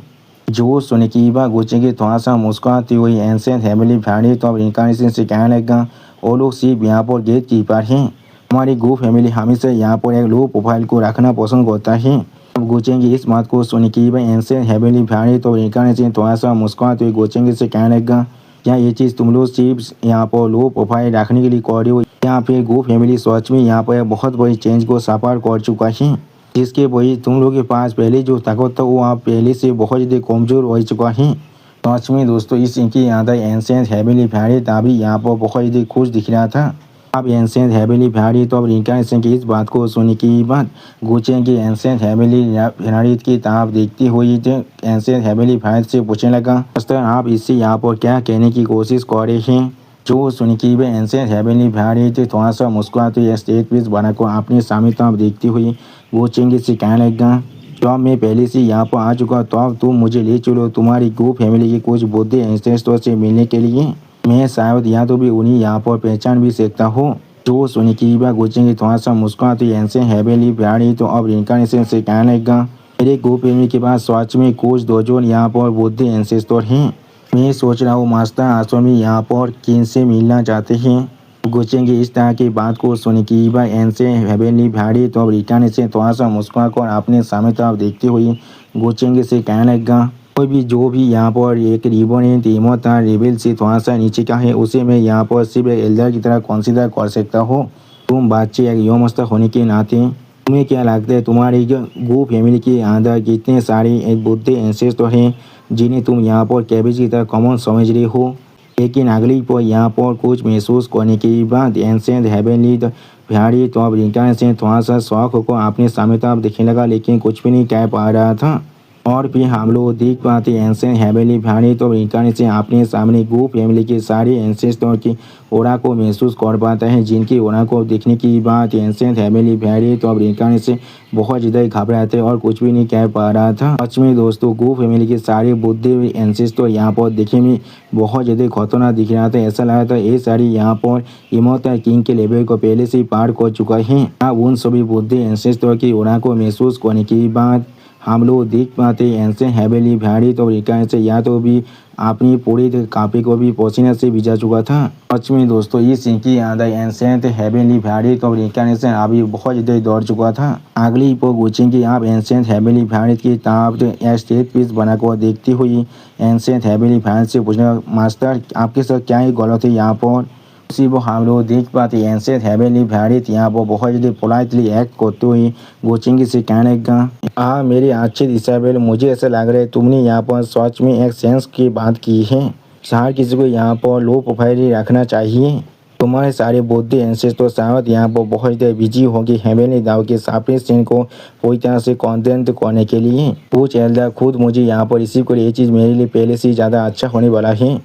जो सुने की बात गोचेंगे थोड़ा सा मुस्कुराती हुई एंसेंट हेवनली वैरायटी तो इनकारनेशन से कहने लगा, वो लोग सिर्फ यहाँ पर गेट कीपर हैं। हमारी गो फैमिली हमेशा यहाँ पर एक लो प्रोफाइल को रखना पसंद करता है। अब गोचेंगे इस बात को सुने की भाई एंसेंट हेवनली वैरायटी तो इनकारनेशन थोड़ा सा मुस्कुराते हुए गोचेंगे से कहने लगा, क्या ये चीज़ तुम लोग सिर्फ यहाँ पर लो प्रोफाइल रखने के लिए कर रही हो या फिर गो फैमिली सच में यहाँ पर बहुत बड़ी चेंज को सफर कर चुका है, जिसके वही तुम लोगों के पास पहले जो ताकत था वो आप पहले से बहुत ज़्यादा कमज़ोर हो चुका है। सच में दोस्तों इस इनकी याद है एंसेंट हेवनली वैरायटी अभी यहाँ पर बहुत ज़्यादा खुश दिख रहा था। अब एंसेंट हेवनली वैरायटी तो अब इनकारनेशन की इस बात को सुनने की बाद गोचेंगे एंसेंट हेवनली वैरायटी की तरफ देखती हुई एंसेंट हेवनली वैरायटी से पूछने लगा, मास्टर आप इससे यहाँ पर क्या कहने की कोशिश कर रहे हैं। जो सुनी की वे एंसेंट हेवनली वैरायटी थोड़ा सा मुस्कुराते हुए स्टेज पीस बनाकर अपने सामने तरफ देखती हुई गोचेंगे से कहने लगा, जब मैं पहले से यहाँ पर आ चुका तब तुम मुझे ले चलो तुम्हारी गो फैमिली के कुछ बुद्धि एंसेस्टर्स से मिलने के लिए। मैं शायद यहाँ तो भी उन्हीं यहाँ पर पहचान भी सकता हूँ। जो सुनी की बात गोचेंगे थोड़ा सा मुस्कुराते हुए एंसेंट हेवनली वैरायटी तो अब इनकारनेशन से कहने लगा, मेरे गो फैमिली के पास सच में कुछ दर्जन यहाँ पर बुद्धि एंसेस्टर हैं। मैं सोच रहा हूँ मास्टर आसो में यहाँ पर किन से मिलना चाहते हैं। गोचेंगे इस तरह की बात को सुने की बात एंसेंट हेवनली वैरायटी तो अब इनकारनेशन थोड़ा सा मुस्कुरा कर अपने सामने तरफ देखते हुए गोचेंगे से कहने लगा, कोई भी जो भी यहाँ पर एक रिबन है इमोता लेवल से थोड़ा सा नीचे का है उसे मैं यहाँ पर सिर्फ एक एल्डर की तरह कंसीडर कर सकता हूँ। तुम बच्चे एक योमस्तर होने के नाते तुम्हें क्या लगता है तुम्हारी गो फैमिली के अंदर कितने सारे एक बुद्धि एंसेस्टर हैं जिन्हें तुम यहाँ पर कैबेज की तरह कॉमन समझ रहे हो। लेकिन अगली पर यहाँ पर कुछ महसूस करने के बाद एंसेंट हेवनली वैरायटी तो अब इनकारनेशन थोड़ा सा शौक होकर अपने सामने तरफ देखने लगा लेकिन कुछ भी नहीं कह पा रहा था। और फिर हम लोग देख पाते एंसेंट हेवनली वैरायटी तो इनकारनेशन अपने सामने गो फैमिली के सारे एंसेस्टर की ओरा को महसूस कर पाता है, जिनकी ओरा को देखने की बात एंसेंट हेवनली वैरायटी तो अब इनकारनेशन बहुत ज़्यादा घबराते और कुछ भी नहीं कह पा रहा था। सच में दोस्तों गो फैमिली के सारे बुद्धि एंसेस्टर यहाँ पर देखने में बहुत ज़्यादा खतरनाक दिख रहा था। ऐसा लगा था ये सारी यहाँ पर इमोता किंग के लेवल को पहले से ही पार कर चुका है। अब उन सभी बुद्धि एंसेस्टर की ओरा को महसूस करने की बात हम लोग देख पाते एंसेंट हेवनली वैरायटी तो इनकारनेशन या तो भी अपनी पूरी कापी को भी पसीने से भिजा चुका था। सच में दोस्तों इस इनकी याद है एंसेंट हेवनली वैरायटी तो इनकारनेशन अभी बहुत ज़्यादा दौड़ चुका था। अगली पर गोचेंगे आप एंसेंट हेवनली वैरायटी की तरफ स्टेज पीस बनाकर देखती हुई एंसेंट हेवनली वैरायटी से पूछना, मास्टर आपके साथ क्या ही गलत है यहाँ पर। उसी वो हम लोग देख पाते एंसेंट हेवनली वैरायटी यहाँ पर बहुत ज़्यादा पोलाइटली एक्ट करते हुए गोचेंगे से कहने लगा, मेरी अच्छी इसाबेल मुझे ऐसा लग रहा है तुमने यहाँ पर सच में एक सेंस की बात की है। हर किसी को यहाँ पर लो प्रोफाइल रखना चाहिए। तुम्हारे सारे बुद्धि एंसेस्टर शायद यहाँ पर बहुत ज़्यादा बिजी होगी हेवनली दाव के साफे सीन को पूरी तरह से कॉन्टेंट करने के लिए। कुछ एल्डर खुद मुझे यहाँ पर रिसीव कर ये चीज़ मेरे लिए पहले से ज़्यादा अच्छा होने वाला है।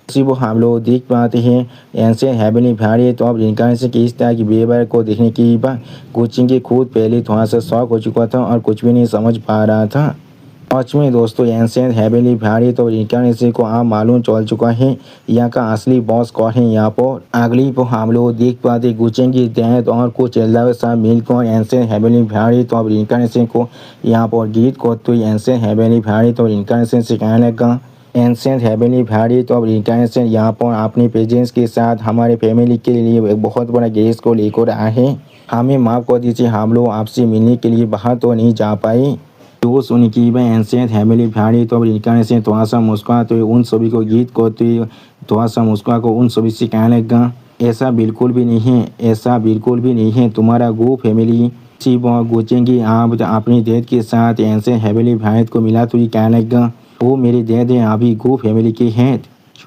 उसी वो हम लोग देख पाते हैं एंसेंट हेवनली वैरायटी तो अब इनकारनेशन की इस तरह की बिहेवियर को देखने की बाद गोचेंगे खुद पहले थोड़ा सा शॉक हो चुका था और कुछ भी नहीं समझ पा रहा था। सच में दोस्तों एंसेंट हेवनली वैरायटी तो इनकारनेशन को आप मालूम चल चुका है यहाँ का असली बॉस कौन है। यहाँ पर अगली पर हम लोग देख पाते गोचेंगे दैत और कुछ एल्डर के साथ मिलकर एंसेंट हेवनली वैरायटी तो अब इनकारनेशन को यहाँ पर गीत करते हुए एंसेंट हेवनली वैरायटी तो इनकारनेशन से कहने लगा, एंसेंट हेवनली वैरायटी तो अब इनकारनेशन यहाँ पर अपने पेजेंट्स के साथ हमारे फैमिली के लिए एक बहुत बड़ा गेस्ट को लेकर आए हैं। हमें माफ़ कर दीजिए हम लोग आपसे मिलने के लिए बाहर तो नहीं जा पाए। जो सुनी की भाई एंसेंट हेवनली वैरायटी तो अब इनकारनेशन थोड़ा सा मुस्कुराते हुए उन सभी को गीत करते हुए थोड़ा सा मुस्कुरा को उन सभी से कहने लगा, ऐसा बिल्कुल भी नहीं है, ऐसा बिल्कुल भी नहीं है। तुम्हारा गो फैमिली सिर्फ गुचेंगी आप अपनी डेथ के साथ ऐसे हैवेली भारत को मिला तो ये क्या लगेगा। वो मेरे डेथ है अभी गो फैमिली के हैं।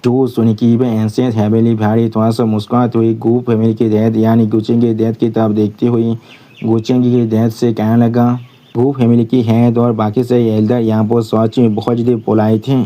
जो सुनी की ऐसे हैवेली भारी थोड़ा सा मुस्कुराते हुए गो फैमिली के डेथ यानी गुचेंगी डेथ की तरफ देखते हुए गुचेंगी की डेथ से कहने लगा गो फैमिली की हैं और बाकी से एल्डर यहाँ पर सच में बहुत ज़्यादा पोलाइट थे।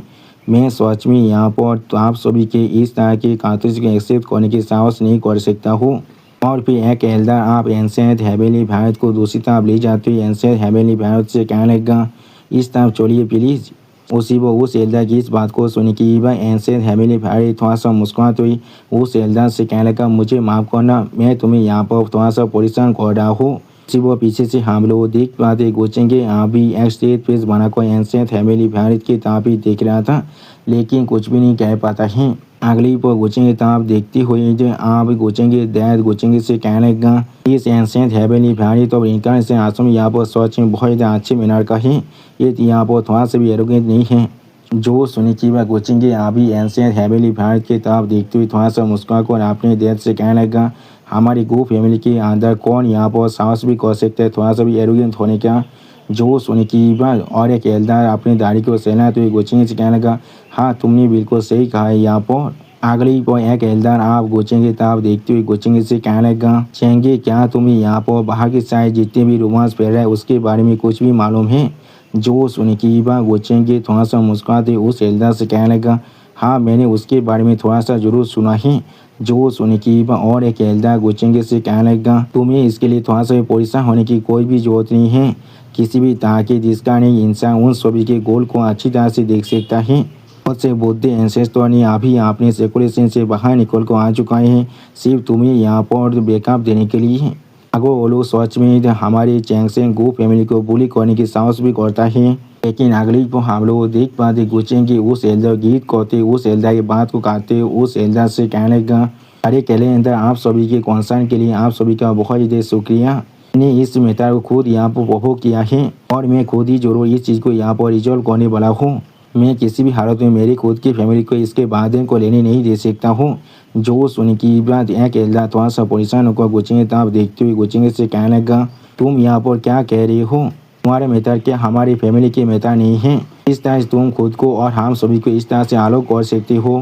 मैं सच में यहाँ पर तो आप सभी के इस तरह के कार्तूस को एक्सेप्ट करने की साहस नहीं कर सकता हूँ। और फिर एक एल्डर आप एंसेंट हैवेली भारत को दूसरी तरफ ले जाते हुए एंसेंट हैवेली भारत से कहने लगा इस तरफ चलिए प्लीज़। उसी वो उस एल्डर की इस बात को सुनी कि वह एंसेंट हैवेली भारत थोड़ा सा मुस्कुराते हुई उस एल्डर से कहने लगा मुझे माफ़ करना, मैं तुम्हें यहाँ पर थोड़ा सा परेशान कर रहा हूँ। उसी वो पीछे से हम लोग देख पाते गोचेंगे आप भी एक स्टेट पेज बनाकर एंसेंट हैवेली भारत की तरफ ही देख रहा था लेकिन कुछ भी नहीं कह पाता है। अगली पर गोचेंगे तरफ देखते हुए जो आप गोचेंगे दैट गोचेंगे से कहने लगा इस एंसेंट हैवेली भारत और इनका से आश्रम यहाँ पर सच में बहुत ज़्यादा अच्छे मीनार का है। ये यहाँ पर थोड़ा सा भी एरोगेंट नहीं है। जो सुनी की वह गोचेंगे अभी एंसेंट हैवेली भारत की तरफ देखते हुए थोड़ा सा मुस्कुरा कर अपने डेथ से कहने लगा हमारी गो फैमिली के अंदर कौन यहाँ पर साहस भी कर सकते हैं थोड़ा सा भी एरोगेंट होने का। जो सुनी की वह और एक एल्डर अपनी दाढ़ी को सहना तो गोचेंगे से कहने लगा हाँ तुमने बिल्कुल सही कहा है। यहाँ पर अगली पर एक एल्डर आप गोचेंगे तरफ देखते हुए गोचेंगे से कहने लगा चेंगे क्या तुम्हें यहाँ पर बाहर की साइड जितने भी रोमांस फैल रहा है उसके बारे में कुछ भी मालूम है। जो सुनी की वह गोचेंगे थोड़ा सा मुस्कुराते उस एल्डर से कहने लगा हाँ मैंने उसके बारे में थोड़ा सा जरूर सुना है। जो सुनी की और एक एल्डर गोचेंगे से कहने लगा तुम्हें इसके लिए थोड़ा सा परेशान होने की कोई भी जरूरत नहीं है। किसी भी तरह के जिसका नहीं इंसान उन सभी के गोल को अच्छी तरह से देख सकता है। बहुत से बुद्ध एंसेस्टर ने अभी अपने सेकुलेशन से बाहर निकल कर आ चुका है सिर्फ तुम्हें यहाँ पर बैकअप देने के लिए। अगर वो लोग सच में हमारे चैंगसेंग गो फैमिली को बुली करने की साहस भी करता है लेकिन अगली को हम लोग देख पाते गुचेंगे उस एल्डर गीत करते उस एल्डर की बात को काटते उस एल्डर से कहने लगा अरे कैलेंडर आप सभी के कॉन्सर्न के लिए आप सभी का बहुत ज़्यादा शुक्रिया। मैंने इस मैटर को खुद यहाँ पर उपभोग किया है और मैं खुद ही जरूर इस चीज़ को यहाँ पर रिजॉल्व करने वाला हूँ। मैं किसी भी हालत में मेरी खुद की फैमिली को इसके बादन को लेने नहीं दे सकता हूँ। जो सुनी की बात एक एल्डर थोड़ा सा परेशान होकर गुचेंगे तब देखते हुए गुचेंगे से कहने लगा तुम यहाँ पर क्या कह रही हो। तुम्हारे मेहतर क्या हमारी फैमिली के मेहतर नहीं है। इस तरह से तुम खुद को और हम सभी को इस तरह से आलोक कर सकते हो।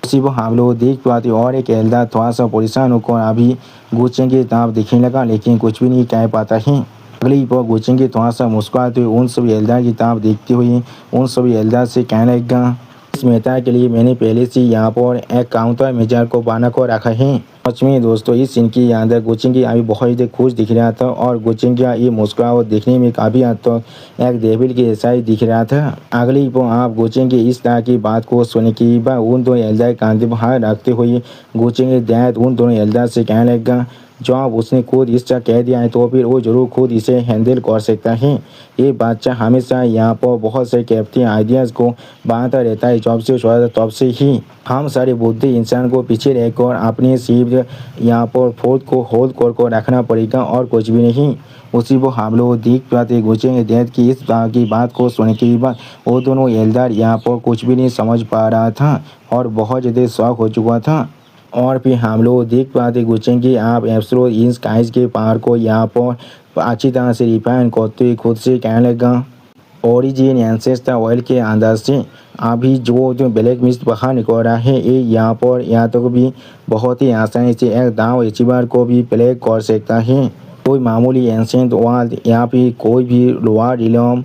उसी वो हम लोग देख पाते और एक एल्डर थोड़ा सा परेशान होकर अभी गुचेंगे तब दिखने लगा लेकिन कुछ भी नहीं कह पाता है। अगली पर गुचेंगे थोड़ा सा मुस्कुराते हुए उन सभी एल्डर की तरफ देखते हुए उन सभी एल्डर से कहने लगा इस मेहता के लिए मैंने पहले से यहाँ पर एक काउंटर मेजर को बना कर रखा है। सच में दोस्तों इस सीन के अंदर गुचेंगे अभी बहुत ही खुश दिख रहा था और गुचेंगे ये मुस्कुरा और देखने में काफ़ी हद तक एक डेविल के जैसा ही दिख रहा था। अगली पर आप गुचेंगे इस तरह की बात को सुने की बार उन दोनों एल्डर कांधे पर हाथ रखते हुए गुचेंगे दैट उन दोनों एल्डर से कहने लगा जब उसने खुद इस तरह कह दिया है तो फिर वो जरूर खुद इसे हैंडल कर सकता है। ये बादशाह हमेशा यहाँ पर बहुत से कैप्टन आइडियाज़ को बांधता रहता है जब से छोड़ा था तब से ही हम सारे बुद्धि इंसान को पीछे रहकर अपने सिर्फ यहाँ पर फोर्थ को होल्ड कर रखना पड़ेगा और कुछ भी नहीं। उसी वो हम लोग देख पाते गुचेंगे डेथ की इस की बात को सुनने के बाद वो दोनों एल्डर यहाँ पर कुछ भी नहीं समझ पा रहा था और बहुत ज़्यादा शौक हो चुका था। और फिर हम लोग देख पाते गुचेंगे आप एब्सोल्यूट इन स्काइज के पार को यहाँ पर अच्छी तरह से रिफाइन करते हुए खुद से कहने लगा ओरिजिन एंसेस्टर ऑयल के अंदर से अभी जो ब्लैक मिस्ट बाहर निकल रहा है ये यहाँ पर यहाँ तक भी बहुत ही आसानी से एक दाव अचीवर को भी प्ले कर सकता है। कोई मामूली एंसेंट वर्ल्ड या फिर कोई भी लोअर रिलम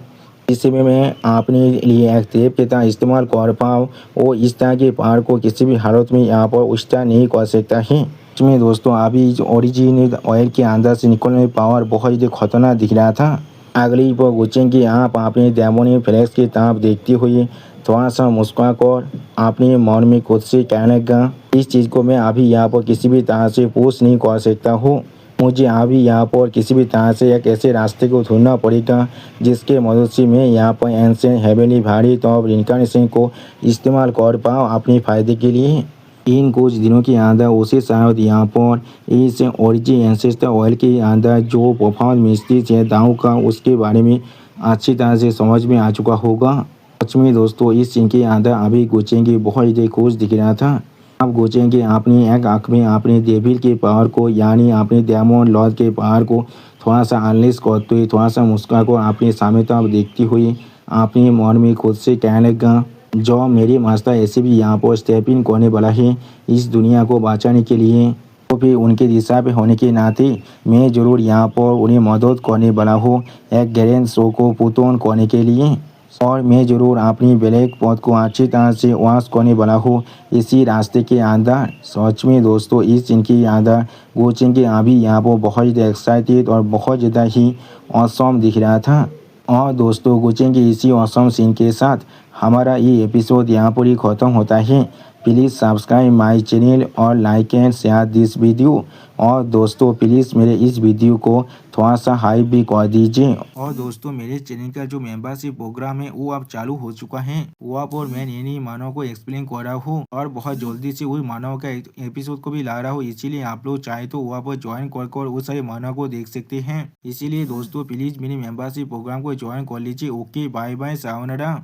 इसी में मैं अपने लिए एक टेप के तरह इस्तेमाल कर पाऊँ वो इस तरह के पार को किसी भी हालत में यहाँ पर उस्ता नहीं कर सकता है। इसमें दोस्तों अभी ओरिजिन ऑयल के अंदर से निकलने पावर बहुत ही खतरनाक दिख रहा था। अगली पर गुचेंगे आप अपने डेमोनिक फ्लैश की तरफ देखते हुए थोड़ा सा मुस्कुरा कर अपने मन में खुद से कहने लगा इस चीज़ को मैं अभी यहाँ पर किसी भी तरह से पुश नहीं कर सकता हूँ। मुझे अभी यहाँ पर किसी भी तरह से एक ऐसे रास्ते को ढूंढना पड़ेगा जिसके मदद से मैं यहाँ पर एंसेंट हेवनली भारी तो इनकारनेशन को इस्तेमाल कर पाऊँ अपने फ़ायदे के लिए। इन कुछ दिनों के अंदर उसी शायद यहाँ पर इस ओरिजिन एंसेस्टर ऑयल के अंदर जो परफॉर्मेंस मिस्त्री है दाऊ का उसके बारे में अच्छी तरह से समझ में आ चुका होगा। सच में दोस्तों इस सीन के अंदर अभी गुचेंगे बहुत ही खुश दिख रहा था। आप सोचेंगे अपनी एक आँख में अपने डेविल के पावर को यानी अपने डेमन लॉर्ड के पावर को थोड़ा सा अनलिश करते हुए थोड़ा सा मुस्कुरा को अपने सामने तरफ देखती हुई अपने मन में खुद से कहने लगा, जो मेरे मास्टर ऐसे भी यहाँ पर स्टेप इन करने वाला है इस दुनिया को बचाने के लिए, तो फिर उनके दिशा पे होने के नाते मैं ज़रूर यहाँ पर उन्हें मदद करने वाला हूँ एक ग्रैंड शो को पुटऑन करने के लिए, और मैं ज़रूर अपनी ब्लैक पॉट को अच्छी तरह से वॉश करने वाला हूँ इसी रास्ते के अंदर। सच में दोस्तों इस सीन के अंदर कोचिंग के अभी यहाँ पर बहुत ज़्यादा एक्साइटेड और बहुत ज़्यादा ही औसम दिख रहा था। और दोस्तों कोचिंग के इसी औसम सीन के साथ हमारा ये एपिसोड यहाँ पर ही ख़त्म होता है। प्लीज़ सब्सक्राइब माय चैनल और like and share this video. और दोस्तों प्लीज़ मेरे इस वीडियो को थोड़ा सा हाइप भी कर दीजिए। और दोस्तों मेरे चैनल का जो मेंबरशिप प्रोग्राम है वो अब चालू हो चुका है, वहाँ पर मैं नई नई मानव को एक्सप्लेन कर रहा हूँ और बहुत जल्दी से वही मानव का एपिसोड को भी ला रहा हूँ, इसीलिए आप लोग चाहे तो वहाँ पर ज्वाइन कर वो सारे मानव को देख सकते हैं। इसीलिए दोस्तों प्लीज़ मेरे मेंबरशिप प्रोग्राम को ज्वाइन कर लीजिए। Okay bye bye sayonara.